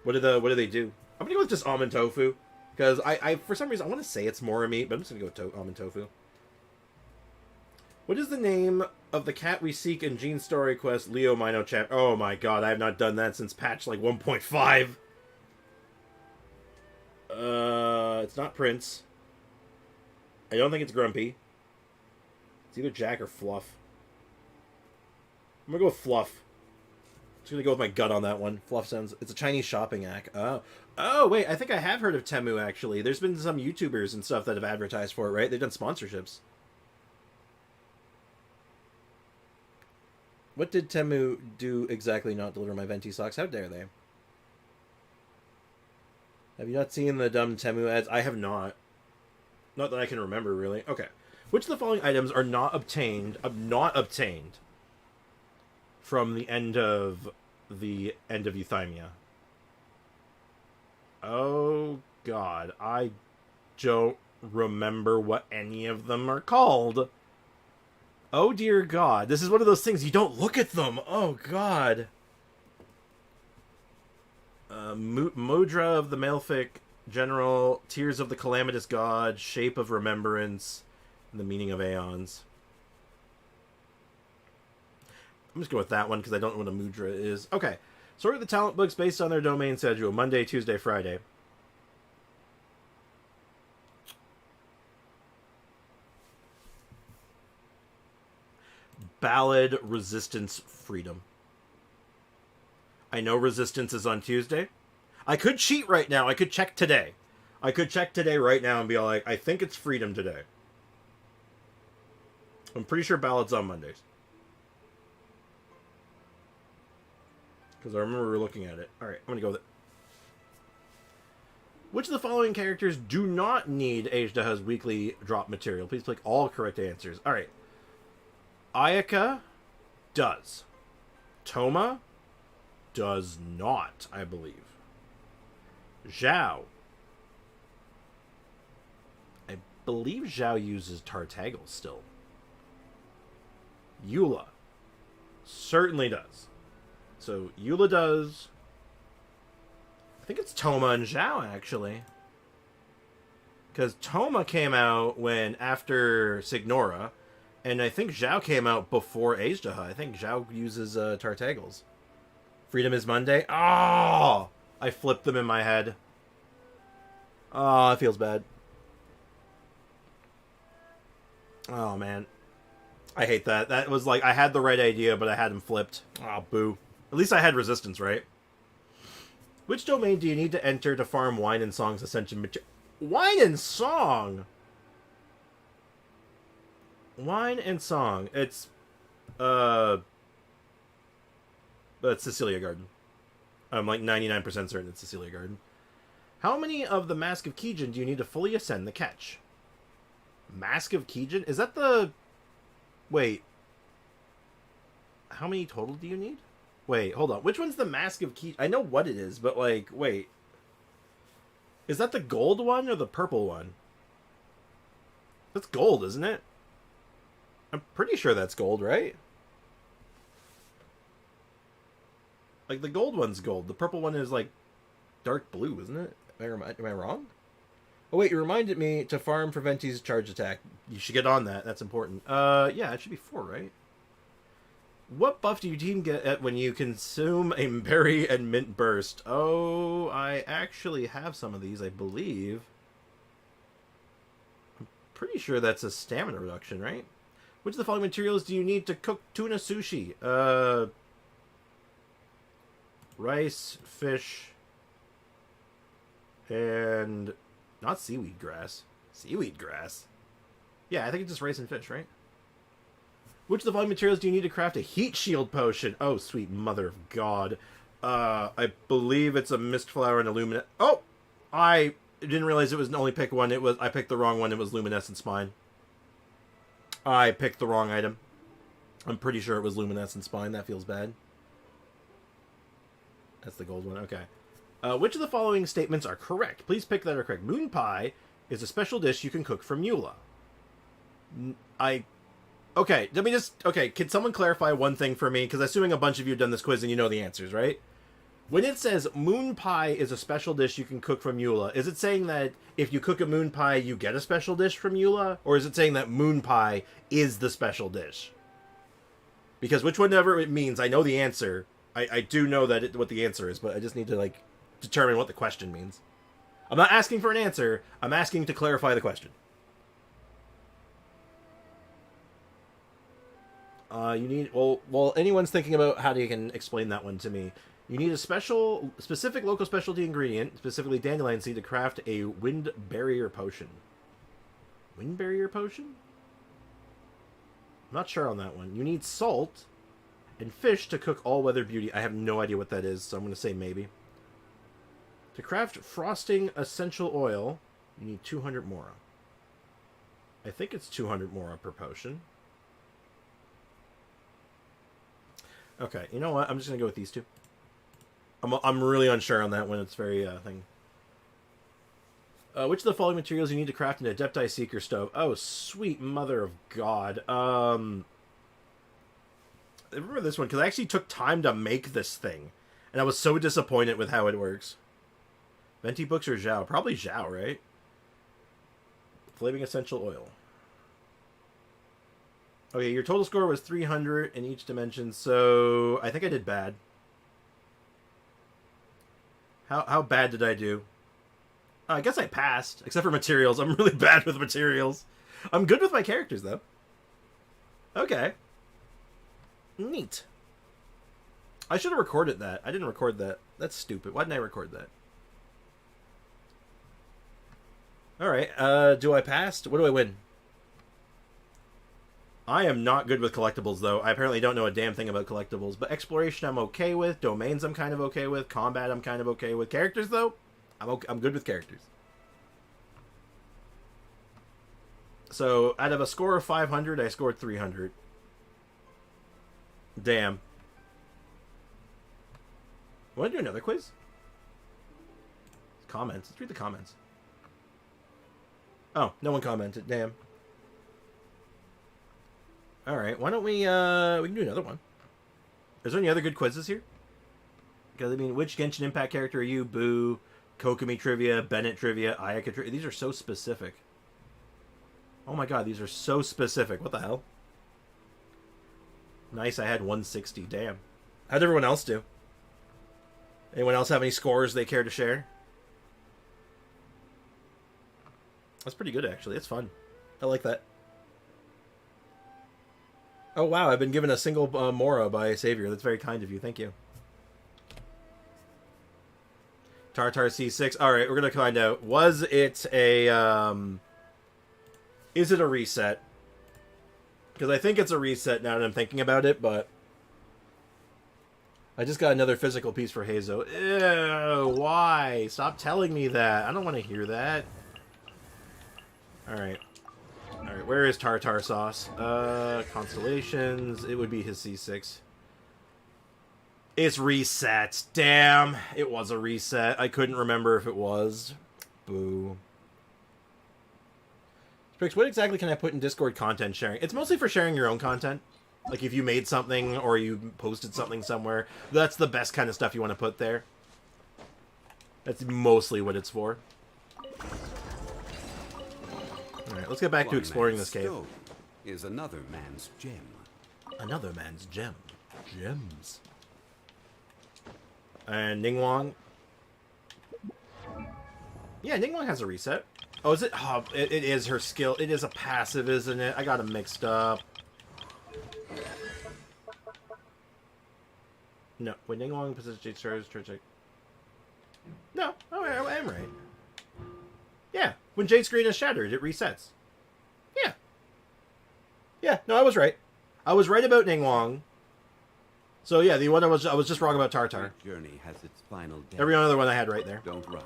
What do they do? I'm gonna go with just almond tofu because I for some reason I want to say it's Mora meat, but I'm just gonna go with almond tofu. What is the name of the cat we seek in Gene's story quest, Leo Mino Champ? Oh my god, I have not done that since patch like 1.5. It's not Prince. I don't think it's Grumpy. It's either Jack or Fluff. I'm gonna go with Fluff. Just gonna go with my gut on that one. Fluff sounds... It's a Chinese shopping app. Oh, wait, I think I have heard of Temu, actually. There's been some YouTubers and stuff that have advertised for it, right? They've done sponsorships. What did Temu do exactly not deliver my Venti socks? How dare they? Have you not seen the dumb Temu ads? I have not. Not that I can remember, really. Okay. Which of the following items are not obtained from the end of Euthymia? Oh, God. I don't remember what any of them are called. Oh, dear God. This is one of those things, you don't look at them. Oh, God. Mudra of the Malefic General, Tears of the Calamitous God, Shape of Remembrance, and the Meaning of Aeons. I'm just going with that one because I don't know what a mudra is. Okay. Sort the talent books based on their domain schedule. Monday, Tuesday, Friday. Ballad, Resistance, Freedom. I know Resistance is on Tuesday. I could cheat right now. I could check today. I could check today right now and be like, I think it's Freedom today. I'm pretty sure Ballad's on Mondays. Because I remember we were looking at it. Alright, I'm going to go with it. Which of the following characters do not need Ajdaha's weekly drop material? Please click all correct answers. Alright. Ayaka does. Toma does not, I believe. Zhao. I believe Zhao uses Tartagel still. Eula certainly does. So Eula does. I think it's Toma and Zhao, actually. Because Toma came out after Signora, and I think Zhao came out before Ajdaha. I think Zhao uses Tartagels. Freedom is Monday. Oh! I flipped them in my head. Oh, it feels bad. Oh, man. I hate that. That was like, I had the right idea, but I had them flipped. Oh, boo. At least I had Resistance, right? Which domain do you need to enter to farm Wine and Song's Ascension material? Wine and Song? Wine and Song. It's Cecilia Garden. I'm like 99% certain it's Cecilia Garden. How many of the Mask of Kijin do you need to fully ascend the catch? Mask of Kijin? Is that the... Wait. How many total do you need? Wait, hold on. Which one's the Mask of Kijin? I know what it is, but like, wait. Is that the gold one or the purple one? That's gold, isn't it? I'm pretty sure that's gold, right? Like, the gold one's gold. The purple one is, like, dark blue, isn't it? Am I wrong? Oh, wait, you reminded me to farm for Venti's charge attack. You should get on that. That's important. Yeah, it should be 4, right? What buff do your team get when you consume a berry and mint burst? Oh, I actually have some of these, I believe. I'm pretty sure that's a stamina reduction, right? Which of the following materials do you need to cook tuna sushi? Rice, fish, and not seaweed grass. Seaweed grass? Yeah, I think it's just rice and fish, right? Which of the following materials do you need to craft a heat shield potion? Oh, sweet mother of God. I believe it's a mist flower and illuminate. Oh! didn't realize it was only pick one. I picked the wrong one. It was Luminescent Spine. I picked the wrong item. I'm pretty sure it was Luminescent Spine. That feels bad. That's the gold one. Okay. Which of the following statements are correct? Please pick that are correct. Moon pie is a special dish you can cook from Eula. Okay, let me just... Okay, can someone clarify one thing for me? Because I'm assuming a bunch of you have done this quiz and you know the answers, right? When it says moon pie is a special dish you can cook from Eula, is it saying that if you cook a moon pie, you get a special dish from Eula? Or is it saying that moon pie is the special dish? Because whichever it means, I know the answer. I do know that what the answer is, but I just need to, like, determine what the question means. I'm not asking for an answer. I'm asking to clarify the question. You need... Well, anyone's thinking about how you can explain that one to me. You need a specific local specialty ingredient, specifically dandelion seed, to craft a wind barrier potion. Wind barrier potion? I'm not sure on that one. You need salt and fish to cook all-weather beauty. I have no idea what that is, so I'm going to say maybe. To craft frosting essential oil, you need 200 Mora. I think it's 200 Mora per potion. Okay, you know what? I'm just going to go with these two. I'm really unsure on that one. It's very thing. Which of the following materials you need to craft an Adepti Seeker stove? Oh, sweet mother of God. I remember this one because I actually took time to make this thing. And I was so disappointed with how it works. Venti books or Zhao? Probably Zhao, right? Flaming essential oil. Okay, your total score was 300 in each dimension, so I think I did bad. How bad did I do? I guess I passed, except for materials. I'm really bad with materials. I'm good with my characters, though. Okay. Neat. I should have recorded that. I didn't record that. That's stupid. Why didn't I record that? Alright, do I pass? What do I win? I am not good with collectibles, though. I apparently don't know a damn thing about collectibles. But exploration I'm okay with. Domains I'm kind of okay with. Combat I'm kind of okay with. Characters, though, I'm good with characters. So, out of a score of 500, I scored 300. Damn. Want to do another quiz? Comments. Let's read the comments. Oh, no one commented. Damn. Alright, why don't we can do another one. Is there any other good quizzes here? Because, I mean, which Genshin Impact character are you? Boo, Kokomi trivia, Bennett trivia, Ayaka trivia. These are so specific. Oh my god, these are so specific. What the hell? Nice, I had 160. Damn. How'd everyone else do? Anyone else have any scores they care to share? That's pretty good, actually. It's fun. I like that. Oh, wow. I've been given a single Mora by Savior. That's very kind of you. Thank you. Tartar C6. Alright, we're going to find out. Was it a... Is it a reset? Because I think it's a reset now that I'm thinking about it, but... I just got another physical piece for Hazo. Ew, why? Stop telling me that. I don't want to hear that. Alright. Alright, where is Tartar Sauce? Constellations. It would be his C6. It's reset. Damn. It was a reset. I couldn't remember if it was. Boo. Sprix, what exactly can I put in Discord content sharing? It's mostly for sharing your own content. Like if you made something or you posted something somewhere. That's the best kind of stuff you want to put there. That's mostly what it's for. Alright, let's get back to exploring this cave. Is another man's gem. Another man's gem. Gems. And Ningguang. Yeah, Ningguang has a reset. Oh, is it? Oh, it is her skill. It is a passive, isn't it? I got them mixed up. No, when Ningguang possesses Jade Stars, no, oh, I am right. Yeah, when Jade Screen is shattered, it resets. Yeah. Yeah, no, I was right. I was right about Ningguang. So yeah, the one I was just wrong about Tartar. Journey has its final day. Every other one I had right there. Don't rush.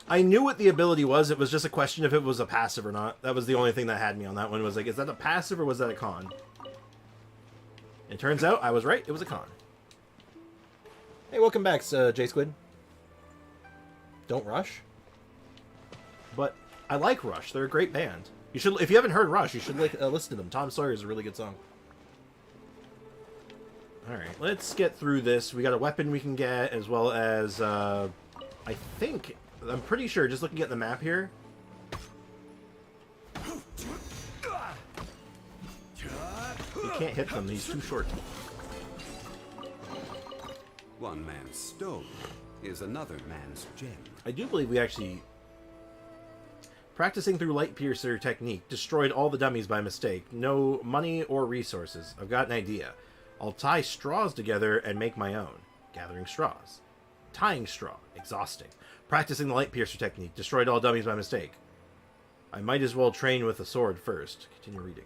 I knew what the ability was. It was just a question if it was a passive or not. That was the only thing that had me on that one. Was like, is that a passive or was that a con? It turns out I was right. It was a con. Hey, welcome back, J Squid. Don't Rush. But I like Rush. They're a great band. You should, if you haven't heard Rush, you should listen to them. Tom Sawyer is a really good song. All right, let's get through this. We got a weapon we can get, as well as I think, I'm pretty sure, just looking at the map here. You can't hit them. He's too short. One man's stone is another man's gem. I do believe we actually, practicing through light piercer technique, destroyed all the dummies by mistake. No money or resources. I've got an idea. I'll tie straws together and make my own. Gathering straws. Tying straw. Exhausting. Practicing the light piercer technique. Destroyed all dummies by mistake. I might as well train with a sword first. Continue reading.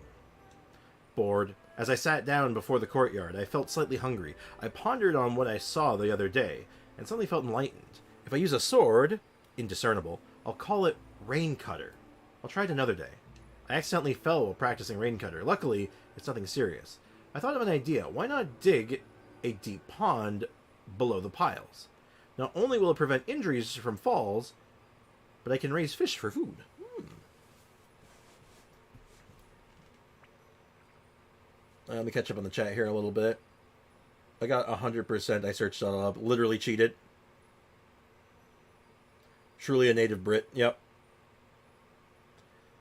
Bored. As I sat down before the courtyard, I felt slightly hungry. I pondered on what I saw the other day, and suddenly felt enlightened. If I use a sword, indiscernible, I'll call it Rain Cutter. I'll try it another day. I accidentally fell while practicing Rain Cutter. Luckily, it's nothing serious. I thought of an idea. Why not dig a deep pond below the piles? Not only will it prevent injuries from falls, but I can raise fish for food. Let me catch up on the chat here a little bit. I got 100%. I searched it up. Literally cheated. Truly a native Brit. Yep.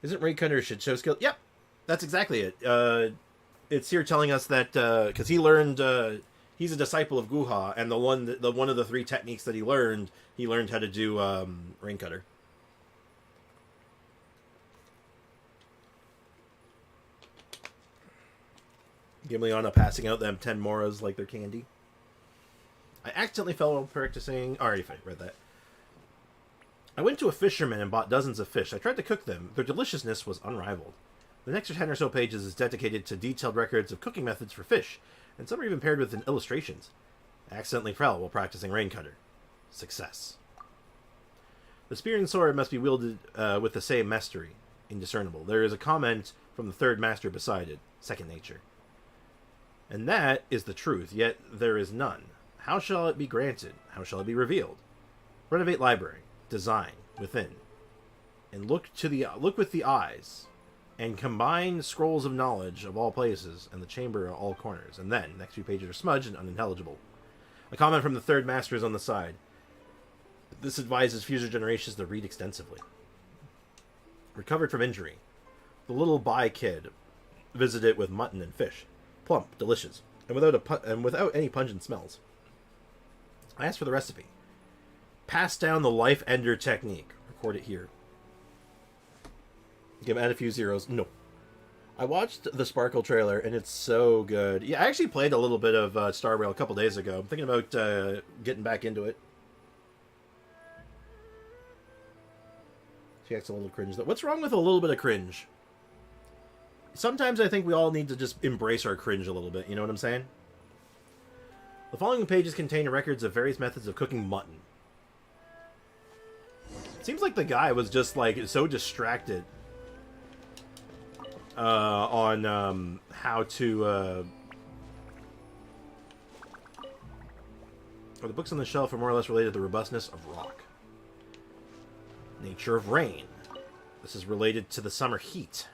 Isn't Raid Cutter a shit show skill? Yep. That's exactly it. It's here telling us that because he learned he's a disciple of Guha, and the one of the 3 techniques that he learned how to do Rain Cutter. Gimliana passing out them 10 Moras like they're candy. I accidentally fell while practicing. Already read that. I went to a fisherman and bought dozens of fish. I tried to cook them. Their deliciousness was unrivaled. The next 10 or so pages is dedicated to detailed records of cooking methods for fish, and some are even paired with illustrations. I accidentally fell while practicing Rain Cutter. Success. The spear and sword must be wielded with the same mastery. Indiscernible. There is a comment from the third master beside it. Second nature. And that is the truth, yet there is none. How shall it be granted? How shall it be revealed? Renovate library. Design within. And look with the eyes. And combine scrolls of knowledge of all places and the chamber of all corners. And then, next few pages are smudged and unintelligible. A comment from the third master is on the side. This advises future generations to read extensively. Recovered from injury. The little Bai kid visited with mutton and fish. Plump, delicious, and without any pungent smells. I asked for the recipe. Pass down the life ender technique. Record it here. Add a few zeros. No. I watched the Sparkle trailer, and it's so good. Yeah, I actually played a little bit of Star Rail a couple days ago. I'm thinking about getting back into it. She acts a little cringe, though. What's wrong with a little bit of cringe? Sometimes I think we all need to just embrace our cringe a little bit, you know what I'm saying? The following pages contain records of various methods of cooking mutton. It seems like the guy was just, like, so distracted on how to... the books on the shelf are more or less related to the robustness of rock. Nature of rain. This is related to the summer heat.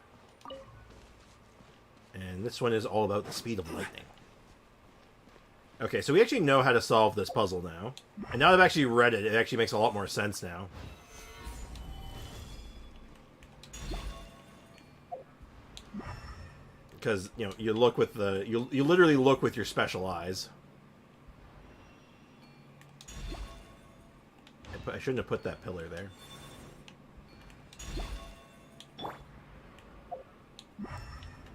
And this one is all about the speed of lightning. Okay, so we actually know how to solve this puzzle now. And now that I've actually read it, it actually makes a lot more sense now. Because, you know, you look with the... You literally look with your special eyes. I shouldn't have put that pillar there.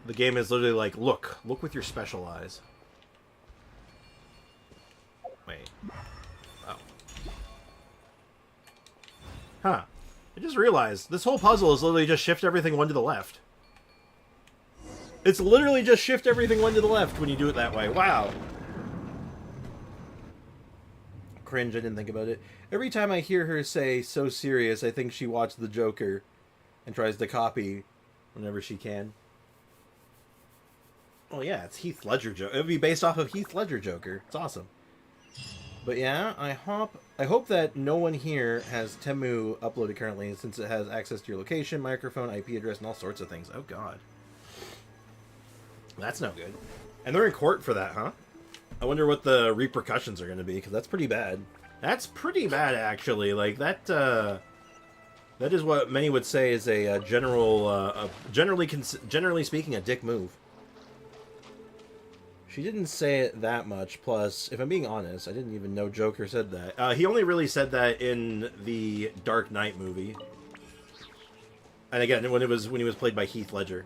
The game is literally like, look with your special eyes. Wait. Oh. Huh. I just realized, this whole puzzle is literally just shift everything one to the left. It's literally just shift everything one to the left when you do it that way. Wow. Cringe, I didn't think about it. Every time I hear her say "so serious," I think she watched The Joker and tries to copy whenever she can. Oh yeah, it's Heath Ledger Joker. It would be based off of Heath Ledger Joker. It's awesome. But yeah, I hope that no one here has Temu uploaded currently, since it has access to your location, microphone, IP address, and all sorts of things. Oh god. That's no good. And they're in court for that, huh? I wonder what the repercussions are going to be, because that's pretty bad. That's pretty bad, actually. Like, that is what many would say is a generally speaking, a dick move. She didn't say it that much. Plus, if I'm being honest, I didn't even know Joker said that. He only really said that in the Dark Knight movie. And again, when he was played by Heath Ledger.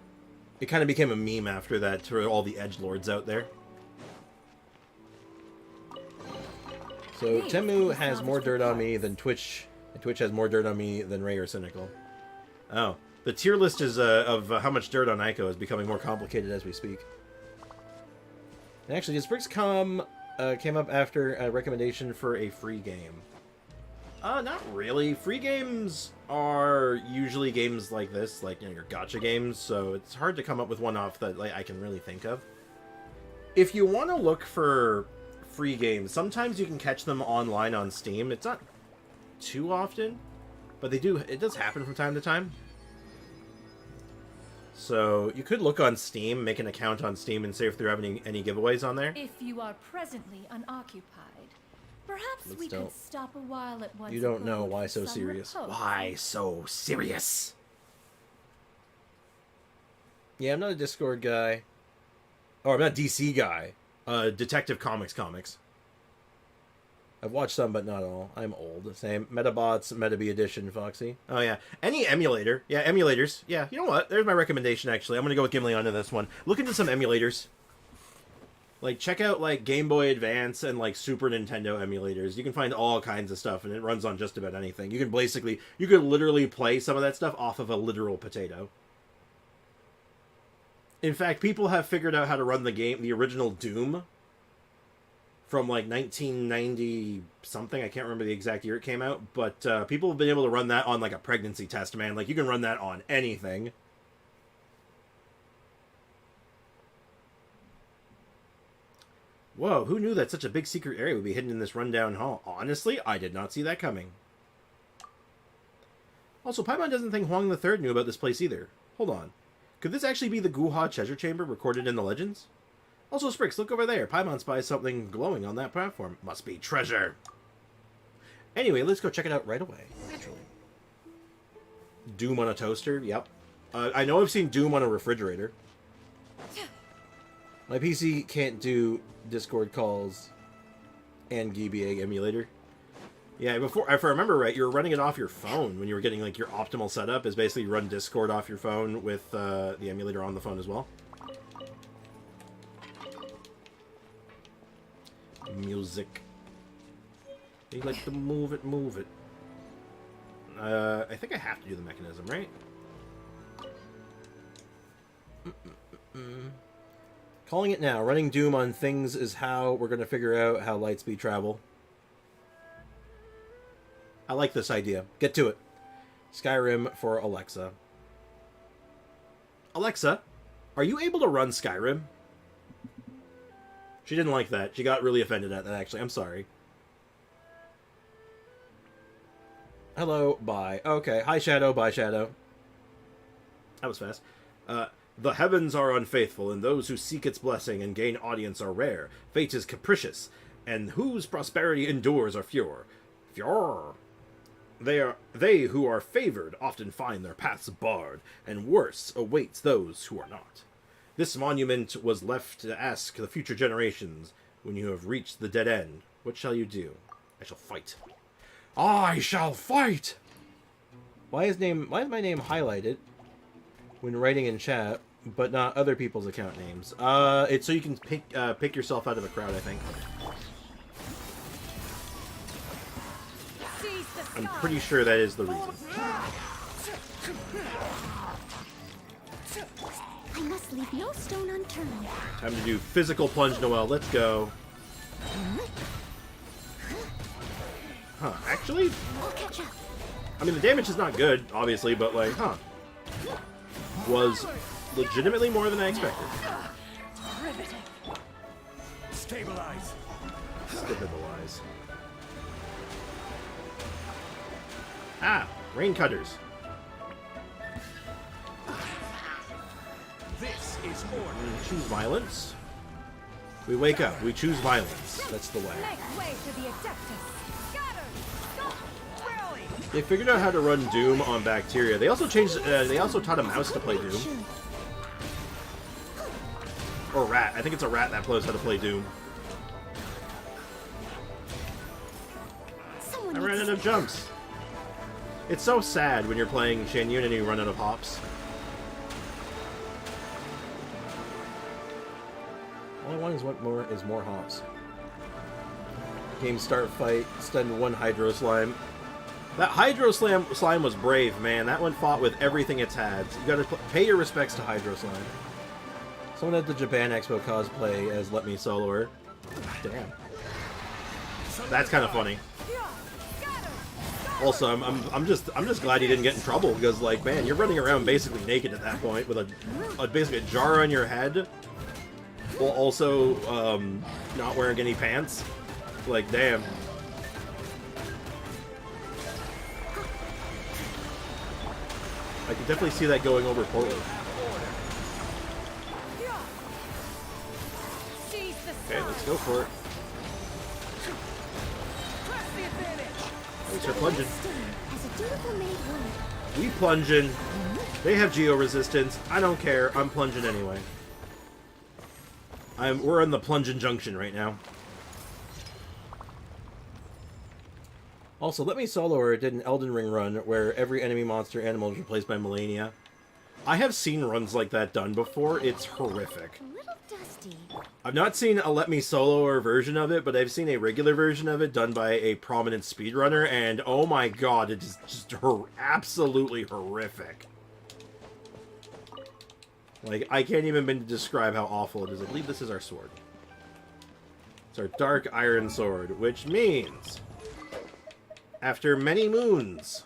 It kind of became a meme after that to all the edgelords out there. So, Temu has more dirt on me than Twitch, and Twitch has more dirt on me than Ray or Cynical. Oh. The tier list is of how much dirt on Aiko is becoming more complicated as we speak. And actually, does Bricks came up after a recommendation for a free game? Not really. Free games are usually games like this, like, you know, your gacha games, so it's hard to come up with one off that like I can really think of. If you want to look for free games, sometimes you can catch them online on Steam. It's not too often, but it does happen from time to time. So you could look on Steam, make an account on Steam, and see if they're having any giveaways on there. If you are presently unoccupied, perhaps we could stop a while at once. You don't know why so serious. Why so serious? Yeah, I'm not a Discord guy. Or I'm not a DC guy. Detective Comics. I've watched some, but not all. I'm old. Same. Metabots, Metabee Edition, Foxy. Oh, yeah. Any emulator. Yeah, emulators. Yeah, you know what? There's my recommendation, actually. I'm going to go with Gimli onto this one. Look into some emulators. Like, check out, like, Game Boy Advance and, like, Super Nintendo emulators. You can find all kinds of stuff, and it runs on just about anything. You could literally play some of that stuff off of a literal potato. In fact, people have figured out how to run the original Doom, from like 1990 something. I can't remember the exact year it came out, but people have been able to run that on like a pregnancy test, man. Like, you can run that on anything. Whoa, who knew that such a big secret area would be hidden in this rundown hall? Honestly, I did not see that coming. Also, Paimon doesn't think Huang III knew about this place either. Hold on. Could this actually be the Guha treasure chamber recorded in the legends? Also, Sprix, look over there. Paimon spies something glowing on that platform. Must be treasure. Anyway, let's go check it out right away. Naturally. Doom on a toaster? Yep. I know I've seen Doom on a refrigerator. My PC can't do Discord calls and GBA emulator. Yeah, if I remember right, you were running it off your phone when you were getting like your optimal setup is basically run Discord off your phone with the emulator on the phone as well. Music. You like to move it, move it. I think I have to do the mechanism, right? Calling it now. Running Doom on things is how we're going to figure out how lightspeed travel. I like this idea. Get to it. Skyrim for Alexa. Alexa, are you able to run Skyrim? She didn't like that. She got really offended at that, actually. I'm sorry. Hello, bye. Okay. Hi, Shadow. Bye, Shadow. That was fast. The heavens are unfaithful, and those who seek its blessing and gain audience are rare. Fate is capricious, and whose prosperity endures are fewer. Fjord. They who are favored often find their paths barred, and worse awaits those who are not. This monument was left to ask the future generations, when you have reached the dead end, what shall you do? I shall fight. I shall fight! Why is my name highlighted when writing in chat, but not other people's account names? It's so you can pick yourself out of the crowd, I think. I'm pretty sure that is the reason. I must leave no stone unturned. Time to do physical plunge, Noelle. Let's go. Huh, actually? I'll catch up. I mean, the damage is not good, obviously, but, like, huh. Was legitimately more than I expected. Stabilize. Stabilize. Ah, rain cutters. This is order. We choose violence. We wake up. We choose violence. That's the way. Make way for the Adeptus. Scatter. Stop. Rally. They figured out how to run Doom on Bacteria. They also changed. They also taught a mouse to play Doom. Or rat. I think it's a rat that knows how to play Doom. I ran out of jumps. It's so sad when you're playing Chenyu and you run out of hops. All I want is more hops. Game start fight, stun one Hydro Slime. That Hydro Slime was brave, man. That one fought with everything it's had. So you gotta pay your respects to Hydro Slime. Someone at the Japan Expo cosplay as Let Me Soloer. Damn. That's kind of funny. Also, I'm just glad you didn't get in trouble because, like, man, you're running around basically naked at that point with basically a jar on your head, while also not wearing any pants. Like, damn. I can definitely see that going over poorly. Okay, let's go for it. We start plunging. We plunging. They have geo resistance. I don't care. I'm plunging anyway. We're in the plunging junction right now. Also, Let Me Soloer did an Elden Ring run where every enemy monster animal is replaced by Melania. I have seen runs like that done before. It's horrific. A little dusty. I've not seen a Let Me Soloer version of it, but I've seen a regular version of it done by a prominent speedrunner, and oh my god, it is just absolutely horrific. Like, I can't even begin to describe how awful it is. I believe this is our sword. It's our Dark Iron Sword, which means, after many moons,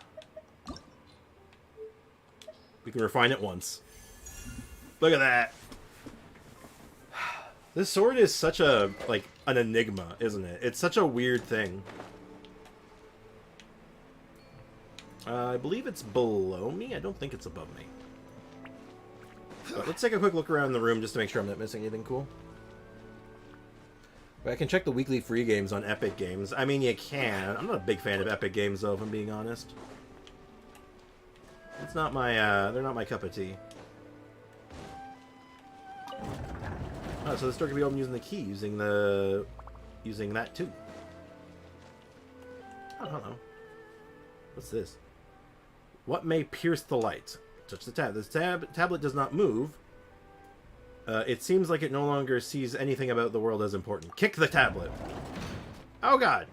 we can refine it once. Look at that. This sword is such a, like, an enigma, isn't it? It's such a weird thing. I believe it's below me. I don't think it's above me. But let's take a quick look around the room just to make sure I'm not missing anything cool. But I can check the weekly free games on Epic Games. I mean, you can. I'm not a big fan of Epic Games, though, if I'm being honest. It's not my, they're not my cup of tea. Oh, so this door can be opened using the key, using that too. I don't know. What's this? What may pierce the light? Touch the tab. This tablet does not move. It seems like it no longer sees anything about the world as important. Kick the tablet. Oh god.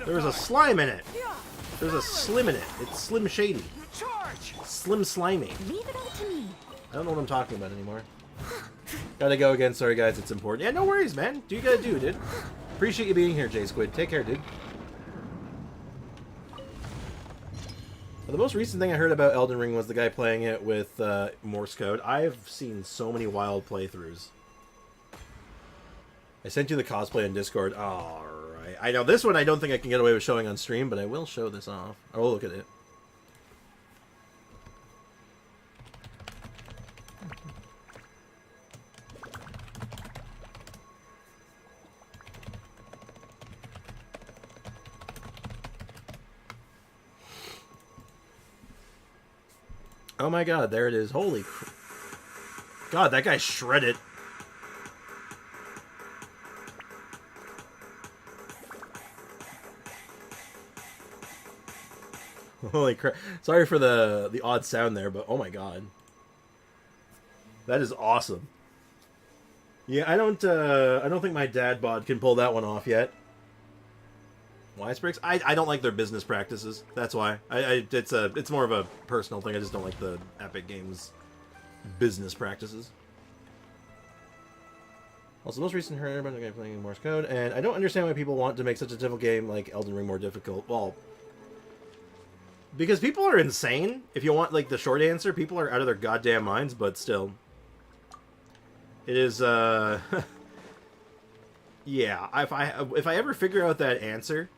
There was a slime in it. There's a slim in it. It's Slim Shady. Slim Slimy. Leave it all to me. I don't know what I'm talking about anymore. Gotta go again. Sorry, guys. It's important. Yeah, no worries, man. Do you gotta do, dude. Appreciate you being here, J Squid. Take care, dude. Well, the most recent thing I heard about Elden Ring was the guy playing it with Morse code. I've seen so many wild playthroughs. I sent you the cosplay on Discord. Alright. I know this one I don't think I can get away with showing on stream, but I will show this off. I will look at it. Oh my god, there it is. Holy god, that guy's shredded. Holy crap. Sorry for the odd sound there, but oh my god. That is awesome. Yeah, I don't think my dad bod can pull that one off yet. Why Spriggs? I don't like their business practices. That's why. It's more of a personal thing. I just don't like the Epic Games business practices. Also, the most recent heard about the guy playing Morse code, and I don't understand why people want to make such a difficult game like Elden Ring more difficult. Well, because people are insane. If you want like the short answer, people are out of their goddamn minds. But still, it is. Yeah. If I ever figure out that answer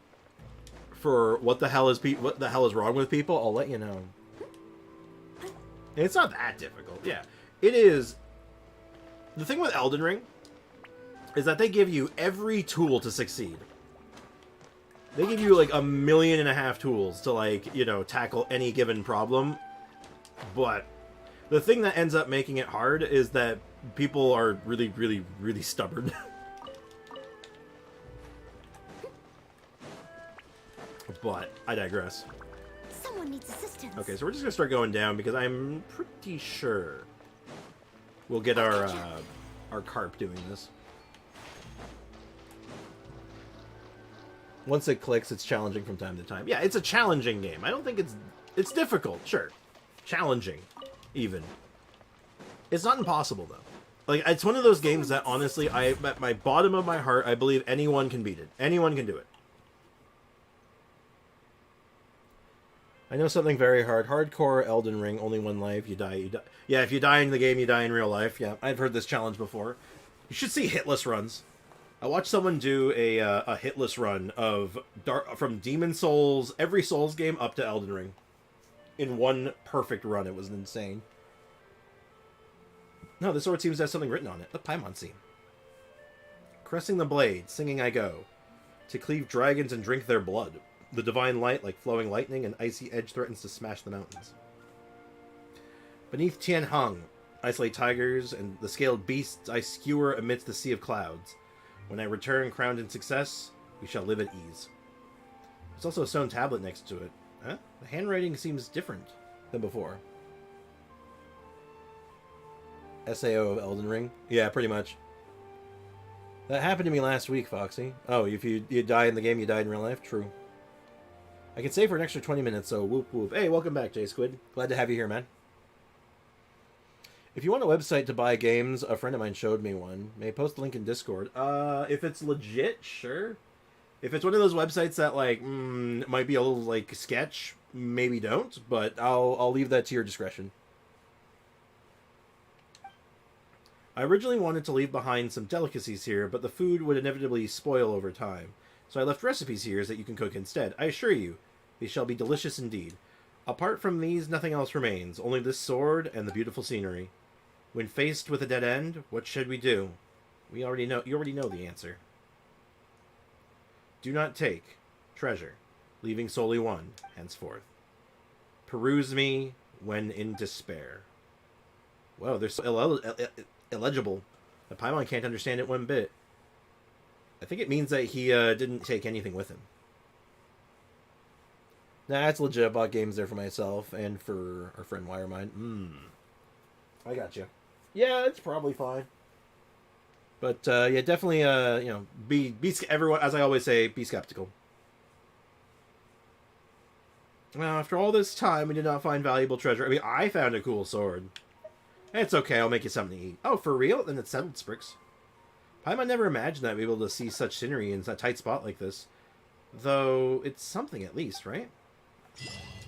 for what the hell is wrong with people, I'll let you know. It's not that difficult. Yeah, it is. The thing with Elden Ring is that they give you every tool to succeed. They give you like 1.5 million tools to like, you know, tackle any given problem. But the thing that ends up making it hard is that people are really, really, really stubborn. But I digress. Someone needs assistance. Okay, so we're just gonna start going down because I'm pretty sure we'll get our Carp doing this. Once it clicks, it's challenging from time to time. Yeah, it's a challenging game. I don't think it's difficult, sure. Challenging, even. It's not impossible, though. Like, it's one of those games that, honestly, at my bottom of my heart, I believe anyone can beat it. Anyone can do it. I know something very hard. Hardcore Elden Ring, only one life, you die, you die. Yeah, if you die in the game, you die in real life. Yeah, I've heard this challenge before. You should see hitless runs. I watched someone do a hitless run of from Demon Souls, every Souls game, up to Elden Ring. In one perfect run. It was insane. No, this sword seems to have something written on it. The Paimon scene. Caressing the blade, singing I go. To cleave dragons and drink their blood. The divine light, like flowing lightning, and icy edge threatens to smash the mountains. Beneath Tianheng, isolate tigers, and the scaled beasts I skewer amidst the sea of clouds. When I return crowned in success, we shall live at ease. There's also a stone tablet next to it. Huh? The handwriting seems different than before. SAO of Elden Ring? Yeah, pretty much. That happened to me last week, Foxy. Oh, if you die in the game, you died in real life? True. I can save for an extra 20 minutes, so whoop whoop. Hey, welcome back, J-Squid. Glad to have you here, man. If you want a website to buy games, a friend of mine showed me one. May post the link in Discord. If it's legit, sure. If it's one of those websites that, like, might be a little, like, sketch, maybe don't. But I'll leave that to your discretion. I originally wanted to leave behind some delicacies here, but the food would inevitably spoil over time. So I left recipes here that you can cook instead. I assure you, they shall be delicious indeed. Apart from these, nothing else remains. Only this sword and the beautiful scenery. When faced with a dead end, what should we do? You already know the answer. Do not take treasure, leaving solely one henceforth. Peruse me when in despair. Whoa, they're so illegible. The Paimon can't understand it one bit. I think it means that he didn't take anything with him. Nah, that's legit. I bought games there for myself and for our friend Wiremind. I got you. Yeah, it's probably fine. But yeah, definitely, you know, be everyone, as I always say, be skeptical. Well, after all this time, we did not find valuable treasure. I mean, I found a cool sword. It's okay, I'll make you something to eat. Oh, for real? Then it's settled, Sprix. Paimon never imagined that I'd be able to see such scenery in a tight spot like this. Though, it's something at least, right?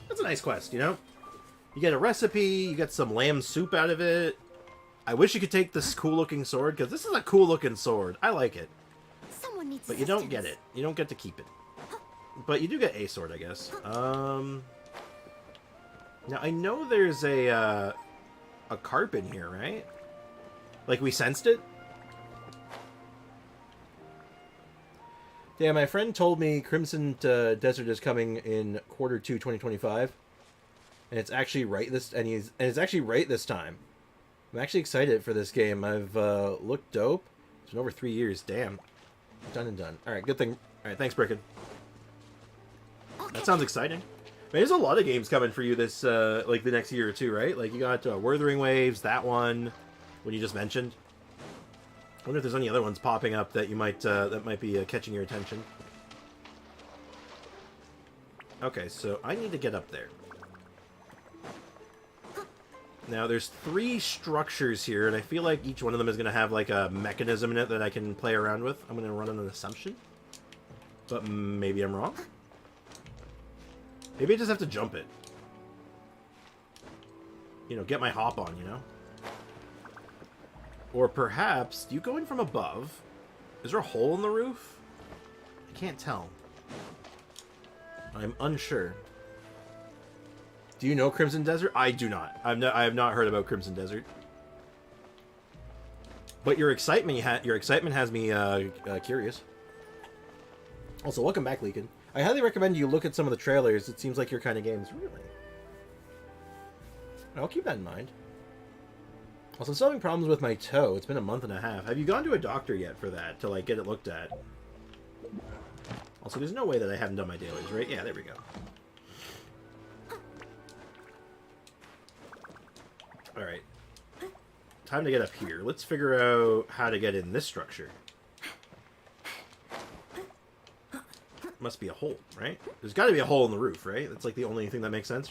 That's a nice quest, you know? You get a recipe, you get some lamb soup out of it. I wish you could take this cool-looking sword, because this is a cool-looking sword. I like it. Someone needs but you don't get it. You don't get to keep it. But you do get a sword, I guess. Now, I know there's a carp in here, right? Like, we sensed it? Yeah, my friend told me Crimson Desert is coming in Q2 2025, and it's actually right it's actually right this time. I'm actually excited for this game. I've looked dope. It's been over 3 years. Damn, done and done. All right, good thing. All right, thanks, Bricken. That sounds exciting. Man, there's a lot of games coming for you this like the next year or two, right? Like you got Wuthering Waves, that one, when you just mentioned. I wonder if there's any other ones popping up that you might that might be catching your attention. Okay, so I need to get up there. Now, there's 3 structures here, and I feel like each one of them is going to have, like, a mechanism in it that I can play around with. I'm going to run on an assumption. But maybe I'm wrong. Maybe I just have to jump it. You know, get my hop on, you know? Or perhaps, do you go in from above? Is there a hole in the roof? I can't tell. I'm unsure. Do you know Crimson Desert? I do not. I have not heard about Crimson Desert. But your excitement has me curious. Also, welcome back, Leakin. I highly recommend you look at some of the trailers. It seems like your kind of games. Really? I'll keep that in mind. Also, I'm still having problems with my toe. It's been a month and a half. Have you gone to a doctor yet for that, to, like, get it looked at? Also, there's no way that I haven't done my dailies, right? Yeah, there we go. Alright. Time to get up here. Let's figure out how to get in this structure. Must be a hole, right? There's got to be a hole in the roof, right? That's, like, the only thing that makes sense.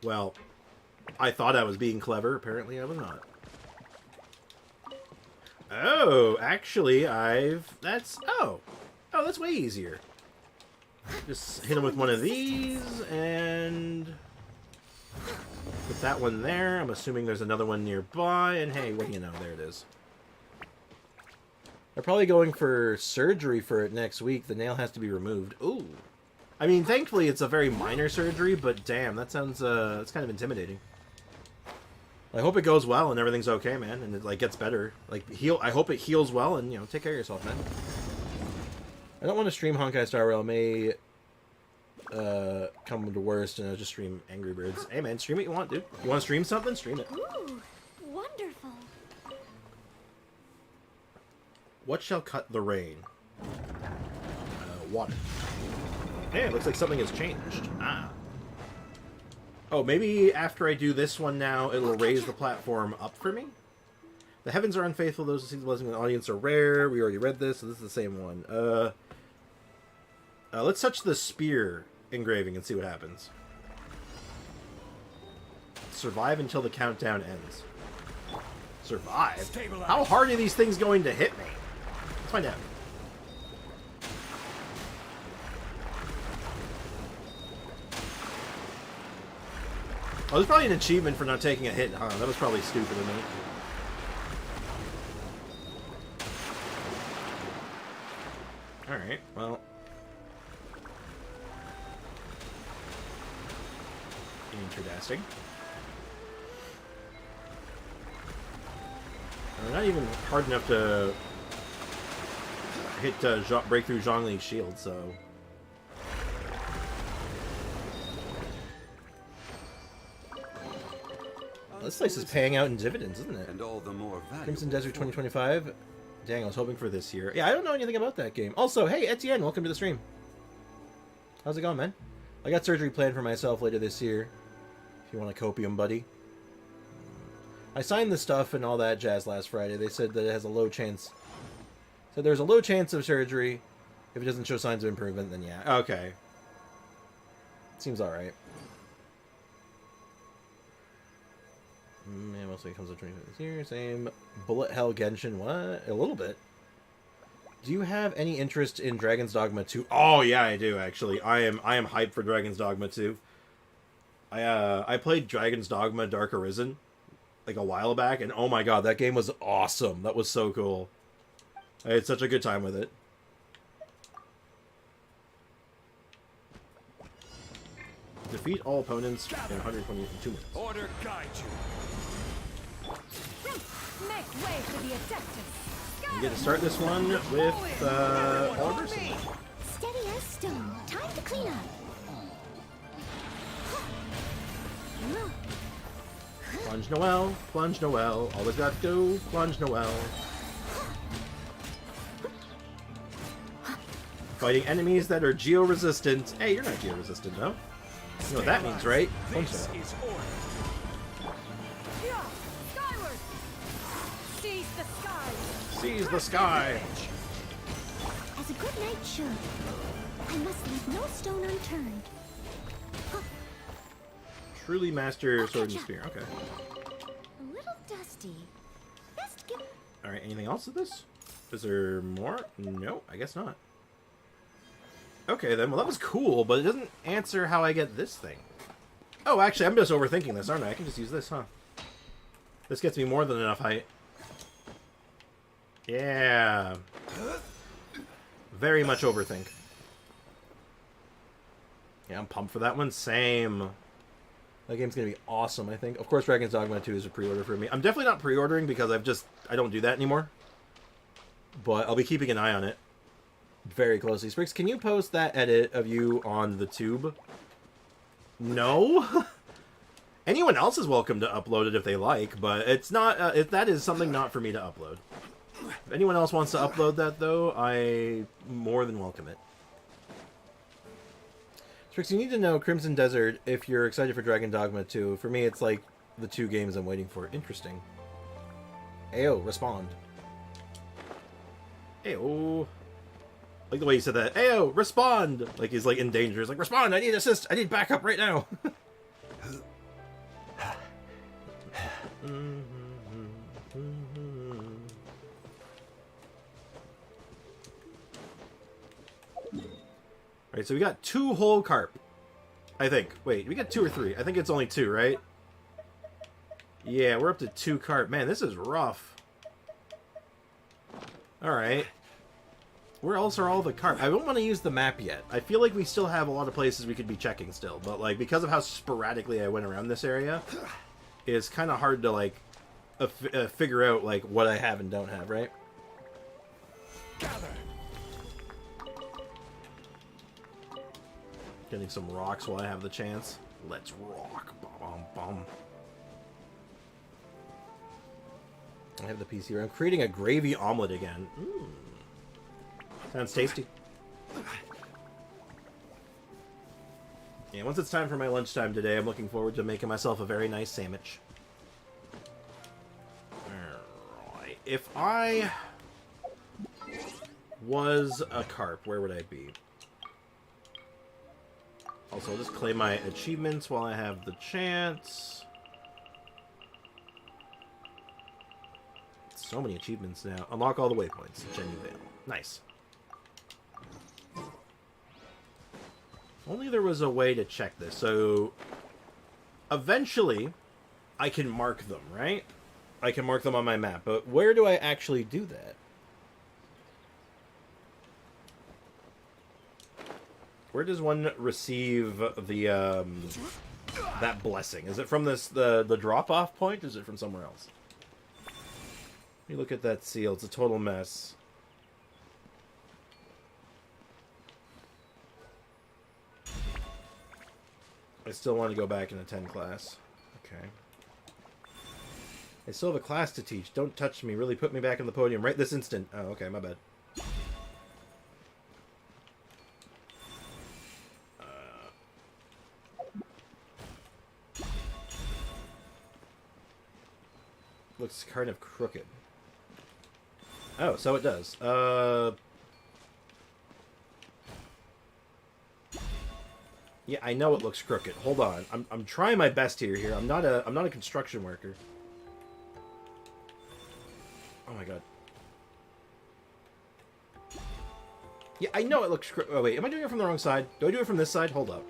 Well, I thought I was being clever. Apparently, I was not. Oh, actually, that's way easier. Just hit him with one of these, and put that one there. I'm assuming there's another one nearby, and hey, what do you know? There it is. They're probably going for surgery for it next week. The nail has to be removed. Ooh. I mean, thankfully, it's a very minor surgery, but damn, that sounds, that's kind of intimidating. I hope it goes well and everything's okay, man, and it, like, gets better. Like, I hope it heals well, and, you know, take care of yourself, man. I don't want to stream Honkai Star Rail. May come to worst, and I'll just stream Angry Birds. Hey, man, stream what you want, dude. You want to stream something? Stream it. Ooh, wonderful. What shall cut the rain? Water. Hey, it looks like something has changed. Ah. Oh, maybe after I do this one now, it'll raise the platform up for me? The heavens are unfaithful, those who see the blessing of the audience are rare. We already read this, so this is the same one. Let's touch the spear engraving and see what happens. Survive until the countdown ends. Survive? How hard are these things going to hit me? Let's find out. Oh, there's probably an achievement for not taking a hit, huh? That was probably stupid of me. Alright, well. Interesting. Not even hard enough to hit break through Zhongli's shield, so... This place is paying out in dividends, isn't it? And all the more valuable. Crimson Desert 2025. Dang, I was hoping for this year. Yeah, I don't know anything about that game. Also, hey, Etienne, welcome to the stream. How's it going, man? I got surgery planned for myself later this year. If you want a copium, buddy. I signed the stuff and all that jazz last Friday. They said that it has a low chance. So there's a low chance of surgery. If it doesn't show signs of improvement, then yeah. Okay. Seems alright. Yeah, mostly it comes up 20 minutes here. Same. Bullet Hell Genshin. What? A little bit. Do you have any interest in Dragon's Dogma 2? Oh yeah, I do actually. I am hyped for Dragon's Dogma 2. I played Dragon's Dogma Dark Arisen like a while back, and oh my god, that game was awesome. That was so cool. I had such a good time with it. Defeat all opponents in 122 minutes. Order guide you. Make way for the Adeptus. You get to start this one with Oliver. Steady as stone. Time to clean up. Plunge Noel, plunge Noel. Always got to go, plunge Noel. Fighting enemies that are geo-resistant. Hey, you're not geo-resistant, though. You know what that means, right? Punch This that. is order. Skyward! Seize the sky! Seize the sky! As a good knight should. I must leave no stone unturned. Truly master sword and spear. Okay. A little dusty. Best give. Alright, anything else with this? Is there more? No, I guess not. Okay then, well that was cool, but it doesn't answer how I get this thing. Oh, actually, I'm just overthinking this, aren't I? I can just use this, huh? This gets me more than enough height. Yeah. Very much overthink. Yeah, I'm pumped for that one. Same. That game's gonna be awesome, I think. Of course, Dragon's Dogma 2 is a pre-order for me. I'm definitely not pre-ordering because I don't do that anymore. But I'll be keeping an eye on it very closely. Spriggs, can you post that edit of you on the tube? No? Anyone else is welcome to upload it if they like, but it's not. That is something not for me to upload. If anyone else wants to upload that, though, I more than welcome it. Spriggs, you need to know Crimson Desert if you're excited for Dragon Dogma 2. For me, it's like the 2 games I'm waiting for. Interesting. Ayo, respond. Ayo. Like the way he said that. Ayo, respond! Like he's like in danger. He's like, respond, I need assist! I need backup right now! Alright, so we got 2 whole carp. I think. Wait, we got 2 or 3? I think it's only 2, right? Yeah, we're up to 2 carp. Man, this is rough. Alright. Where else are all the carp? I don't want to use the map yet. I feel like we still have a lot of places we could be checking still. But, like, because of how sporadically I went around this area, it's kind of hard to, like, figure out, like, what I have and don't have, right? Gather. Getting some rocks while I have the chance. Let's rock. Bum, bum. I have the PC. I'm creating a gravy omelet again. Sounds tasty. Yeah, once it's time for my lunchtime today, I'm looking forward to making myself a very nice sandwich. Alright. If I was a carp, where would I be? Also, I'll just claim my achievements while I have the chance. So many achievements now. Unlock all the waypoints. Chenyu Vale. Nice. Only there was a way to check this. So, eventually, I can mark them, right? I can mark them on my map. But where do I actually do that? Where does one receive the that blessing? Is it from the drop-off point? Or is it from somewhere else? Let me look at that seal. It's a total mess. I still want to go back and attend class. Okay. I still have a class to teach. Don't touch me. Really put me back on the podium right this instant. Oh, okay. My bad. Looks kind of crooked. Oh, so it does. Yeah, I know it looks crooked. Hold on. I'm trying my best here. I'm not a construction worker. Oh my god. Yeah, I know it looks crooked. Oh wait, am I doing it from the wrong side? Do I do it from this side? Hold up.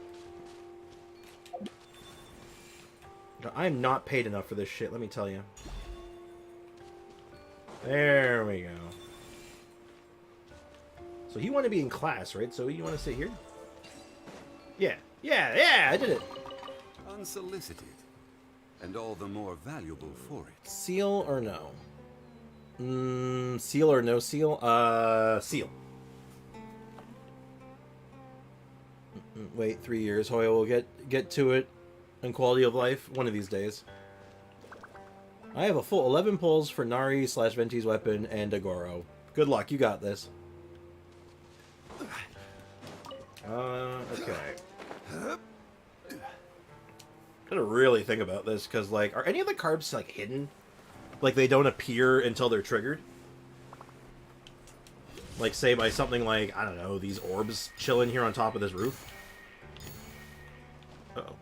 I am not paid enough for this shit, let me tell you. There we go. So you want to be in class, right? So you want to sit here? Yeah. Yeah, I did it. Unsolicited, and all the more valuable for it. Seal or no? Seal or no seal? Seal. Wait 3 years. Hoya will get to it in quality of life one of these days. I have a full 11 pulls for Nari/Venti's weapon and Agoro. Good luck, you got this. Okay. Gotta really think about this, because, like, are any of the carbs, like, hidden? Like, they don't appear until they're triggered? Like, say by something like, I don't know, these orbs chilling here on top of this roof? Uh-oh.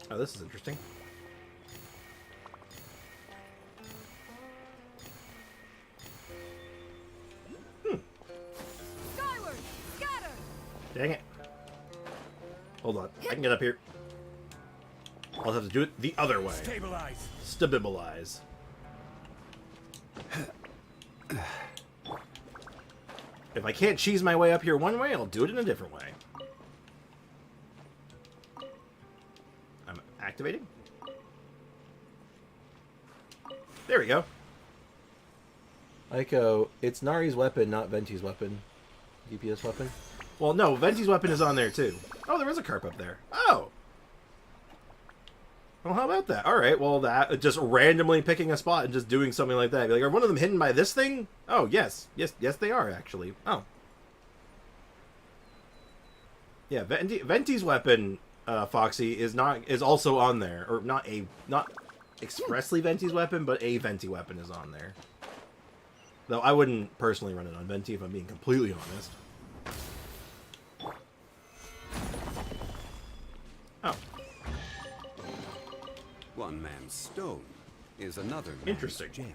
Oh, this is interesting. Skyward! Scatter! Dang it. Hold on. I can get up here. I'll have to do it the other way. Stabilize. Stabilize. If I can't cheese my way up here one way, I'll do it in a different way. I'm activating. There we go. Aiko, it's Nari's weapon, not Venti's weapon. DPS weapon? Well, no, Venti's weapon is on there too. Oh, there is a Carp up there. Oh! Well, how about that? Alright, well, that just randomly picking a spot and just doing something like that. Be like, are one of them hidden by this thing? Oh, yes. Yes, they are, actually. Oh. Yeah, Venti's weapon, Foxy, is also on there. Or not expressly Venti's weapon, but a Venti weapon is on there. Though I wouldn't personally run it on Venti if I'm being completely honest. Oh. One man's stone is another man's Interesting. gem.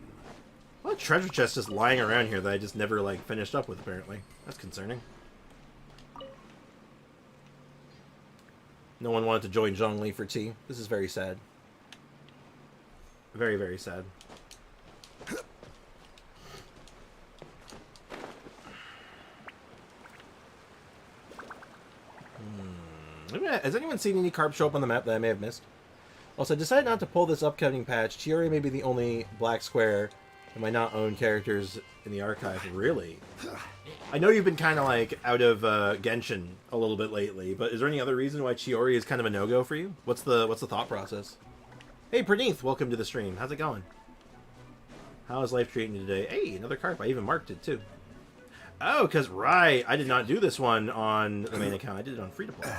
Well, treasure chest just lying around here that I just never, like, finished up with, apparently. That's concerning. No one wanted to join Zhongli for tea. This is very sad. Very, very sad. Has anyone seen any Carp show up on the map that I may have missed? Also, I decided not to pull this upcoming patch. Chiori may be the only black square in my not owned characters in the archive. Really? I know you've been kind of like out of Genshin a little bit lately, but is there any other reason why Chiori is kind of a no-go for you? What's the thought process? Hey, Praneeth, welcome to the stream. How's it going? How is life treating you today? Hey, another Carp. I even marked it too. Oh, because right, I did not do this one on the main account. I did it on free-to-play.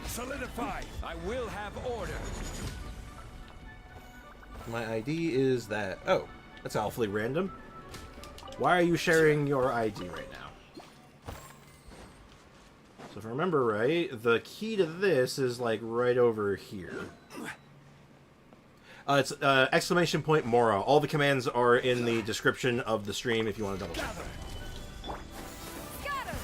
Solidify. I will have order. My ID is that. Oh, that's awfully random. Why are you sharing your ID right now? So if I remember right, the key to this is like right over here. It's exclamation point Mora. All the commands are in the description of the stream if you want to double check. Scatter!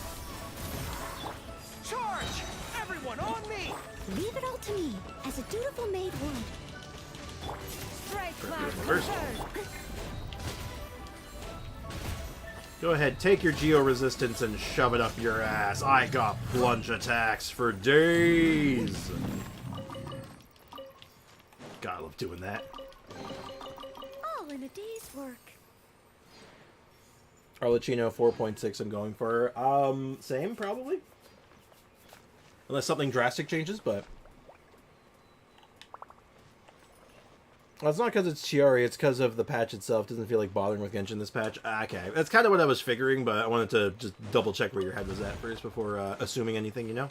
Charge! Everyone on me! Leave it all to me, as a dutiful maid would. Strike class Reverse. return! Go ahead, take your geo resistance and shove it up your ass. I got plunge attacks for days. God, I love doing that. All in a day's work. Arlecchino 4.6 I'm going for. Same, probably. Unless something drastic changes, but... Well, it's not because it's Chiori, it's because of the patch itself. Doesn't feel like bothering with Genshin this patch. Okay, that's kind of what I was figuring, but I wanted to just double check where your head was at first before assuming anything, you know?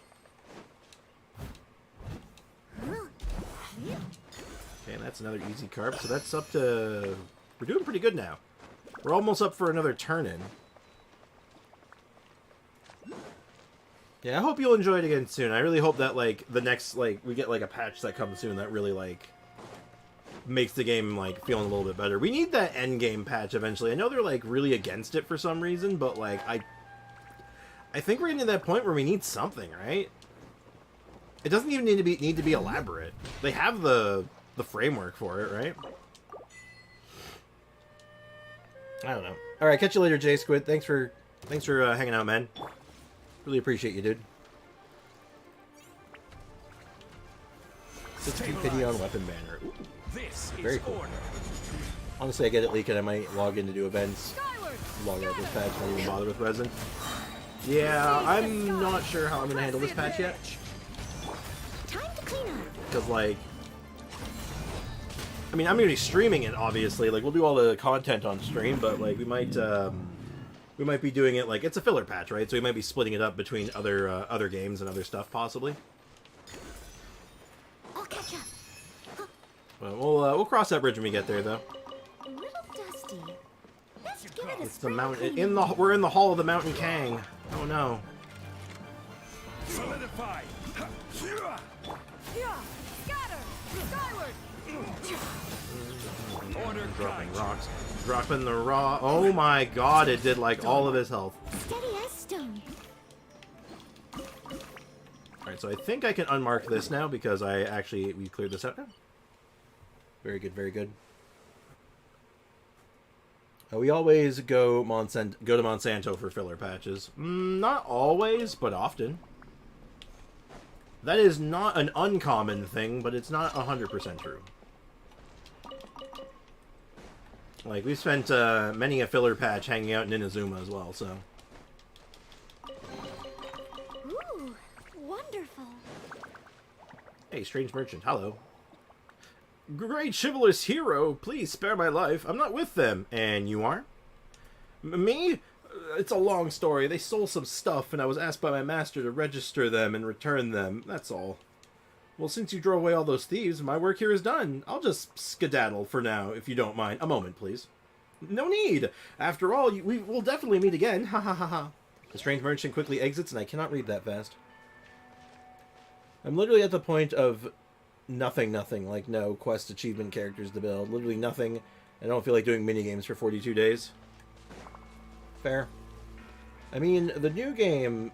Okay, that's another easy Carp, so that's up to... We're doing pretty good now. We're almost up for another turn-in. Yeah, I hope you'll enjoy it again soon. I really hope that, like, the next, like, we get, like, a patch that comes soon that really, like, makes the game, like, feeling a little bit better. We need that endgame patch eventually. I know they're, like, really against it for some reason, but, like, I think we're getting to that point where we need something, right? It doesn't even need to be elaborate. They have the framework for it, right? I don't know. All right, catch you later, J Squid. Thanks for hanging out, man. Really appreciate you, dude. 16 pity on weapon banner. Ooh, This very is cool. order. Honestly, I get it leaked and I might log in to do events. Skyward! Log out this patch, not even bother with resin. Yeah, I'm not sure how I'm gonna handle this patch yet. Time to clean up. Because, like, I mean, I'm gonna be streaming it, obviously. Like, we'll do all the content on stream, but, like, we might be doing it, like, it's a filler patch, right? So we might be splitting it up between other games and other stuff, possibly. I'll catch up. Well, we'll cross that bridge when we get there, though. A little dusty. Let's give it a It's the spring mountain. cleaning. We're in the Hall of the Mountain Kang. Oh no. Solidify. dropping rocks. Dropping the raw. Oh my god, it did like all of his health. Steady as stone. Alright, so I think I can unmark this now because we cleared this out now. Very good, very good. We always go to Monsanto for filler patches. Not always, but often. That is not an uncommon thing, but it's not 100% true. Like, we've spent many a filler patch hanging out in Inazuma as well, so... Ooh, wonderful. Hey, strange merchant, hello. Great chivalrous hero, please spare my life. I'm not with them. And you are? Me? It's a long story. They stole some stuff, and I was asked by my master to register them and return them. That's all. Well, since you drove away all those thieves, my work here is done. I'll just skedaddle for now, if you don't mind. A moment, please. No need. After all, we will definitely meet again. Ha ha ha ha. The strange merchant quickly exits, and I cannot read that fast. I'm literally at the point of nothing, like no quest achievement characters to build. Literally nothing. I don't feel like doing minigames for 42 days. Fair. I mean, the new game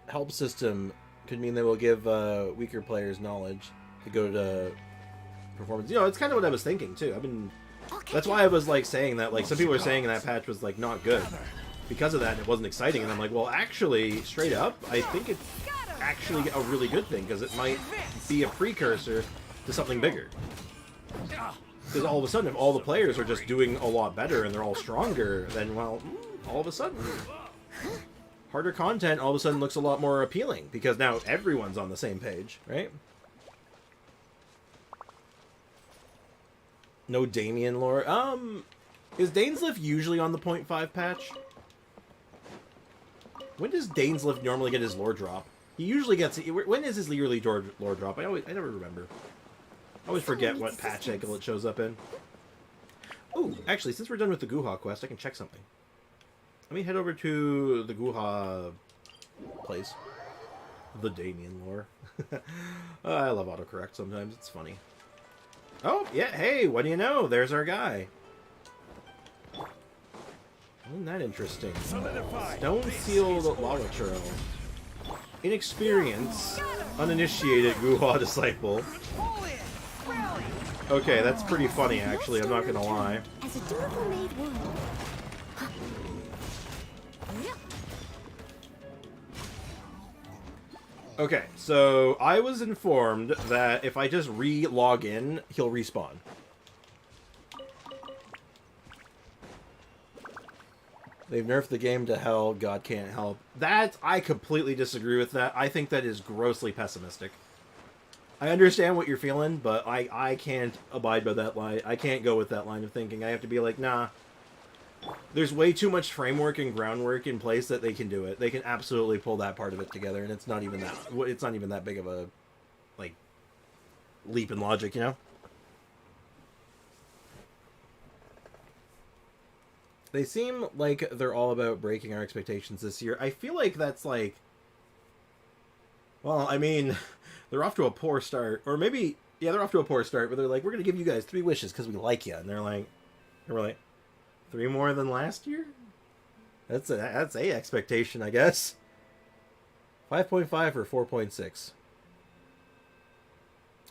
help system could mean they will give weaker players knowledge to go to performance. You know, it's kind of what I was thinking too. That's why I was like saying that. Like some people were saying that patch was like not good because of that, and it wasn't exciting. And I'm like, well, actually, straight up, I think it's actually a really good thing because it might be a precursor to something bigger. Because all of a sudden, if all the players are just doing a lot better and they're all stronger, then well, all of a sudden, harder content all of a sudden looks a lot more appealing because now everyone's on the same page, right? No Damien lore. Is Dainsliff usually on the 0.5 patch? When does Dainsliff normally get his lore drop? He usually gets... When is his yearly lore drop? I never remember. I always forget what patch cycle it shows up in. Ooh, actually, since we're done with the Guha quest, I can check something. Let me head over to the Guha place. The Damien lore. I love autocorrect sometimes. It's funny. Oh, yeah, hey, what do you know? There's our guy. Isn't that interesting? Stone-sealed lava churl. Inexperienced, uninitiated Guha disciple. Okay, that's pretty funny, actually. I'm not gonna lie. As a dutiful maid would. Okay, so I was informed that if I just re-log in, he'll respawn. They've nerfed the game to hell, God can't help. I completely disagree with that. I think that is grossly pessimistic. I understand what you're feeling, but I can't abide by that line. I can't go with that line of thinking. I have to be like, nah. There's way too much framework and groundwork in place that they can do it. They can absolutely pull that part of it together, and it's not even that big of a, like, leap in logic, you know? They seem like they're all about breaking our expectations this year. I feel like that's like... Well, I mean, they're off to a poor start. Or maybe... Yeah, they're off to a poor start, but they're like, we're going to give you guys 3 wishes because we like you. And they're like... 3 more than last year? That's a expectation, I guess. 5.5 or 4.6?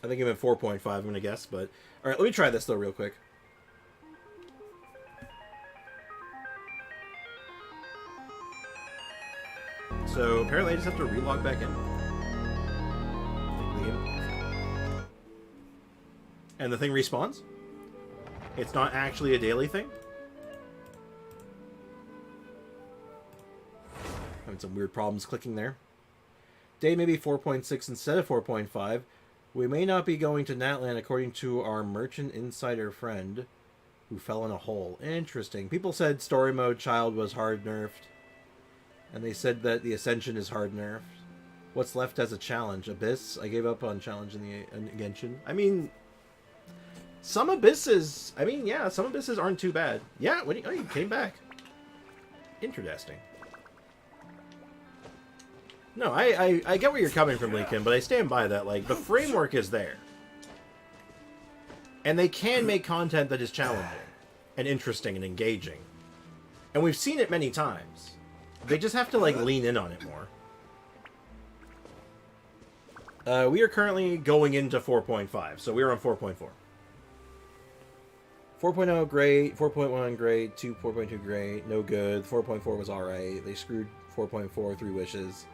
I think I meant 4.5, I'm going to guess, but... Alright, let me try this, though, real quick. So, apparently I just have to relog back in. And the thing respawns? It's not actually a daily thing? Having some weird problems clicking there. Day maybe 4.6 instead of 4.5. We may not be going to Natland according to our merchant insider friend who fell in a hole. Interesting. People said story mode child was hard nerfed. And they said that the Ascension is hard nerfed. What's left as a challenge? Abyss? I gave up on challenge in the Genshin. I mean, some abysses... I mean, yeah, some abysses aren't too bad. Yeah, you came back. Interesting. No, I get where you're coming from, Lincoln, but I stand by that. Like, the framework is there. And they can make content that is challenging. and interesting and engaging. And we've seen it many times. They just have to, like, lean in on it more. We are currently going into 4.5, so we are on 4.4. 4.0, great. 4.1, great. 4.2, great. No good. 4.4 was alright. They screwed 4.4, 3 wishes.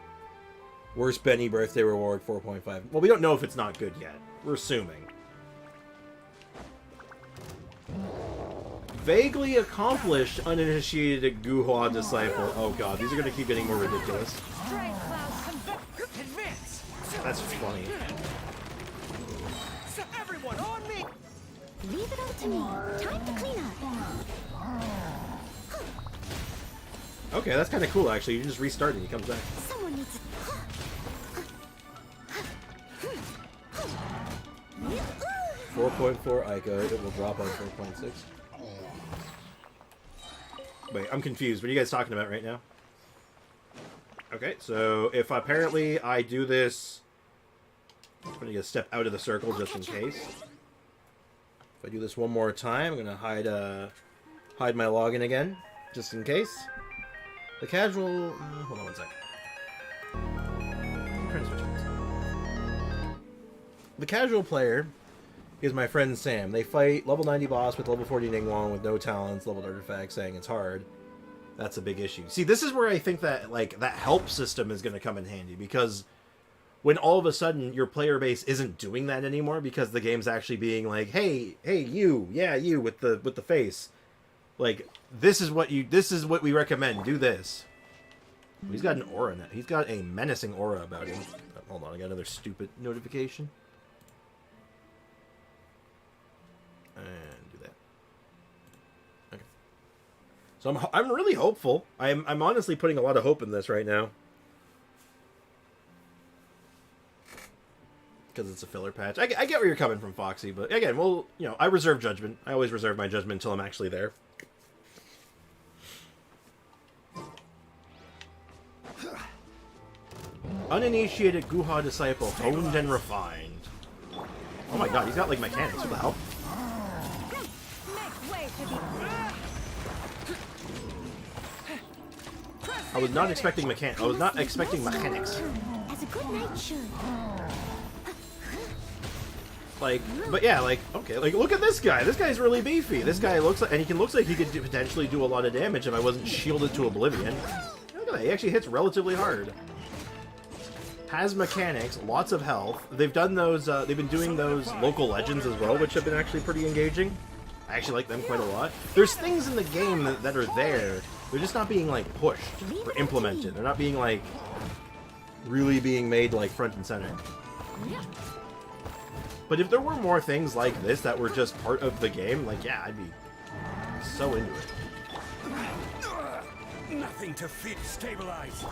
Worst Benny birthday reward, 4.5. Well, we don't know if it's not good yet. We're assuming. Vaguely accomplished uninitiated Guhua disciple. Oh god, these are going to keep getting more ridiculous. That's funny. So everyone on me. Leave it all to me. Time to clean up. Okay, that's kind of cool, actually. You just restart and he comes back. Someone needs 4.4 Ico. It will drop on 4.6. Wait, I'm confused. What are you guys talking about right now? Okay, so if apparently I do this... I'm going to step out of the circle just in case. If I do this one more time, I'm going to hide my login again, just in case. The casual... hold on one sec. I'm trying to switch hands. The casual player is my friend Sam. They fight level 90 boss with level 40 Ningguang with no talents, leveled artifacts, saying it's hard. That's a big issue. See, this is where I think that, like, that help system is going to come in handy, because when all of a sudden your player base isn't doing that anymore because the game's actually being like, hey, you, yeah, you with the face. Like, this is what we recommend. Do this. He's got an aura now. He's got a menacing aura about him. Oh, hold on, I got another stupid notification. And do that. Okay. So I'm really hopeful. I'm honestly putting a lot of hope in this right now. Because it's a filler patch. I get where you're coming from, Foxy, but again, well, you know, I reserve judgment. I always reserve my judgment until I'm actually there. Uninitiated Guha disciple, honed and refined. Oh my god, he's got like mechanics. What the hell? I was not expecting mechanics. as a good knight should. Like, but yeah, like, okay, like, look at this guy. This guy's really beefy. This guy looks like, and looks like he could potentially do a lot of damage if I wasn't shielded to oblivion. Look at that, he actually hits relatively hard. Has mechanics, lots of health. They've done those, they've been doing those local legends as well, which have been actually pretty engaging. I actually like them quite a lot. There's things in the game that are there. They're just not being, like, pushed or implemented. They're not being, like, really being made, like, front and center. But if there were more things like this that were just part of the game, like, yeah, I'd be so into it. Nothing to feed. Stabilize.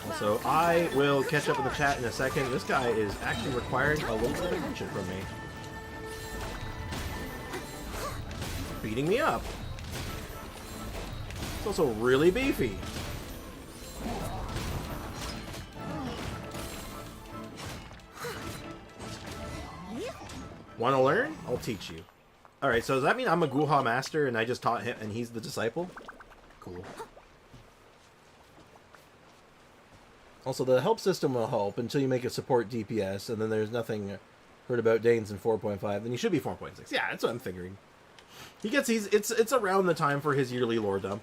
Also, I will catch up with the chat in a second. This guy is actually requiring a little bit of attention from me. Beating me up. It's also really beefy. Want to learn? I'll teach you. Alright, so does that mean I'm a Guha master and I just taught him and he's the disciple? Cool. Also, the help system will help until you make it support DPS, and then there's nothing heard about Danes in 4.5, then you should be 4.6. Yeah, that's what I'm figuring. It's around the time for his yearly lore dump.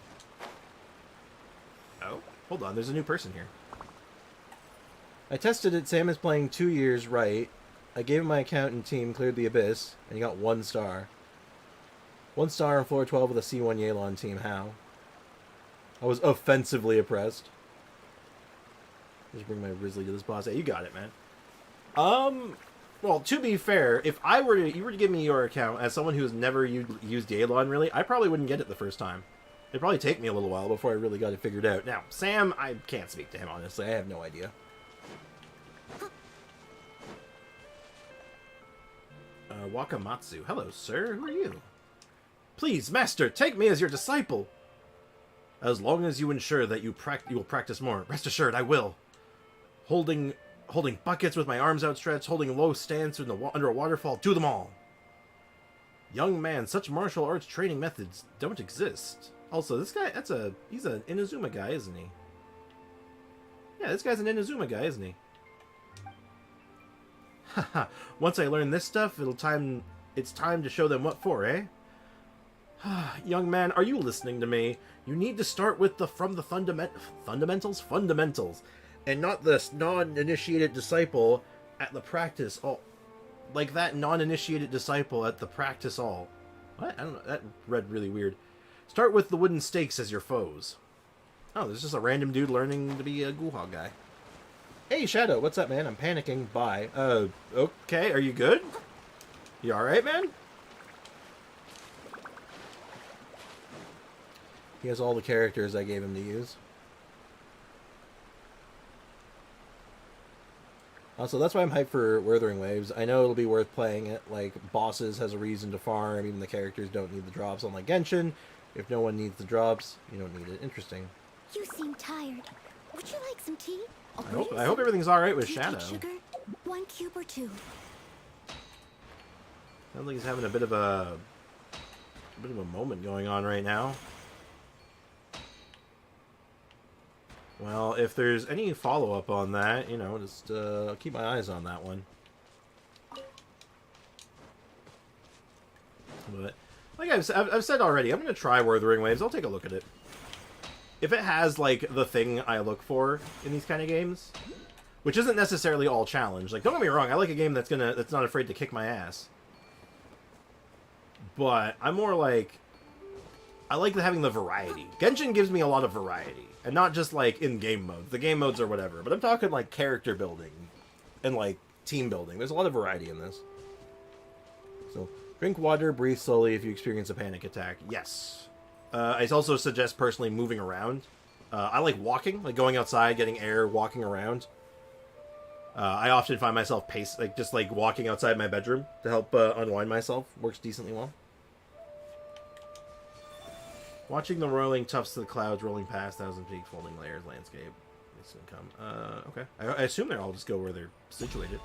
Oh, hold on, there's a new person here. I tested it, Sam is playing 2 years right. I gave him my account and team, cleared the abyss, and he got 1 star. 1 star on floor 12 with a C1 Yelan team, how? I was offensively oppressed. Just bring my Risley to this boss. Hey, you got it, man. Well, to be fair, if you were to give me your account as someone who has never used Yelan, really, I probably wouldn't get it the first time. It'd probably take me a little while before I really got it figured out. Now, Sam, I can't speak to him, honestly. I have no idea. Wakamatsu. Hello, sir. Who are you? Please, master, take me as your disciple. As long as you ensure that you will practice more. Rest assured, I will. Holding buckets with my arms outstretched, holding a low stance under a waterfall. Do them all. Young man, such martial arts training methods don't exist. Also, this guy, he's an Inazuma guy, isn't he? Yeah, this guy's an Inazuma guy, isn't he? Haha, once I learn this stuff, it's time to show them what for, eh? Young man, are you listening to me? You need to start with the fundamentals, and not this non-initiated disciple at the practice all. Like that non-initiated disciple at the practice all. What? I don't know. That read really weird. Start with the wooden stakes as your foes. Oh, there's just a random dude learning to be a Guhog guy. Hey, Shadow, what's up, man? I'm panicking. Bye. Okay, are you good? You alright, man? He has all the characters I gave him to use. Also, that's why I'm hyped for Wuthering Waves. I know it'll be worth playing it. Like, bosses has a reason to farm. Even the characters don't need the drops. Unlike Genshin, if no one needs the drops, you don't need it. Interesting. You seem tired. Would you like some tea? I hope everything's alright with 2 Shadow. sugar, 1 cube or 2. Sounds like he's having a bit of a moment going on right now. Well, if there's any follow-up on that, you know, just keep my eyes on that one. But, like I've said already, I'm going to try Wuthering Waves. I'll take a look at it. If it has, like, the thing I look for in these kind of games, which isn't necessarily all challenge. Like, don't get me wrong, I like a game that's not afraid to kick my ass. But I'm more like, I like having the variety. Genshin gives me a lot of variety. And not just, like, in-game modes. The game modes are whatever. But I'm talking, like, character building. And, like, team building. There's a lot of variety in this. So, drink water, breathe slowly if you experience a panic attack. Yes. I also suggest, personally, moving around. I like walking. Like, going outside, getting air, walking around. I often find myself just, walking outside my bedroom to help unwind myself. Works decently well. Watching the rolling tufts of the clouds rolling past 1,000 peak folding layers landscape. This can come. Okay. I assume they all just go where they're situated.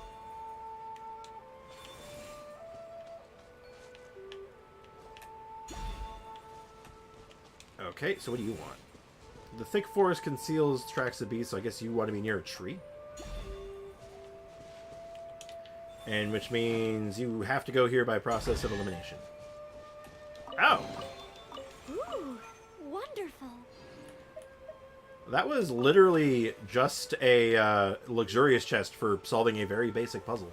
Okay, so what do you want? The thick forest conceals tracks of beasts, so I guess you want to be near a tree. And which means you have to go here by process of elimination. Oh! Ooh, wonderful. That was literally just a luxurious chest for solving a very basic puzzle.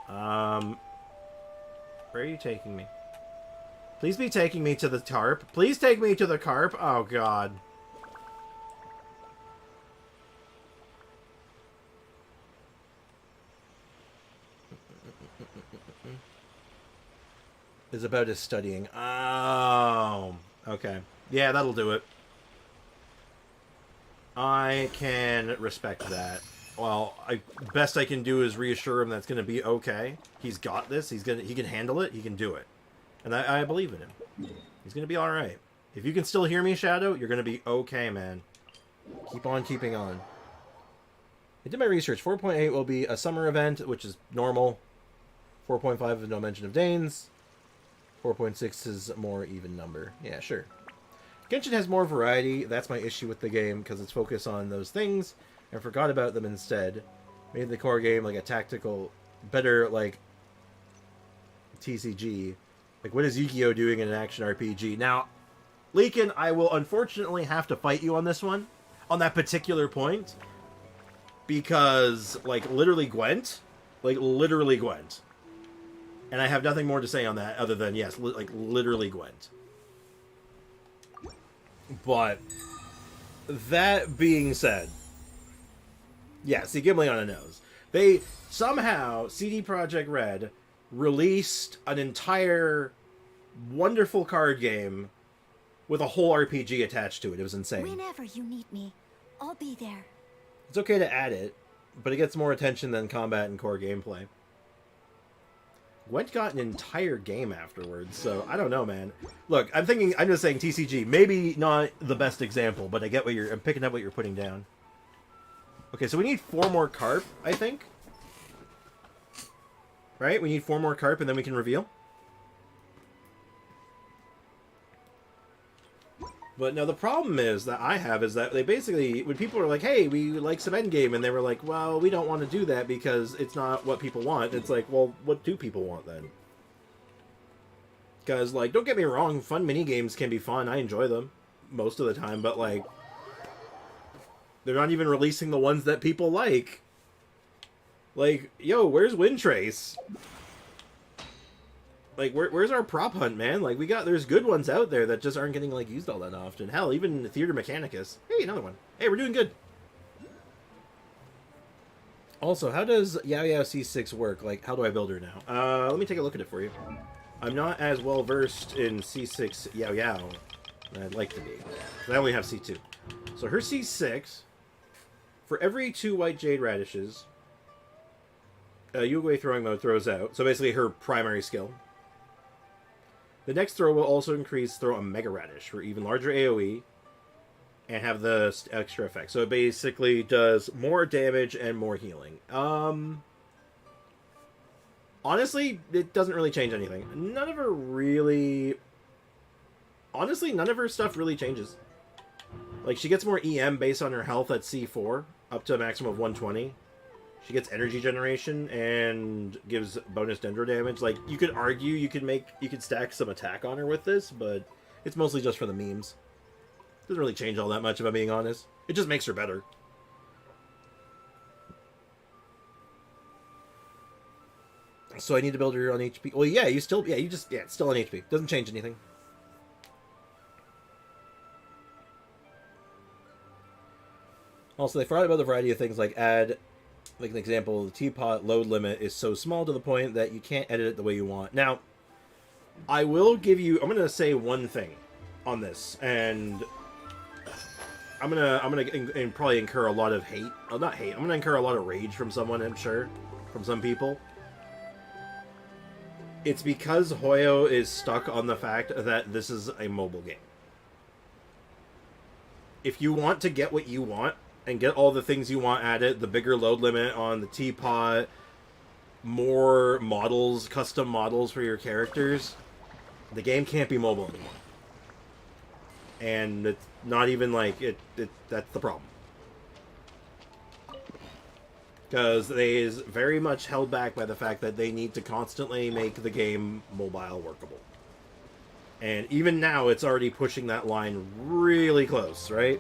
Where are you taking me? Please be taking me to the Carp. Please take me to the Carp. Oh, God. Is about his studying. Oh, okay. Yeah, that'll do it. I can respect that. Well, best I can do is reassure him that's going to be okay. He's got this. He can handle it. He can do it. And I believe in him. He's going to be all right. If you can still hear me, Shadow, you're going to be okay, man. Keep on keeping on. I did my research. 4.8 will be a summer event, which is normal. 4.5 is no mention of Danes. 4.6 is a more even number. Yeah, sure. Genshin has more variety. That's my issue with the game, because it's focused on those things and forgot about them instead. Made the core game like a tactical, better, like, TCG. Like, what is Yu-Gi-Oh! Doing in an action RPG? Now, Leakin, I will unfortunately have to fight you on this one, on that particular point, because, like, literally Gwent. Like, literally Gwent. And I have nothing more to say on that other than, yes, literally Gwent. But, that being said, yeah, see, Gimli on a nose. They, somehow, CD Projekt Red released an entire wonderful card game with a whole RPG attached to it. It was insane. Whenever you need me, I'll be there. It's okay to add it, but it gets more attention than combat and core gameplay. Gwent got an entire game afterwards, so I don't know, man. Look, I'm just saying TCG. Maybe not the best example, but I get what I'm picking up what you're putting down. Okay, so we need 4 more Carp, I think. Right? We need 4 more Carp and then we can reveal. But no, the problem is that I have is that they basically, when people are like, hey, we like some endgame, and they were like, well, we don't want to do that because it's not what people want. It's like, well, what do people want then? Because, like, don't get me wrong, fun minigames can be fun. I enjoy them most of the time, but, like, they're not even releasing the ones that people like. Like, yo, where's Windtrace? Like, where's our prop hunt, man? Like, there's good ones out there that just aren't getting, like, used all that often. Hell, even Theater Mechanicus. Hey, another one. Hey, we're doing good. Also, how does Yao Yao C6 work? Like, how do I build her now? Let me take a look at it for you. I'm not as well versed in C6 Yao Yao than I'd like to be. I only have C2. So her C6, for every 2 white jade radishes, Yuwei throwing mode throws out. So basically her primary skill. The next throw will also throw a Mega Radish for even larger AoE and have the extra effect. So it basically does more damage and more healing. Honestly, it doesn't really change anything. None of her stuff really changes. Like, she gets more EM based on her health at C4, up to a maximum of 120. She gets energy generation and gives bonus dendro damage. Like, you could argue you could stack some attack on her with this, but it's mostly just for the memes. Doesn't really change all that much, if I'm being honest. It just makes her better. So I need to build her on HP. Well, yeah, it's still on HP. Doesn't change anything. Also, they forgot about the variety of things, like add, like an example, the teapot load limit is so small to the point that you can't edit it the way you want. Now, I will give you, I'm going to say one thing on this, and I'm gonna probably incur a lot of hate. Oh, not hate. I'm going to incur a lot of rage from someone, I'm sure, from some people. It's because Hoyo is stuck on the fact that this is a mobile game. If you want to get what you want, and get all the things you want added, the bigger load limit on the teapot, more models, custom models for your characters, the game can't be mobile anymore. And it's not even like, that's the problem. Because they is very much held back by the fact that they need to constantly make the game mobile workable. And even now, it's already pushing that line really close, right?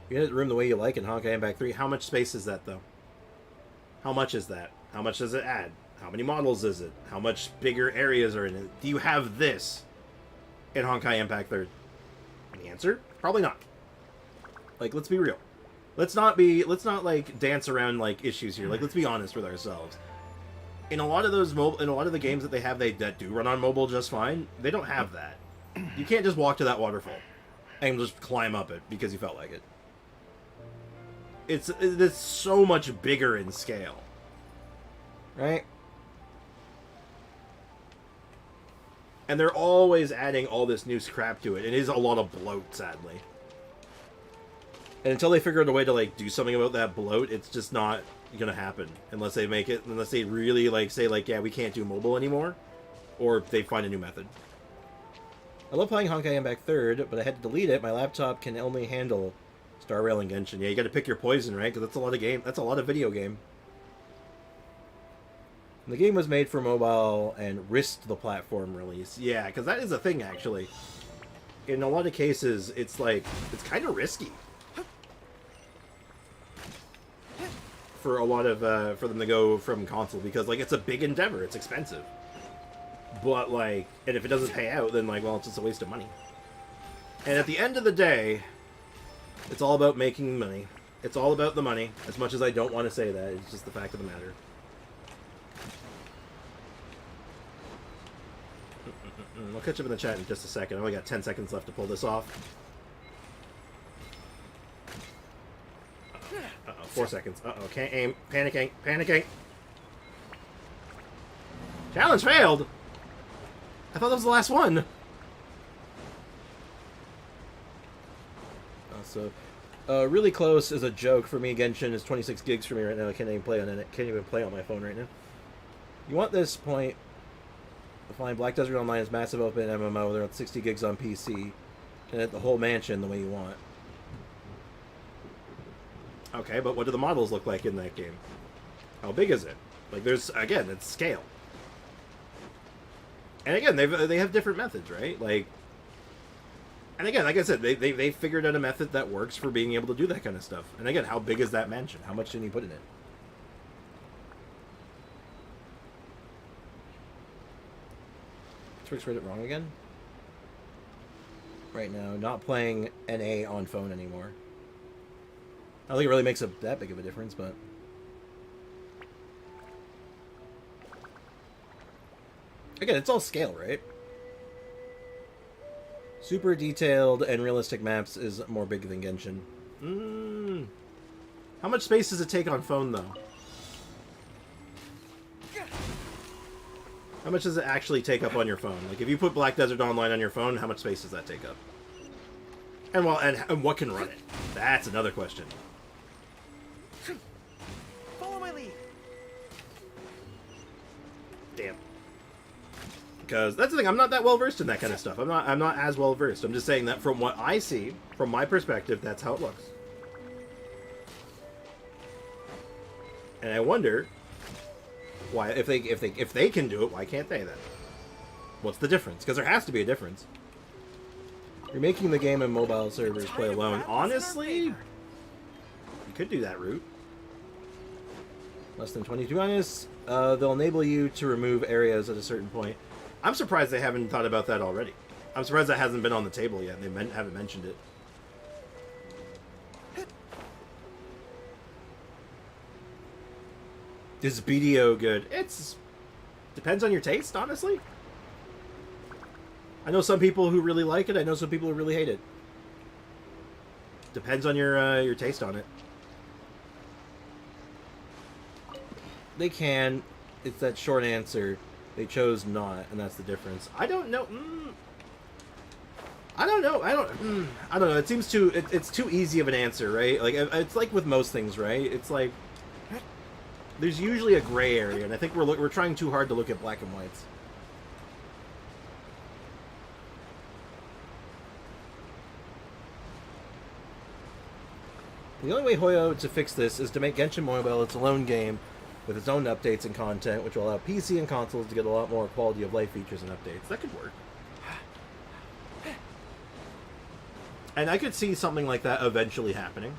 You get the room the way you like in Honkai Impact 3. How much space is that, though? How much is that? How much does it add? How many models is it? How much bigger areas are in it? Do you have this in Honkai Impact 3? And the answer? Probably not. Like, let's be real. Let's not like dance around like issues here. Like, let's be honest with ourselves. In a lot of the games that they have that do run on mobile just fine, they don't have that. You can't just walk to that waterfall and just climb up it because you felt like it. It's so much bigger in scale. Right? And they're always adding all this new crap to it. It is a lot of bloat, sadly. And until they figure out a way to, like, do something about that bloat, it's just not gonna happen. Unless they really, like, say, like, yeah, we can't do mobile anymore. Or they find a new method. I love playing Honkai Impact 3rd, but I had to delete it. My laptop can only handle Star Rail and Genshin. Yeah, you gotta pick your poison, right? Because that's a lot of game. That's a lot of video game. And the game was made for mobile and risked the platform release. Yeah, because that is a thing, actually. In a lot of cases, it's like, it's kind of risky. For a lot of, for them to go from console, because, like, it's a big endeavor. It's expensive. But, like, and if it doesn't pay out, then, like, well, it's just a waste of money. And at the end of the day, it's all about making money. It's all about the money. As much as I don't want to say that, it's just the fact of the matter. I'll catch up in the chat in just a second. I only got 10 seconds left to pull this off. Uh-oh, 4 seconds. Uh-oh, can't aim. Panicking. Panicking. Challenge failed! I thought that was the last one! Really close is a joke for me. Genshin is 26 gigs for me right now. I can't even play on it. Can't even play on my phone right now. You want this point... Fine, Black Desert Online is massive open MMO. They're at 60 gigs on PC. And hit the whole mansion the way you want. Okay, but what do the models look like in that game? How big is it? Like, there's, again, it's scale. And again, they have different methods, right? Like, and again, like I said, they figured out a method that works for being able to do that kind of stuff. And again, how big is that mansion? How much did you put in it? Twix read it wrong again? Right now, not playing NA on phone anymore. I don't think it really makes that big of a difference, but... Again, it's all scale, right? Super detailed and realistic maps is more big than Genshin. How much space does it take on phone, though? How much does it actually take up on your phone? Like, if you put Black Desert Online on your phone, how much space does that take up? And well, and what can run it? That's another question. Follow my lead. Damn. Because that's the thing, I'm not that well versed in that kind of stuff. I'm not as well versed. I'm just saying that from what I see, from my perspective, that's how it looks. And I wonder why, if they can do it, why can't they then? What's the difference? Because there has to be a difference. You're making the game and mobile servers play alone. Honestly, you could do that route. Less than 20. To be honest, they'll enable you to remove areas at a certain point. I'm surprised they haven't thought about that already. I'm surprised that hasn't been on the table yet. They haven't mentioned it. Is BDO good? It's depends on your taste, honestly. I know some people who really like it. I know some people who really hate it. Depends on your taste on it. They can. It's that short answer. They chose not, and that's the difference. I don't know. I don't know. I don't know. It seems too. It's too easy of an answer, right? Like it's like with most things, right? It's like there's usually a gray area, and I think we're trying too hard to look at black and whites. The only way Hoyo to fix this is to make Genshin Mobile its own game with its own updates and content, which will allow PC and consoles to get a lot more quality of life features and updates. That could work. And I could see something like that eventually happening.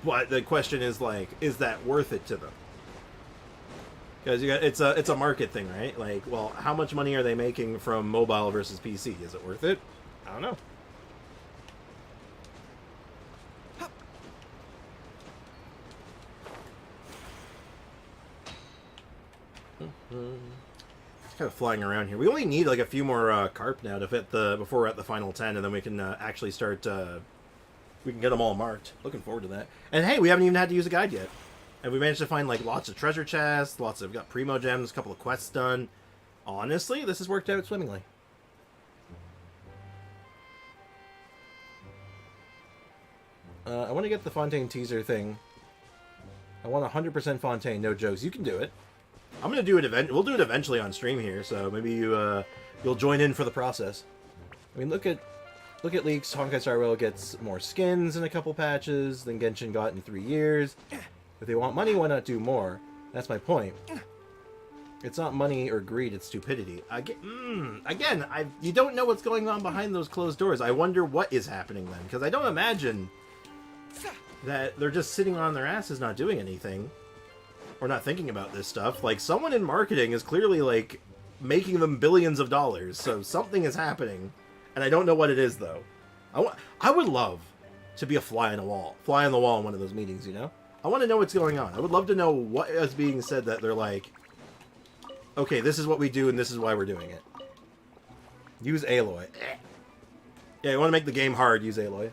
But the question is, like, is that worth it to them? Because it's a market thing, right? Like, well, how much money are they making from mobile versus PC? Is it worth it? I don't know. It's kind of flying around here. We only need like a few more carp now to fit before we're at the final 10, and then we can actually start. We can get them all marked. Looking forward to that. And hey, we haven't even had to use a guide yet, and we managed to find like lots of treasure chests, we got primo gems, a couple of quests done. Honestly, this has worked out swimmingly. I want to get the Fontaine teaser thing. I want 100% Fontaine, no jokes. You can do it. I'm gonna do it. We'll do it eventually on stream here, so maybe you'll join in for the process. I mean, look at leaks. Honkai Star Rail gets more skins in a couple patches than Genshin got in 3 years. If they want money, why not do more? That's my point. It's not money or greed; it's stupidity. Again, you don't know what's going on behind those closed doors. I wonder what is happening then, because I don't imagine that they're just sitting on their asses not doing anything. Or not thinking about this stuff. Like, someone in marketing is clearly, like, making them billions of dollars. So something is happening. And I don't know what it is, though. I would love to be a fly on the wall in one of those meetings, you know? I want to know what's going on. I would love to know what is being said that they're like, okay, this is what we do and this is why we're doing it. Use Aloy. Yeah, you want to make the game hard, use Aloy.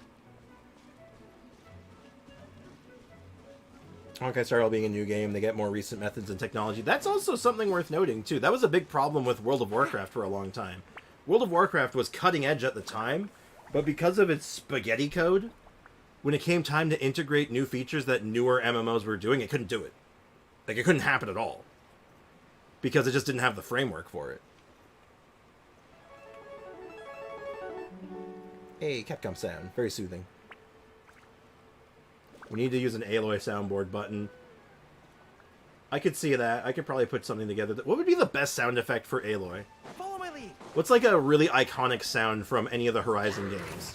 Honkai Star Rail being a new game, they get more recent methods and technology. That's also something worth noting, too. That was a big problem with World of Warcraft for a long time. World of Warcraft was cutting edge at the time, but because of its spaghetti code, when it came time to integrate new features that newer MMOs were doing, it couldn't do it. Like, it couldn't happen at all. Because it just didn't have the framework for it. Hey, Capcom sound. Very soothing. We need to use an Aloy soundboard button. I could see that. I could probably put something together. What would be the best sound effect for Aloy? Follow my lead. What's like a really iconic sound from any of the Horizon games?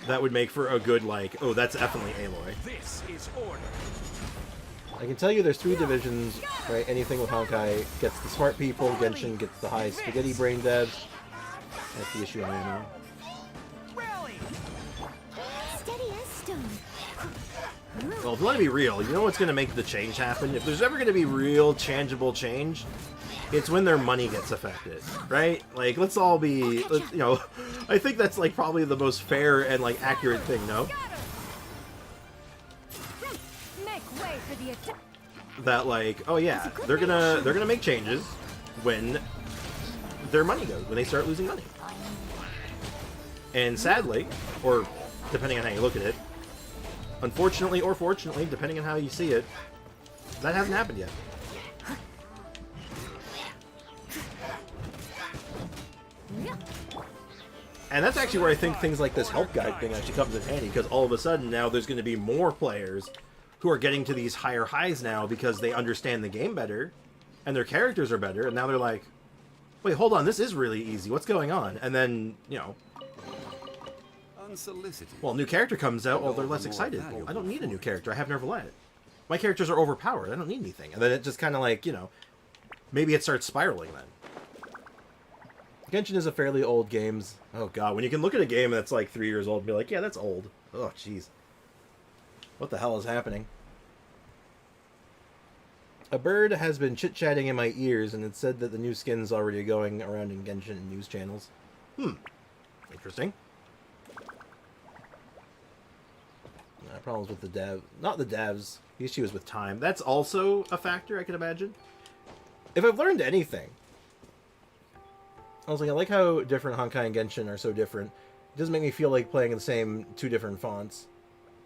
That would make for a good, like, oh, that's definitely Aloy. This is order. I can tell you there's 3 divisions, right? Anything with Honkai gets the smart people, Genshin gets the high spaghetti brain devs. That's the issue I am in. Rally. Steady as stone. Well, if you want to be real, you know what's going to make the change happen? If there's ever going to be real, tangible change, it's when their money gets affected, right? Like, let's all be, you know, I think that's, like, probably the most fair and, like, accurate thing, no? Make way for the attack. That, like, oh yeah, they're gonna make changes when their money goes, when they start losing money. And sadly, or depending on how you look at it, unfortunately or fortunately, depending on how you see it, that hasn't happened yet. And that's actually where I think things like this help guide thing actually comes in handy, because all of a sudden now there's going to be more players who are getting to these higher highs now because they understand the game better, and their characters are better, and now they're like, wait, hold on, this is really easy, what's going on? And then, you know, Unsolicited. well, a new character comes out, well, they're less excited. Well, I don't need a new character, I have Nervalet. My characters are overpowered, I don't need anything. And then it just kind of like, you know, maybe it starts spiraling then. Genshin is a fairly old game. Oh god, when you can look at a game that's like 3 years old and be like, yeah, that's old. Oh, jeez. What the hell is happening? A bird has been chit-chatting in my ears, and it said that the new skin's already going around in Genshin news channels. Interesting. Problems with the dev. Not the devs. The issue is with time. That's also a factor, I can imagine. If I've learned anything, I was like, I like how different Honkai and Genshin are so different. It doesn't make me feel like playing the same 2 different fonts.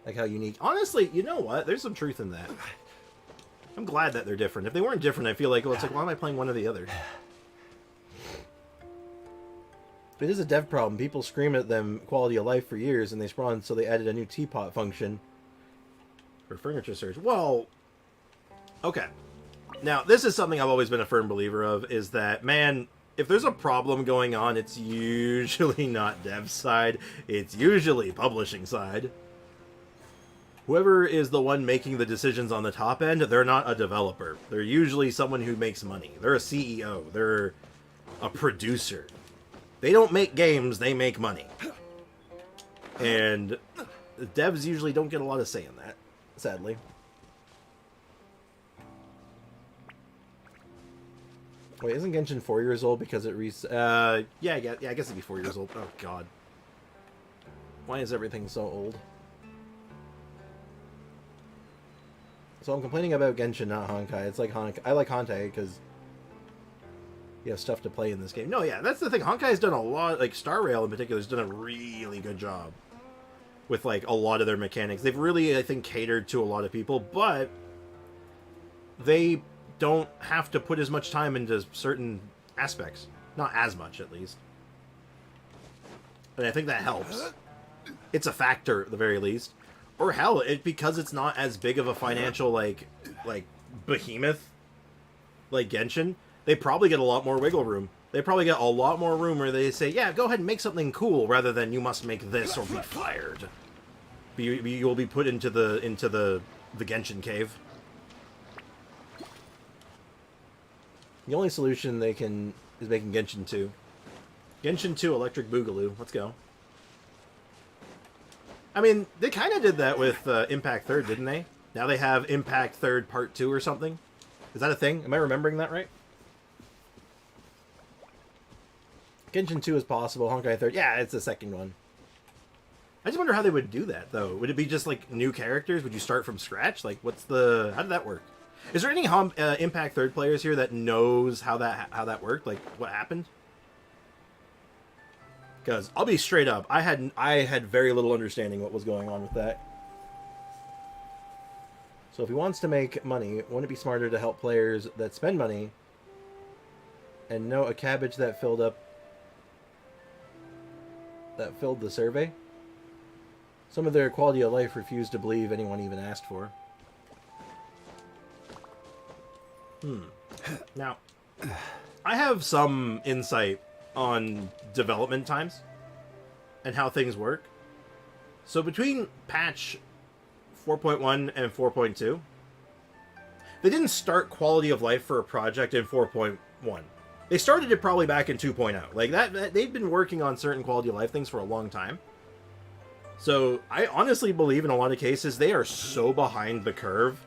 Like how unique. Honestly, you know what? There's some truth in that. I'm glad that they're different. If they weren't different, I feel like, well, it's like, why am I playing one or the other? It is a dev problem. People scream at them quality of life for years, and they spawn, so they added a new teapot function for furniture search. Well, okay. Now, this is something I've always been a firm believer of, is that, man, if there's a problem going on, it's usually not dev side. It's usually publishing side. Whoever is the one making the decisions on the top end, they're not a developer. They're usually someone who makes money. They're a CEO. They're a producer. They don't make games, they make money. And devs usually don't get a lot of say in that, sadly. Wait, isn't Genshin 4 years old because it yeah, I guess it'd be 4 years old. Oh, God. Why is everything so old? So I'm complaining about Genshin, not Honkai. It's like Honkai. I like Honkai because you have stuff to play in this game. No, yeah, that's the thing. Honkai's done a lot, like Star Rail in particular has done a really good job with like a lot of their mechanics. They've really, I think, catered to a lot of people, but they don't have to put as much time into certain aspects. Not as much, at least. And I think that helps. It's a factor, at the very least. Or hell, because it's not as big of a financial, like behemoth, like Genshin, they probably get a lot more wiggle room. They probably get a lot more room where they say, yeah, go ahead and make something cool, rather than you must make this or be fired. You'll be put into the Genshin cave. The only solution they can is making Genshin 2. Genshin 2 Electric Boogaloo. Let's go. I mean, they kind of did that with Impact 3rd, didn't they? Now they have Impact 3rd Part 2 or something. Is that a thing? Am I remembering that right? Genshin 2 is possible. Honkai 3rd. Yeah, it's the second one. I just wonder how they would do that, though. Would it be just, like, new characters? Would you start from scratch? Like, what's the... How did that work? Is there any Impact 3rd players here that knows how that worked? Like, what happened? Because I'll be straight up, I had very little understanding what was going on with that. So if he wants to make money, wouldn't it be smarter to help players that spend money and know a cabbage that filled up that filled the survey. Some of their quality of life refused to believe anyone even asked for. Now, I have some insight on development times and how things work. So between patch 4.1 and 4.2, they didn't start quality of life for a project in 4.1. They started it probably back in 2.0. Like that they've been working on certain quality of life things for a long time. So I honestly believe in a lot of cases they are so behind the curve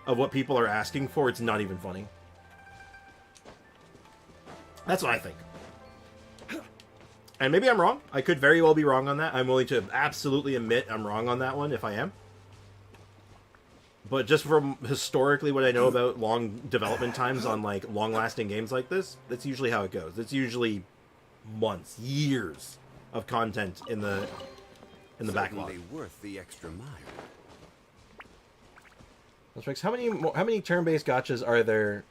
of what people are asking for, it's not even funny. That's what I think. And maybe I'm wrong. I could very well be wrong on that. I'm willing to absolutely admit I'm wrong on that one if I am. But just from historically what I know about long development times on like long-lasting games like this, that's usually how it goes. It's usually months, years of content in the backlog. Certainly worth the extra mile. Let's fix how many turn-based gotchas are there?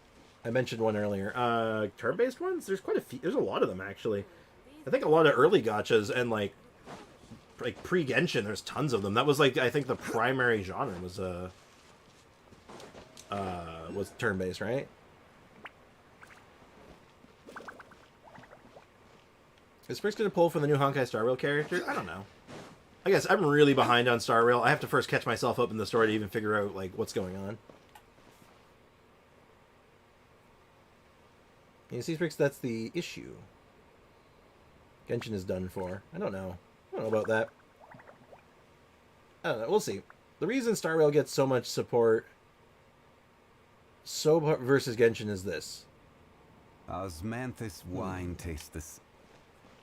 I mentioned one earlier. Turn-based ones? There's quite a few. There's a lot of them actually. I think a lot of early gotchas and like pre-Genshin. There's tons of them. That was like I think the primary genre was turn-based, right? Is Frick's gonna pull for the new Honkai Star Rail character? I don't know. I guess I'm really behind on Star Rail. I have to first catch myself up in the story to even figure out like what's going on. You see, Fricks, that's the issue. Genshin is done for. I don't know. I don't know about that. I don't know. We'll see. The reason Star Rail gets so much support versus Genshin is this. Osmanthus wine taste this.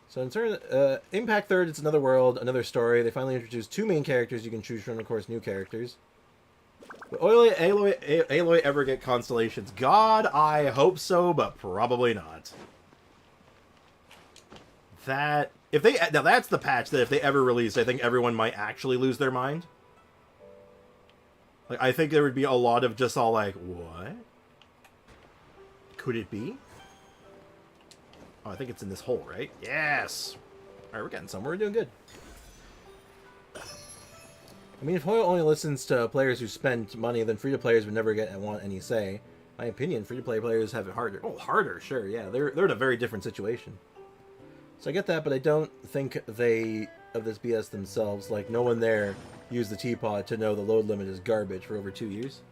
So in turn, Impact Third, it's another world, another story. They finally introduced 2 main characters you can choose from, of course, new characters. Will Aloy ever get constellations? God, I hope so, but probably not. Now that's the patch that if they ever released, I think everyone might actually lose their mind. Like, I think there would be a lot of just all like, what? Could it be? Oh, I think it's in this hole, right? Yes! Alright, we're getting somewhere. We're doing good. I mean, if Hoyle only listens to players who spend money, then free-to-players would never want any say. My opinion, free-to-play players have it harder. Oh, harder, sure, yeah. They're in a very different situation. So I get that, but I don't think they of this BS themselves. Like, no one there used the teapot to know the load limit is garbage for over 2 years.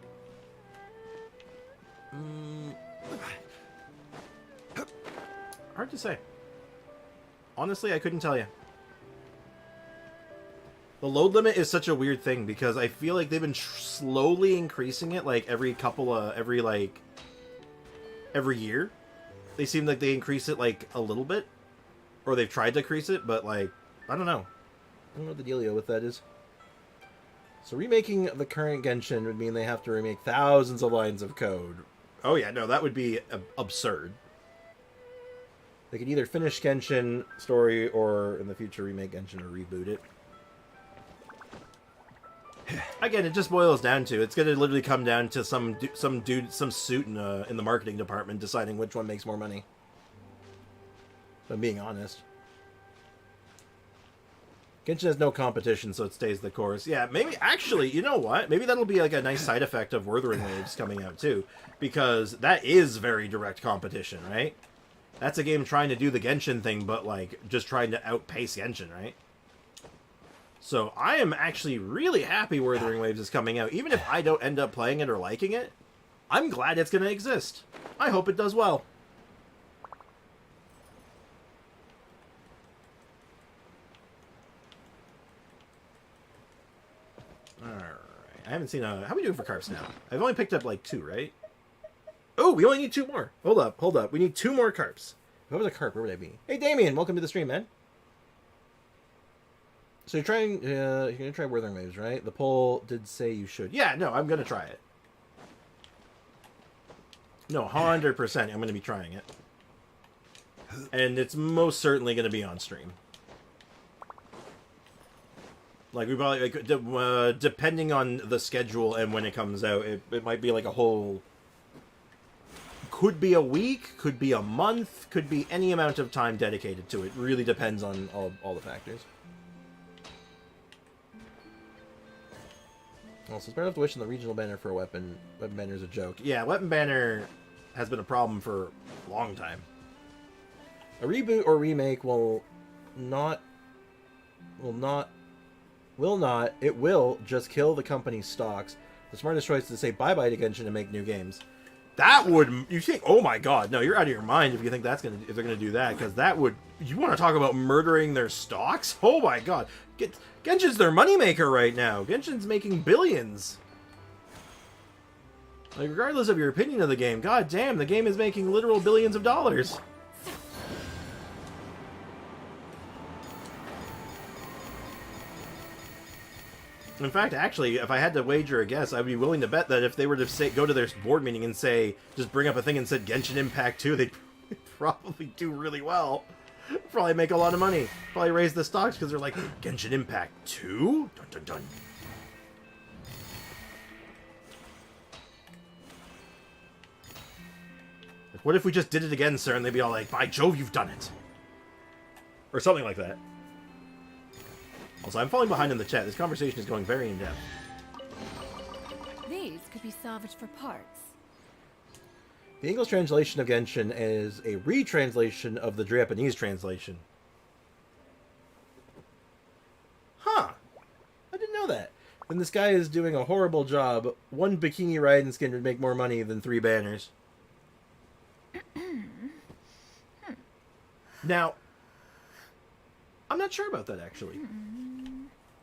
Hard to say. Honestly, I couldn't tell you. The load limit is such a weird thing because I feel like they've been slowly increasing it like every year. They seem like they increase it like a little bit. Or they've tried to increase it, but like, I don't know. I don't know what the dealio with that is. So remaking the current Genshin would mean they have to remake thousands of lines of code. Oh yeah, no, that would be absurd. They could either finish Genshin story or in the future remake Genshin or reboot it. Again, it just boils down to it's going to literally come down to some suit in the marketing department deciding which one makes more money. If I'm being honest. Genshin has no competition, so it stays the course. Yeah, maybe, actually, you know what? Maybe that'll be like a nice side effect of Wuthering Waves coming out too. Because that is very direct competition, right? That's a game trying to do the Genshin thing, but like, just trying to outpace Genshin, right? So, I am actually really happy Wuthering Waves is coming out. Even if I don't end up playing it or liking it, I'm glad it's going to exist. I hope it does well. Alright. I haven't seen a... How are we doing for carps now? I've only picked up like 2, right? Oh, we only need 2 more. Hold up. We need 2 more carps. If I was a carp, where would I be? Hey, Damien, welcome to the stream, man. So you're trying... you're going to try Wuthering Waves, right? The poll did say you should. Yeah, no, I'm going to try it. No, 100% I'm going to be trying it. And it's most certainly going to be on stream. Like, we probably... Like, depending on the schedule and when it comes out, it might be like a whole Could be a week, could be a month, could be any amount of time dedicated to it. Really depends on all the factors. Also, it's better to wish in the regional banner for a weapon. Weapon banner is a joke. Yeah, weapon banner has been a problem for a long time. A reboot or remake will just kill the company's stocks. The smartest choice is to say bye-bye to Genshin and make new games. That would, you think, oh my god, no, you're out of your mind if you think that's if they're gonna do that, because that would, you want to talk about murdering their stocks? Oh my god. Genshin's their moneymaker right now. Genshin's making billions. Like, regardless of your opinion of the game, god damn, the game is making literal billions of dollars. In fact, actually, if I had to wager a guess, I'd be willing to bet that if they were to go to their board meeting and say, just bring up a thing and said Genshin Impact 2, they'd probably do really well. Probably make a lot of money. Probably raise the stocks because they're like, Genshin Impact 2? Dun dun dun. Like, what if we just did it again, sir? And they'd be all like, by Jove, you've done it. Or something like that. Also, I'm falling behind in the chat. This conversation is going very in-depth. These could be salvaged for parts. The English translation of Genshin is a retranslation of the Japanese translation. Huh. I didn't know that. Then this guy is doing a horrible job. One bikini Raiden skin would make more money than 3 banners. Now, I'm not sure about that, actually.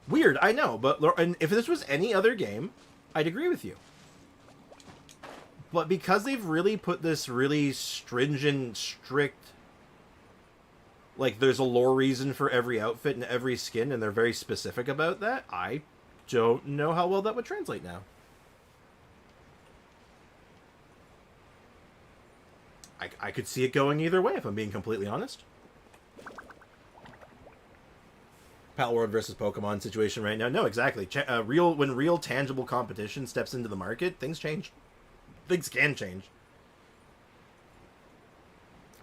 Weird, I know, but and if this was any other game, I'd agree with you. But because they've really put this really stringent, strict... Like, there's a lore reason for every outfit and every skin, and they're very specific about that, I don't know how well that would translate now. I could see it going either way, if I'm being completely honest. Pal World versus Pokemon situation right now. No, exactly. When real tangible competition steps into the market, things change. Things can change.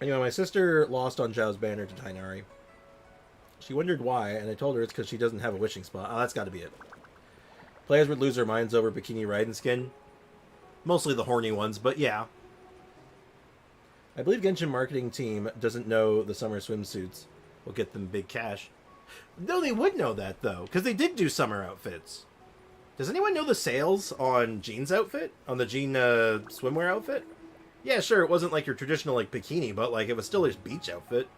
Anyway, my sister lost on Zhao's banner to Tainari. She wondered why, and I told her it's because she doesn't have a wishing spot. Oh, that's got to be it. Players would lose their minds over Bikini Raiden skin. Mostly the horny ones, but yeah. I believe Genshin marketing team doesn't know the summer swimsuits will get them big cash. No, they would know that, though, because they did do summer outfits. Does anyone know the sales on Jean's outfit? On the Jean swimwear outfit? Yeah, sure, it wasn't like your traditional, like, bikini, but, like, it was still his beach outfit.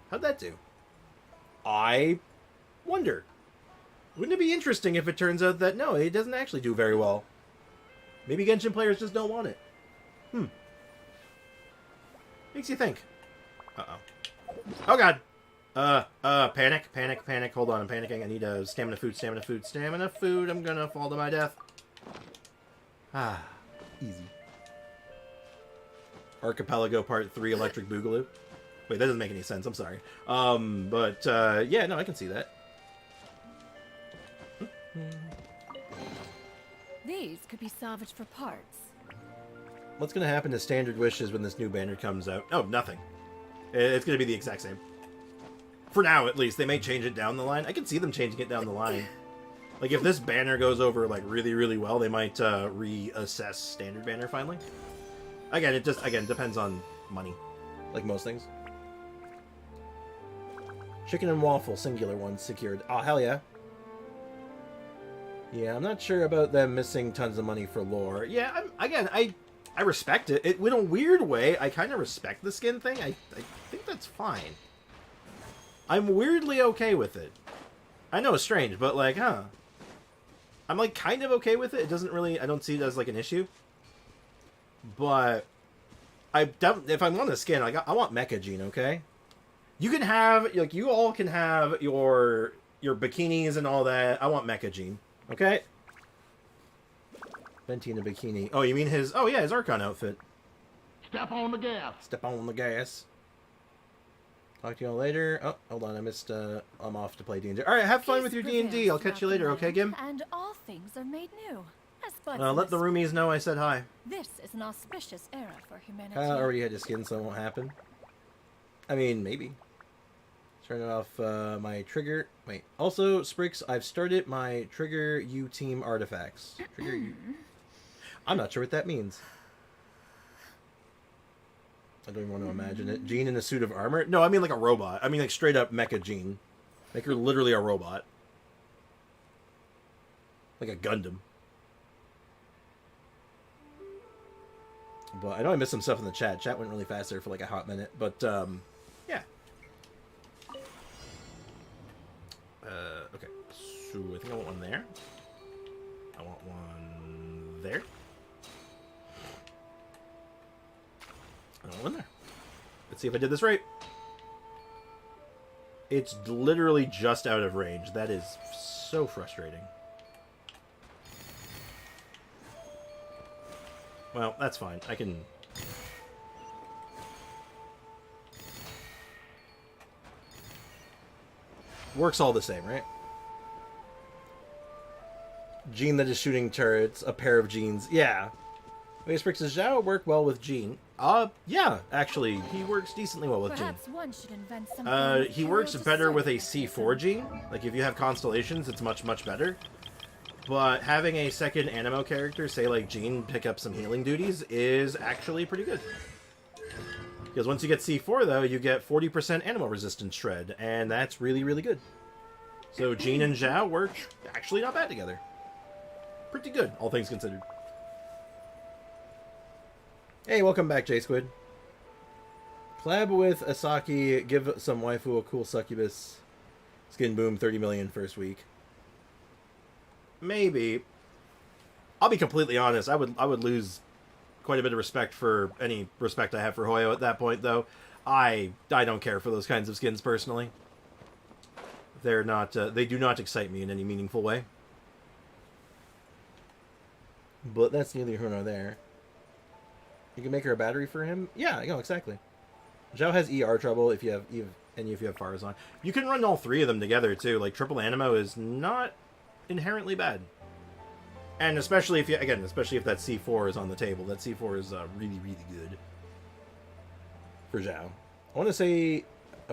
How'd that do? I wonder. Wouldn't it be interesting if it turns out that, no, it doesn't actually do very well? Maybe Genshin players just don't want it. Makes you think. Uh-oh. Oh, God! Panic. Hold on, I'm panicking. I need stamina food. I'm gonna fall to my death. Ah, easy. Archipelago Part 3 Electric Boogaloo. Wait, that doesn't make any sense. I'm sorry. Yeah, no, I can see that. These could be salvaged for parts. What's gonna happen to Standard Wishes when this new banner comes out? Oh, nothing. It's gonna be the exact same. For now, at least. They may change it down the line. I can see them changing it down the line. Like, if this banner goes over, like, really, really well, they might reassess Standard Banner finally. Again, it just, depends on money. Like most things. Chicken and waffle, singular ones secured. Oh, hell yeah. Yeah, I'm not sure about them missing tons of money for lore. Yeah, I respect it. In a weird way, I kind of respect the skin thing. I think that's fine. I'm weirdly okay with it. I know it's strange, but like, huh. I'm like kind of okay with it. It doesn't really, I don't see it as like an issue. But if I want a skin, like I want Mecha Gene, okay? You can have, like, you all can have your bikinis and all that. I want Mecha Gene, okay? Venti in a bikini. Oh, you mean his, oh yeah, his Archon outfit. Step on the gas. Step on the gas. Talk to you all later. Oh, hold on, I missed, I'm off to play D&D. Alright, have fun with your D&D. I'll catch you later, okay, Gim? And all things are made new, as buds Let the in the roomies know I said hi. This is an auspicious era for humanity. I already had his skin, so it won't happen. I mean, maybe. Turn off my trigger. Wait. Also, Sprix, I've started my Trigger U Team artifacts. Trigger U. I'm not sure what that means. I don't even want to imagine it. Jean in a suit of armor? No, I mean like a robot. I mean like straight up mecha Jean. Like her literally a robot. Like a Gundam. But I know I missed some stuff in the chat. Chat went really fast there for like a hot minute. But, yeah. Okay. So I think I want one there. I want one there. I want one there. Let's see if I did this right. It's literally just out of range. That is so frustrating. Well, that's fine. I can... Works all the same, right? Jean that is shooting turrets. A pair of Jeans. Yeah. Wait, Sprix, does Zhao work well with Jean? Yeah, actually. He works decently well with Jean. Perhaps one should invent something. He works better with a C4 Jean. Like, if you have Constellations, it's much, much better. But having a second Animo character, say like Jean, pick up some healing duties is actually pretty good. Because once you get C4, though, you get 40% Animo resistance shred, and that's really, really good. So Jean and Zhao work actually not bad together. Pretty good, all things considered. Hey, welcome back, J-Squid. Collab with Asaki, give some waifu a cool succubus. Skin boom, 30 million first week. Maybe. I'll be completely honest. I would lose quite a bit of respect for any respect I have for Hoyo at that point, though. I don't care for those kinds of skins personally. They're not. They do not excite me in any meaningful way. But that's neither here nor there. You can make her a battery for him. Yeah, no, exactly. Zhao has ER trouble if you have Farazan. You can run all three of them together too. Like triple Animo is not inherently bad, and especially if that C4 is on the table. That C4 is really, really good for Zhao. I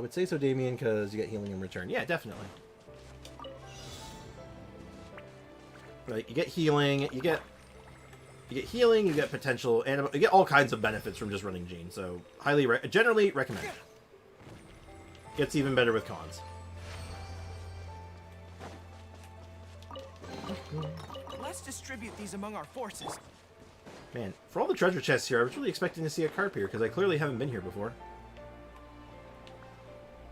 would say so, Damien, because you get healing in return. Yeah, definitely. Like you get healing, you get potential Animo, you get all kinds of benefits from just running Jean. So generally recommend. Gets even better with cons. Let's distribute these among our forces. Man, for all the treasure chests here, I was really expecting to see a Carp here, because I clearly haven't been here before.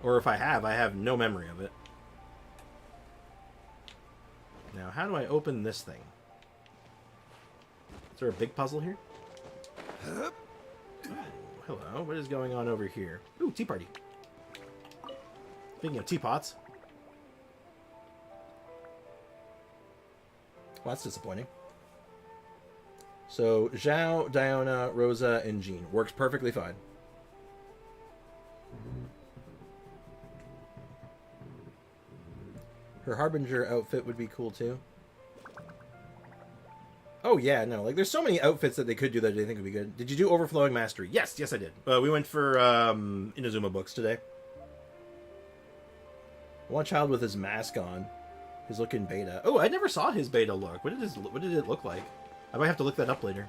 Or if I have no memory of it. Now, how do I open this thing? Is there a big puzzle here? Oh, hello. What is going on over here? Ooh, tea party. Speaking of teapots. Well, that's disappointing. So, Zhao, Diona, Rosa, and Jean. Works perfectly fine. Her Harbinger outfit would be cool, too. Oh, yeah, no. Like, there's so many outfits that they could do that I think would be good. Did you do Overflowing Mastery? Yes, I did. We went for Inazuma books today. One child with his mask on. He's looking beta. Oh, I never saw his beta look. What did it look like? I might have to look that up later.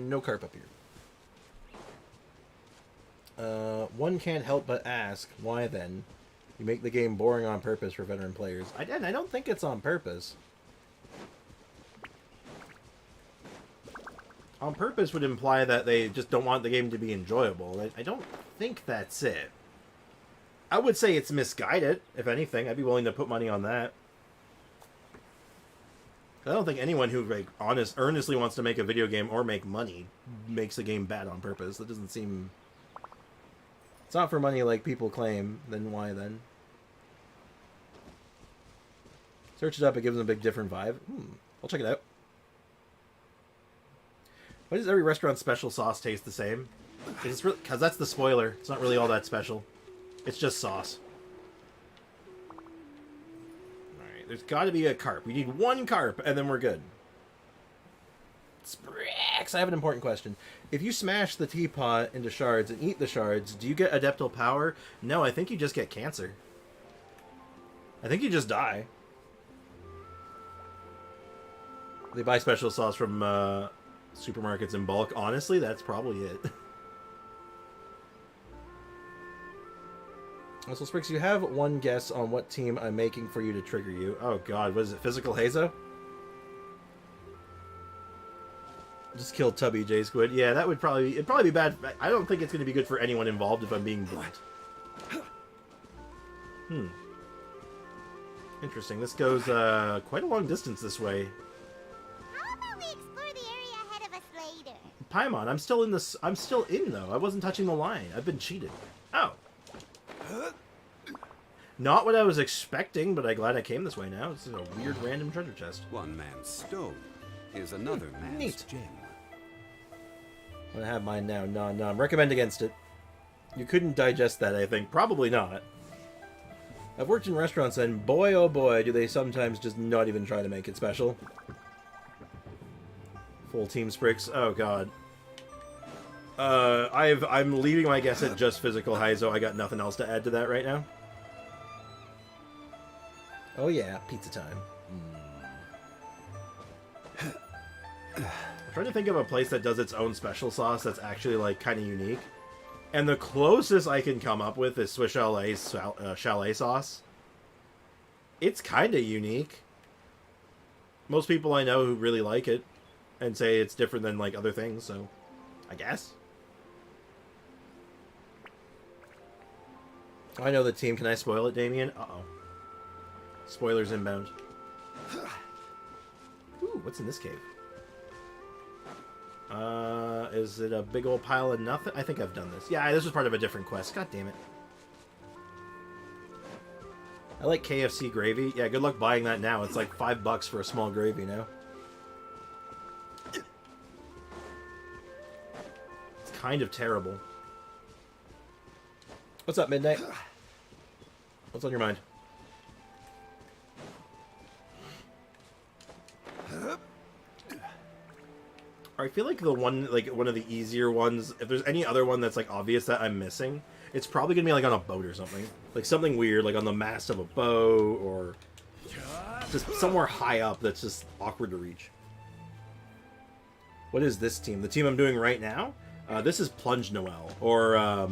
No Carp up here. One can't help but ask, why then? You make the game boring on purpose for veteran players. I don't think it's on purpose. On purpose would imply that they just don't want the game to be enjoyable. I don't think that's it. I would say it's misguided, if anything. I'd be willing to put money on that. I don't think anyone who like earnestly wants to make a video game or make money makes a game bad on purpose. That doesn't seem... It's not for money like people claim. Then why then? Search it up. It gives them a big different vibe. I'll check it out. Why does every restaurant special sauce taste the same? Because that's the spoiler. It's not really all that special. It's just sauce. Alright, there's got to be a carp. We need one carp, and then we're good. Sprix! I have an important question. If you smash the teapot into shards and eat the shards, do you get adeptal power? No, I think you just get cancer. I think you just die. They buy special sauce from supermarkets in bulk. Honestly, that's probably it. So, Sprix, you have one guess on what team I'm making for you to trigger you. Oh, God. What is it? Physical Hazo? Just kill Tubby J Squid. Yeah, that would probably... It'd probably be bad. I don't think it's going to be good for anyone involved if I'm being blunt. Interesting. This goes quite a long distance this way. How about we explore the area ahead of us later? Paimon, I'm still in this. I'm still in though. I wasn't touching the line. I've been cheated. Oh. Not what I was expecting, but I'm glad I came this way now. This is a weird random treasure chest. One man's stone is another man's neat. gem. I'm gonna have mine now. Nom. Recommend against it. You couldn't digest that, I think. Probably not. I've worked in restaurants, and boy, oh boy, do they sometimes just not even try to make it special. Full team Sprix. Oh god. I'm leaving my guess at just physical Haizo. I got nothing else to add to that right now. Oh yeah, pizza time. I'm trying to think of a place that does its own special sauce that's actually like kind of unique. And the closest I can come up with is Swiss chalet sauce. It's kind of unique. Most people I know who really like it and say it's different than like other things, so I guess. I know the team. Can I spoil it, Damien? Uh-oh. Spoilers inbound. Ooh, what's in this cave? Is it a big old pile of nothing? I think I've done this. Yeah, this was part of a different quest. God damn it. I like KFC gravy. Yeah, good luck buying that now. It's like $5 for a small gravy now. It's kind of terrible. What's up, Midnight? What's on your mind? I feel like one of the easier ones, if there's any other one that's like obvious that I'm missing, it's probably gonna be like on a boat or something. Like something weird, like on the mast of a boat, or just somewhere high up that's just awkward to reach. What is this team? The team I'm doing right now? This is Plunge Noel, or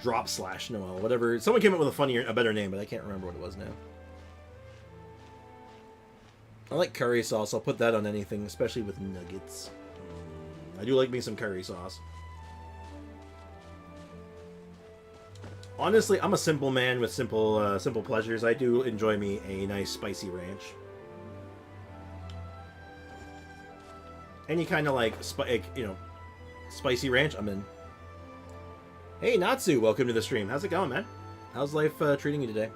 Drop Slash Noel, whatever. Someone came up with a better name, but I can't remember what it was now. I like curry sauce. I'll put that on anything, especially with nuggets. I do like me some curry sauce. Honestly, I'm a simple man with simple pleasures. I do enjoy me a nice spicy ranch. Any kind of like, spicy ranch, I'm in. Hey, Natsu, welcome to the stream. How's it going, man? How's life treating you today?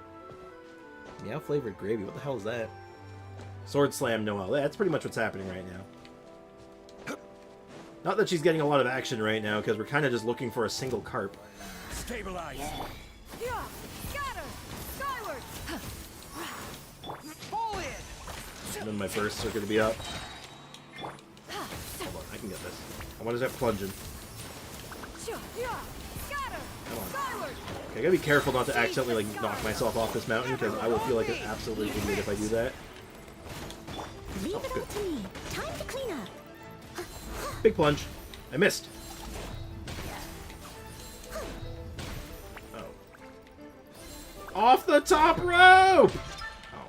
Yeah, flavored gravy. What the hell is that? Sword Slam Noelle. Yeah, that's pretty much what's happening right now. Not that she's getting a lot of action right now, because we're kind of just looking for a single carp. Stabilize. Yeah, scatter. Skyward. Fall in. And then my bursts are going to be up. Hold on, I can get this. I want to start plunging. Yeah, scatter. Come on. Skyward. Okay, I gotta be careful not to accidentally like knock myself off this mountain, because I will feel like an absolute idiot if I do that. Leave it all to me. Time to clean up. Big plunge. I missed. Oh. Off the top rope! Oh.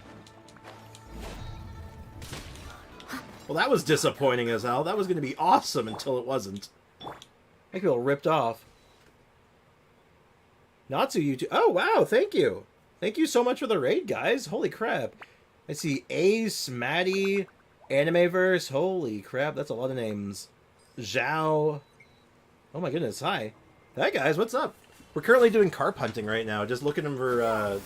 Well, that was disappointing as hell. That was going to be awesome until it wasn't. I feel ripped off. Natsu, you too. Oh, wow, thank you. Thank you so much for the raid, guys. Holy crap. I see Ace, Maddie, Animeverse. Holy crap, that's a lot of names. Zhao. Oh my goodness, hi. Hi guys, what's up? We're currently doing carp hunting right now, just looking for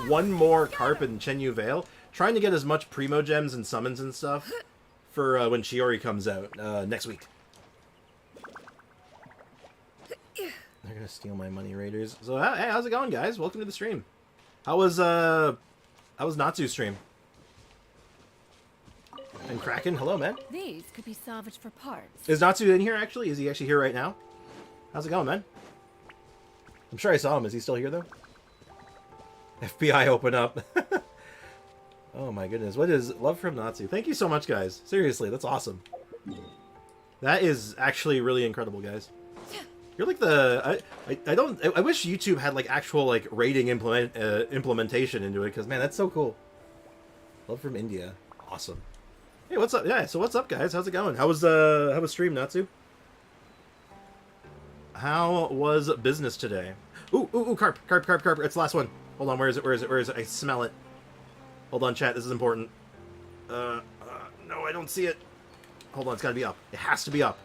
one more carp in Chenyu Vale. Trying to get as much primo gems and summons and stuff for when Shiori comes out next week. They're gonna steal my money, raiders. So hey, how's it going, guys? Welcome to the stream. How was Natsu's stream? And Kraken, hello, man. These could be salvaged for parts. Is Natsu in here actually? Is he actually here right now? How's it going, man? I'm sure I saw him. Is he still here though? FBI, open up. Oh my goodness. What is love from Natsu? Thank you so much, guys. Seriously, that's awesome. That is actually really incredible, guys. You're like the I wish YouTube had like actual like rating implementation into it, because man, that's so cool. Love from India. Awesome. Hey, what's up? Yeah, so what's up, guys? How's it going? How was stream, Natsu? How was business today? Ooh, carp. It's the last one. Hold on, where is it? I smell it. Hold on, chat. This is important. No, I don't see it. Hold on, it's got to be up. It has to be up.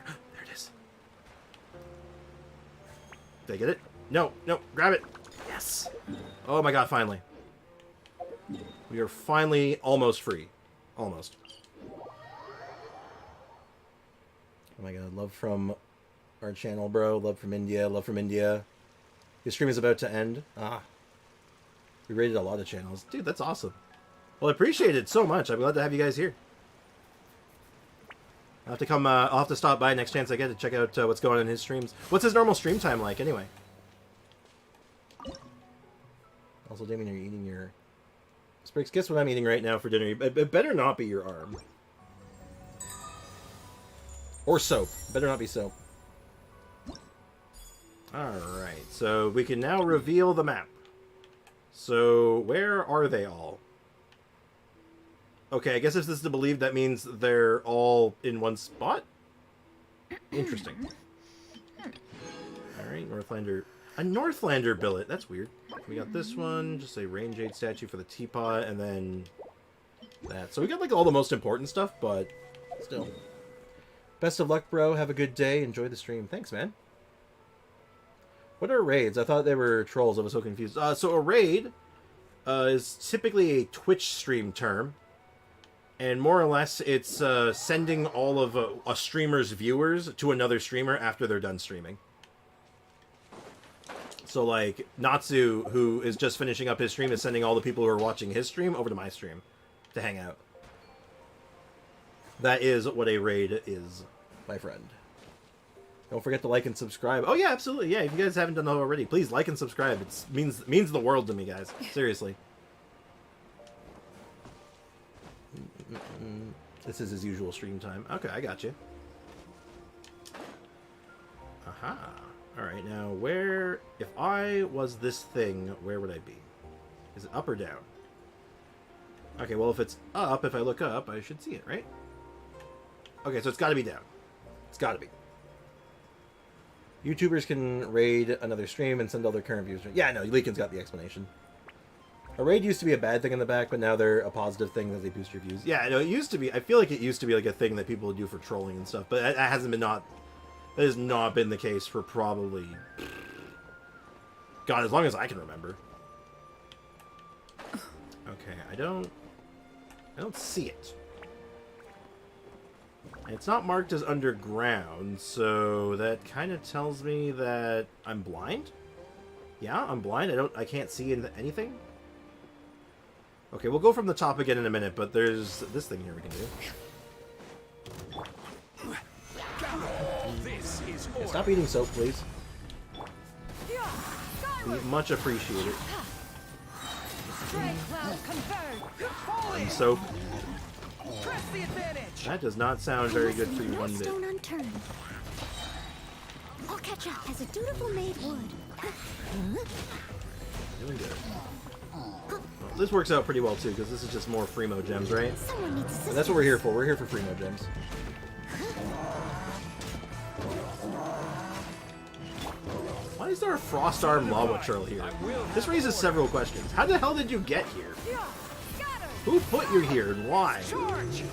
There it is. Did I get it? No, grab it. Yes. Oh my god, finally. We are finally almost free. Almost. Oh my god, love from our channel, bro. Love from India. Love from India. Your stream is about to end. We rated a lot of channels. Dude, that's awesome. Well, I appreciate it so much. I'm glad to have you guys here. I'll have to come, I'll have to stop by next chance I get to check out what's going on in his streams. What's his normal stream time like, anyway? Also, Damien, you're eating your... Spriggs, guess what I'm eating right now for dinner? It better not be your arm. Or soap. Better not be soap. Alright, so we can now reveal the map. So, where are they all? Okay, I guess if this is to believe, that means they're all in one spot? Interesting. Alright, Northlander. A Northlander billet. That's weird. We got this one, just a Rain Jade statue for the teapot, and then that. So we got like all the most important stuff, but still. Best of luck, bro. Have a good day. Enjoy the stream. Thanks, man. What are raids? I thought they were trolls. I was so confused. So a raid is typically a Twitch stream term. And more or less, it's sending all of a streamer's viewers to another streamer after they're done streaming. So, like, Natsu, who is just finishing up his stream, is sending all the people who are watching his stream over to my stream to hang out. That is what a raid is, my friend. Don't forget to like and subscribe. Oh, yeah, absolutely. Yeah, if you guys haven't done that already, please like and subscribe. It means the world to me, guys. Seriously. This is his usual stream time. Okay, I got you. Aha. Alright, now where... If I was this thing, where would I be? Is it up or down? Okay, well, if it's up, if I look up, I should see it, right? Okay, so it's got to be down. It's got to be. YouTubers can raid another stream and send all their current views. Yeah, no, Leakin's got the explanation. A raid used to be a bad thing in the back, but now they're a positive thing that they boost your views. Yeah, no, it used to be... I feel like it used to be like a thing that people would do for trolling and stuff, but that hasn't been That has not been the case for probably... God, as long as I can remember. Okay, I don't see it. And it's not marked as underground, so that kind of tells me that I'm blind? Yeah, I'm blind. I can't see anything? Okay, we'll go from the top again in a minute, but there's this thing here we can do. Okay, stop eating soap, please. We much appreciate it. And soap. That does not sound very good for you one bit. Stone unturned. I'll catch up as a dutiful maid would. Doing good. Well, this works out pretty well too, because this is just more Fremo gems, right? And that's what we're here for. We're here for Fremo gems. Why is there a frost arm lava troll here? This raises several questions. How the hell did you get here? Who put you here and why? Charge!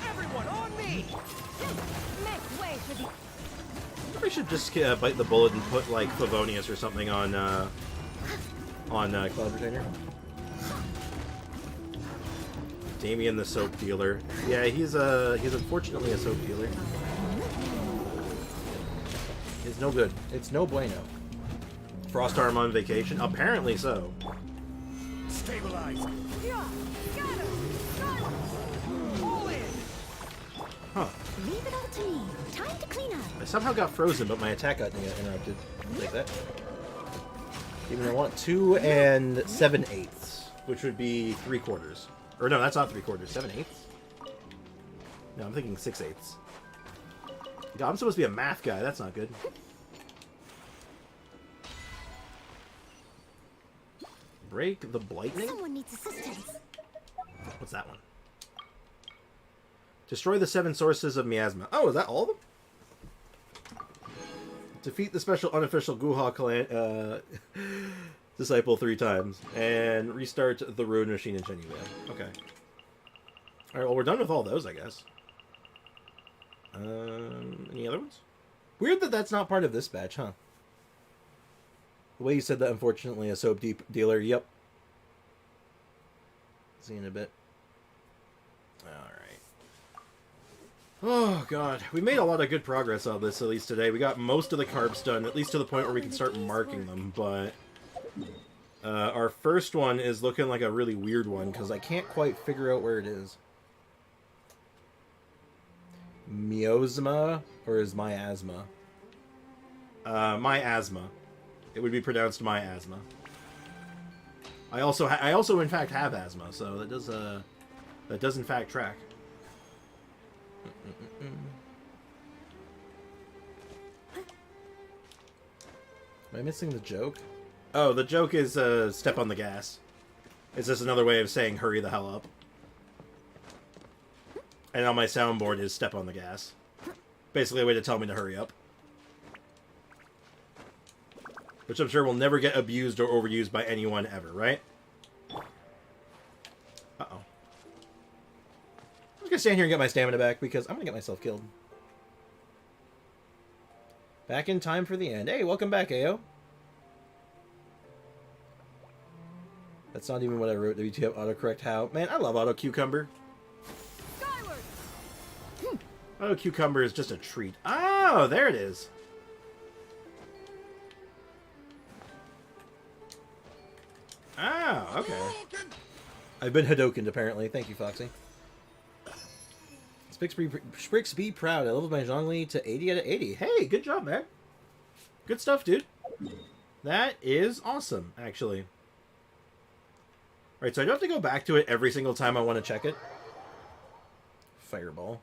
Everyone on me! Make way for the... We should just bite the bullet and put like Favonius or something on Cloud Retainer. Damien the soap dealer. Yeah, he's unfortunately a soap dealer. It's no good. It's no bueno. Frost Arm on vacation? Apparently so. Stabilize! Huh. Leave it all to me. Time to clean up. I somehow got frozen, but my attack got interrupted. Like that. Even I want 2 and 7/8, which would be 3/4. Or no, that's not 3/4. 7/8. No, I'm thinking 6/8. God, I'm supposed to be a math guy. That's not good. Break the Blightning? Someone needs assistance. What's that one? Destroy the 7 sources of miasma. Oh, is that all of them? Defeat the special unofficial Guha disciple 3 times. And restart the ruin machine in Chenyu. Okay. Alright, well, we're done with all those, I guess. Any other ones? Weird that that's not part of this batch, huh? The way you said that, unfortunately, a soap dealer. Yep. See you in a bit. Alright. Oh, God. We made a lot of good progress on this, at least today. We got most of the carps done, at least to the point where we can start marking them, but... our first one is looking like a really weird one, because I can't quite figure out where it is. Miasma, or is miasma? Miasma. It would be pronounced miasma. I also in fact have asthma, so that does in fact track. Am I missing the joke? Oh, the joke is step on the gas. It's just another way of saying hurry the hell up. And on my soundboard is step on the gas. Basically a way to tell me to hurry up. Which I'm sure will never get abused or overused by anyone ever, right? Uh-oh. I'm just gonna stand here and get my stamina back because I'm gonna get myself killed. Back in time for the end. Hey, welcome back, Ayo. That's not even what I wrote. WTF autocorrect how. Man, I love auto cucumber. Auto cucumber is just a treat. Oh, there it is. Oh, okay. I've been Hadokened, apparently. Thank you, Foxy. Sprix, be proud. I leveled my Zhongli to 80 out of 80. Hey, good job, man. Good stuff, dude. That is awesome, actually. Alright, so I do have to go back to it every single time I want to check it. Fireball.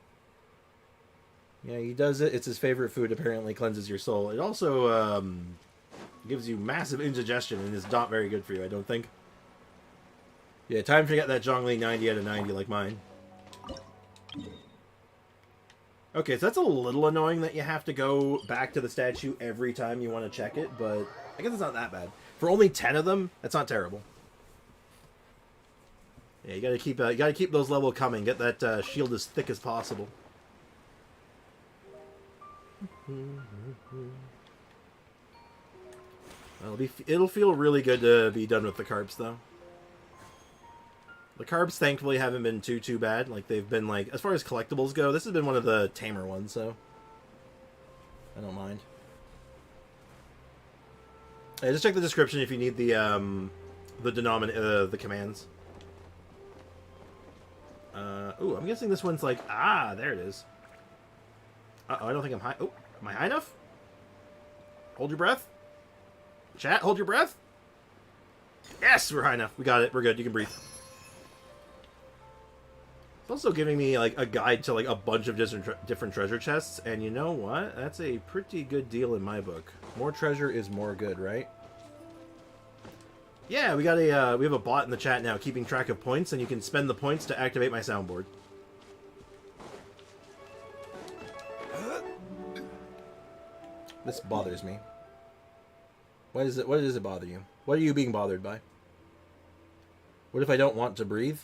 Yeah, he does it. It's his favorite food, apparently. Cleanses your soul. It also, gives you massive indigestion and is not very good for you, I don't think. Yeah, time to get that Zhongli 90 out of 90 like mine. Okay, so that's a little annoying that you have to go back to the statue every time you want to check it, but I guess it's not that bad. For only 10 of them, that's not terrible. Yeah, you gotta keep those level coming. Get that shield as thick as possible. Well, it'll feel really good to be done with the carps, though. The carps, thankfully, haven't been too bad. Like, they've been, like, as far as collectibles go, this has been one of the tamer ones, so I don't mind. Hey, just check the description if you need the commands. Ooh, I'm guessing this one's like, there it is. Uh-oh, I don't think I'm high. Oh, am I high enough? Hold your breath. Chat, hold your breath. Yes, we're high enough. We got it. We're good. You can breathe. It's also giving me, like, a guide to, like, a bunch of different treasure chests, and you know what? That's a pretty good deal in my book. More treasure is more good, right? Yeah, we have a bot in the chat now keeping track of points, and you can spend the points to activate my soundboard. This bothers me. What does it bother you? What are you being bothered by? What if I don't want to breathe?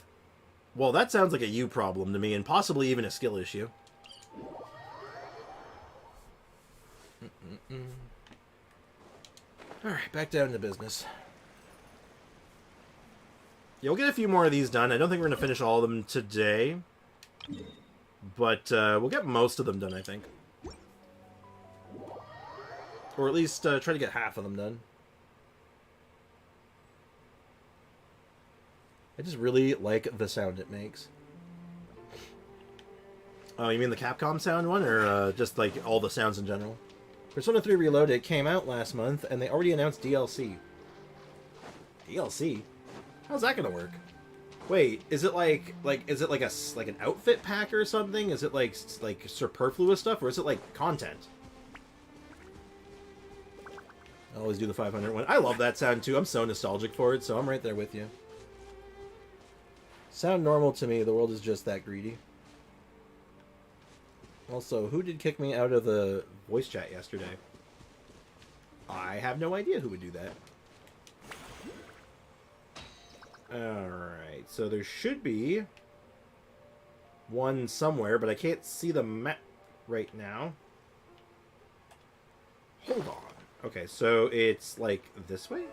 Well, that sounds like a you problem to me, and possibly even a skill issue. Alright, back down to business. Yeah, we'll get a few more of these done. I don't think we're going to finish all of them today. But we'll get most of them done, I think. Or at least try to get half of them done. I just really like the sound it makes. Oh, you mean the Capcom sound one? Or just like all the sounds in general? Persona 3 Reloaded came out last month, and they already announced DLC. DLC? How's that gonna work? Wait, is it like an outfit pack or something? Is it like superfluous stuff, or is it like content? I always do the 500 one. I love that sound too. I'm so nostalgic for it, so I'm right there with you. Sound normal to me. The world is just that greedy. Also, who did kick me out of the voice chat yesterday? I have no idea who would do that. Alright, so there should be one somewhere, but I can't see the map right now. Hold on. Okay, so it's like this way?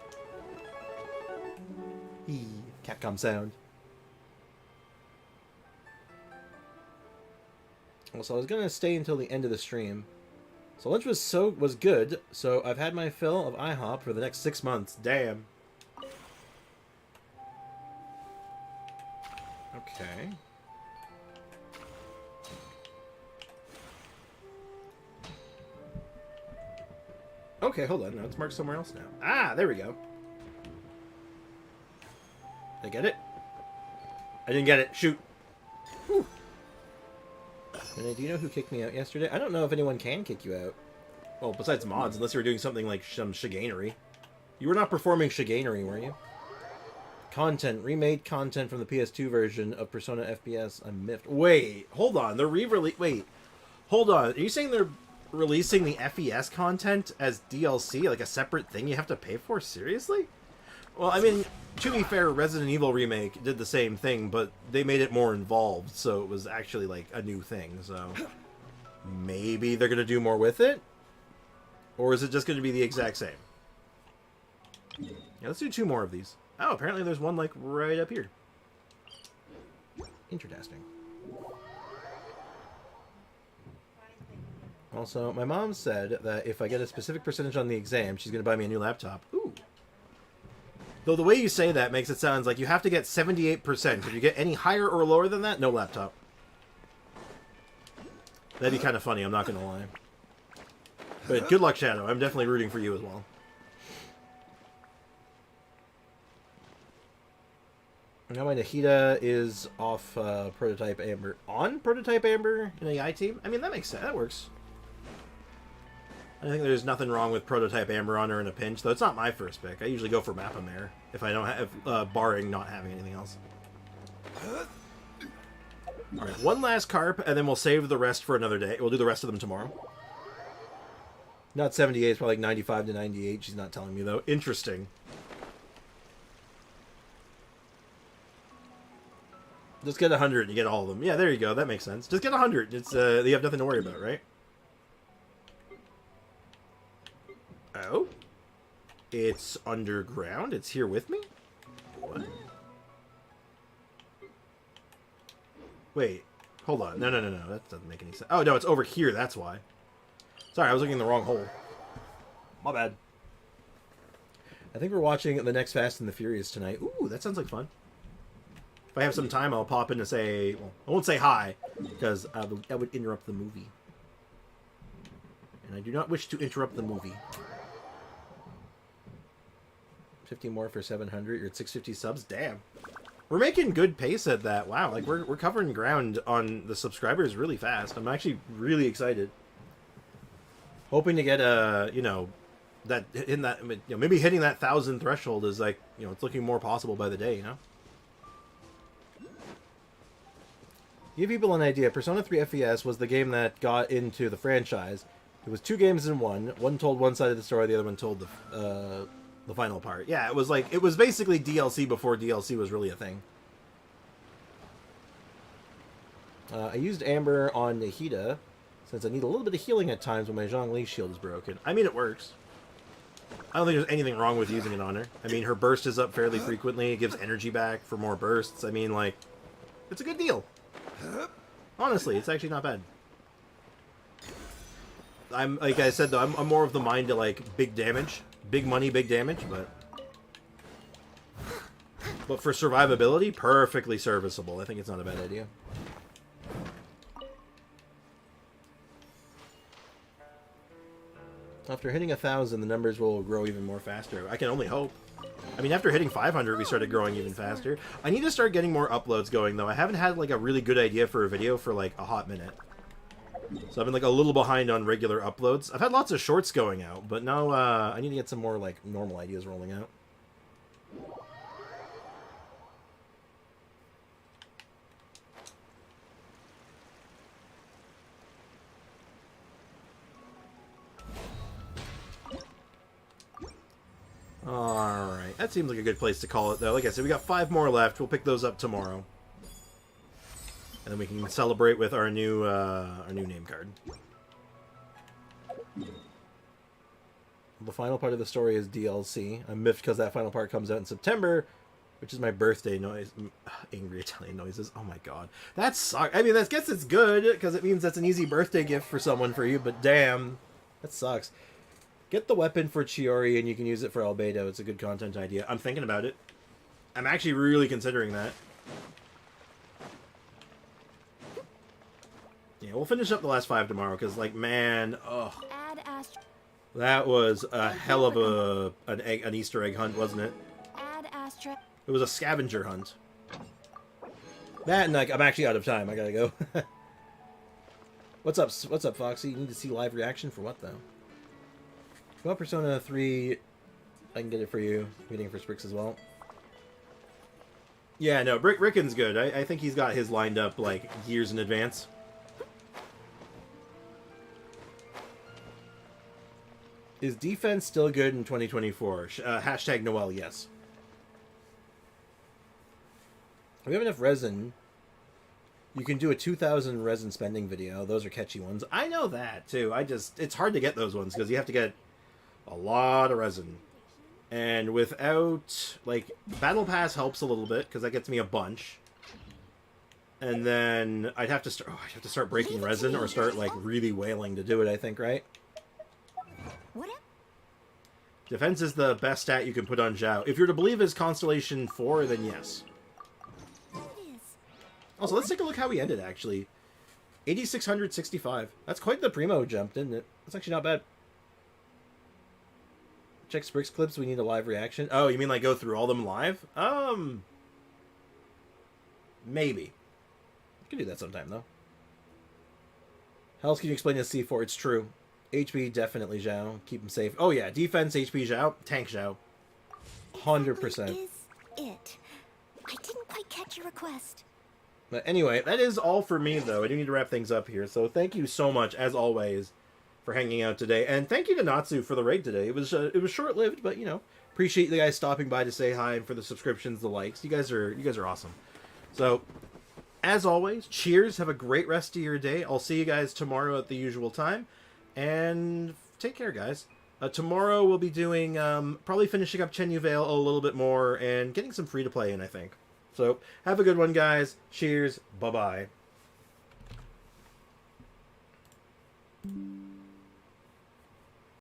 Capcom sound. Also, I was gonna stay until the end of the stream. So lunch was good, so I've had my fill of IHOP for the next 6 months. Damn. Okay. Okay, hold on. No, it's marked somewhere else now. Ah, there we go. Did I get it? I didn't get it. Shoot. Whew. Renee, do you know who kicked me out yesterday? I don't know if anyone can kick you out. Well, besides mods, unless you were doing something like some shiganery. You were not performing shiganery, were you? Content. Remade content from the PS2 version of Persona FPS. I'm miffed. Wait, hold on. They're re-release. Wait, hold on. Are you saying they're releasing the FES content as DLC, like a separate thing you have to pay for? Seriously? Well, I mean, to be fair, Resident Evil Remake did the same thing, but they made it more involved, so it was actually like a new thing. So maybe they're going to do more with it? Or is it just going to be the exact same? Yeah, let's do 2 more of these. Oh, apparently there's one like right up here. Interesting. Also, my mom said that if I get a specific percentage on the exam, she's going to buy me a new laptop. Ooh. Though the way you say that makes it sound like you have to get 78%. If you get any higher or lower than that, no laptop. That'd be kind of funny, I'm not going to lie. But good luck, Shadow. I'm definitely rooting for you as well. Now my Nahida is off Prototype Amber. On Prototype Amber in the I team? I mean, that makes sense. That works. I think there's nothing wrong with Prototype Amber on her in a pinch, though it's not my first pick. I usually go for Mapamare if I don't have, barring not having anything else. Alright, one last Carp, and then we'll save the rest for another day. We'll do the rest of them tomorrow. Not 78, it's probably like 95 to 98. She's not telling me, though. Interesting. Just get 100 and you get all of them. Yeah, there you go. That makes sense. Just get 100. It's you have nothing to worry about, right? Oh? It's underground? It's here with me? What? Wait. Hold on. No. That doesn't make any sense. Oh, no, it's over here. That's why. Sorry, I was looking in the wrong hole. My bad. I think we're watching the next Fast and the Furious tonight. Ooh, that sounds like fun. If I have some time, I'll pop in to say... Well, I won't say hi, because that would interrupt the movie. And I do not wish to interrupt the movie. 50 more for 700. You're at 650 subs? Damn. We're making good pace at that. Wow, like we're covering ground on the subscribers really fast. I'm actually really excited. Hoping to get that in that, maybe hitting that 1,000 threshold is like, it's looking more possible by the day, Give people an idea. Persona 3 FES was the game that got into the franchise. It was 2 games in one. One told one side of the story, the other one told the final part. Yeah, it was basically DLC before DLC was really a thing. I used Amber on Nahida, since I need a little bit of healing at times when my Zhongli shield is broken. I mean, it works. I don't think there's anything wrong with using it on her. I mean, her burst is up fairly frequently. It gives energy back for more bursts. I mean, like, it's a good deal. Honestly, it's actually not bad. I'm, like I said, though, I'm more of the mind to, like, big damage. Big money, big damage, but for survivability, perfectly serviceable. I think it's not a bad idea. After hitting 1,000, the numbers will grow even more faster. I can only hope. I mean, after hitting 500, we started growing even faster. I need to start getting more uploads going, though. I haven't had, like, a really good idea for a video for, like, a hot minute. So I've been, like, a little behind on regular uploads. I've had lots of shorts going out, but now, I need to get some more, like, normal ideas rolling out. Alright, that seems like a good place to call it, though. Like I said, we got 5 more left. We'll pick those up tomorrow. And then we can celebrate with our new name card. The final part of the story is DLC. I'm miffed because that final part comes out in September, which is my birthday noise. Angry Italian noises. Oh my god. That sucks. I mean, I guess it's good, because it means that's an easy birthday gift for someone for you, but damn. That sucks. Get the weapon for Chiori and you can use it for Albedo. It's a good content idea. I'm thinking about it. I'm actually really considering that. Yeah, we'll finish up the last 5 tomorrow, because, like, man, ugh. That was a hell of an Easter egg hunt, wasn't it? It was a scavenger hunt. That, and, like, I'm actually out of time. I gotta go. What's up, Foxy? You need to see live reaction for what, though? Well, Persona 3, I can get it for you. I'm getting it for Sprix as well. Yeah, no, Ricken's good. I think he's got his lined up, like, years in advance. Is defense still good in 2024? Hashtag Noel, yes. We have enough resin. You can do a 2,000 resin spending video. Those are catchy ones. I know that, too. It's hard to get those ones, because you have to get a lot of resin. And without, like, Battle Pass helps a little bit, because that gets me a bunch. And then I'd have to start breaking resin, or start, like, really whaling to do it, I think, right? Defense is the best stat you can put on Zhao. If you're to believe his Constellation 4, then yes. Also, let's take a look how he ended, actually. 8,665. That's quite the primo jump, didn't it? That's actually not bad. Check Sprix clips, we need a live reaction. Oh, you mean, like, go through all them live? Maybe. You can do that sometime, though. How else can you explain this C4? It's true. HP, definitely Zhao. Keep him safe. Oh, yeah. Defense, HP, Zhao. Tank, Zhao. 100%. Is it? I didn't quite catch your request. But anyway, that is all for me, though. I do need to wrap things up here. So thank you so much, as always, for hanging out today. And thank you to Natsu for the raid today. It was short-lived, but, you know, appreciate the guys stopping by to say hi and for the subscriptions, the likes. You guys are awesome. So, as always, cheers. Have a great rest of your day. I'll see you guys tomorrow at the usual time. And take care, guys. Tomorrow we'll be doing, probably finishing up Chenyu Vale a little bit more and getting some free-to-play in, I think. So, have a good one, guys. Cheers. Bye-bye.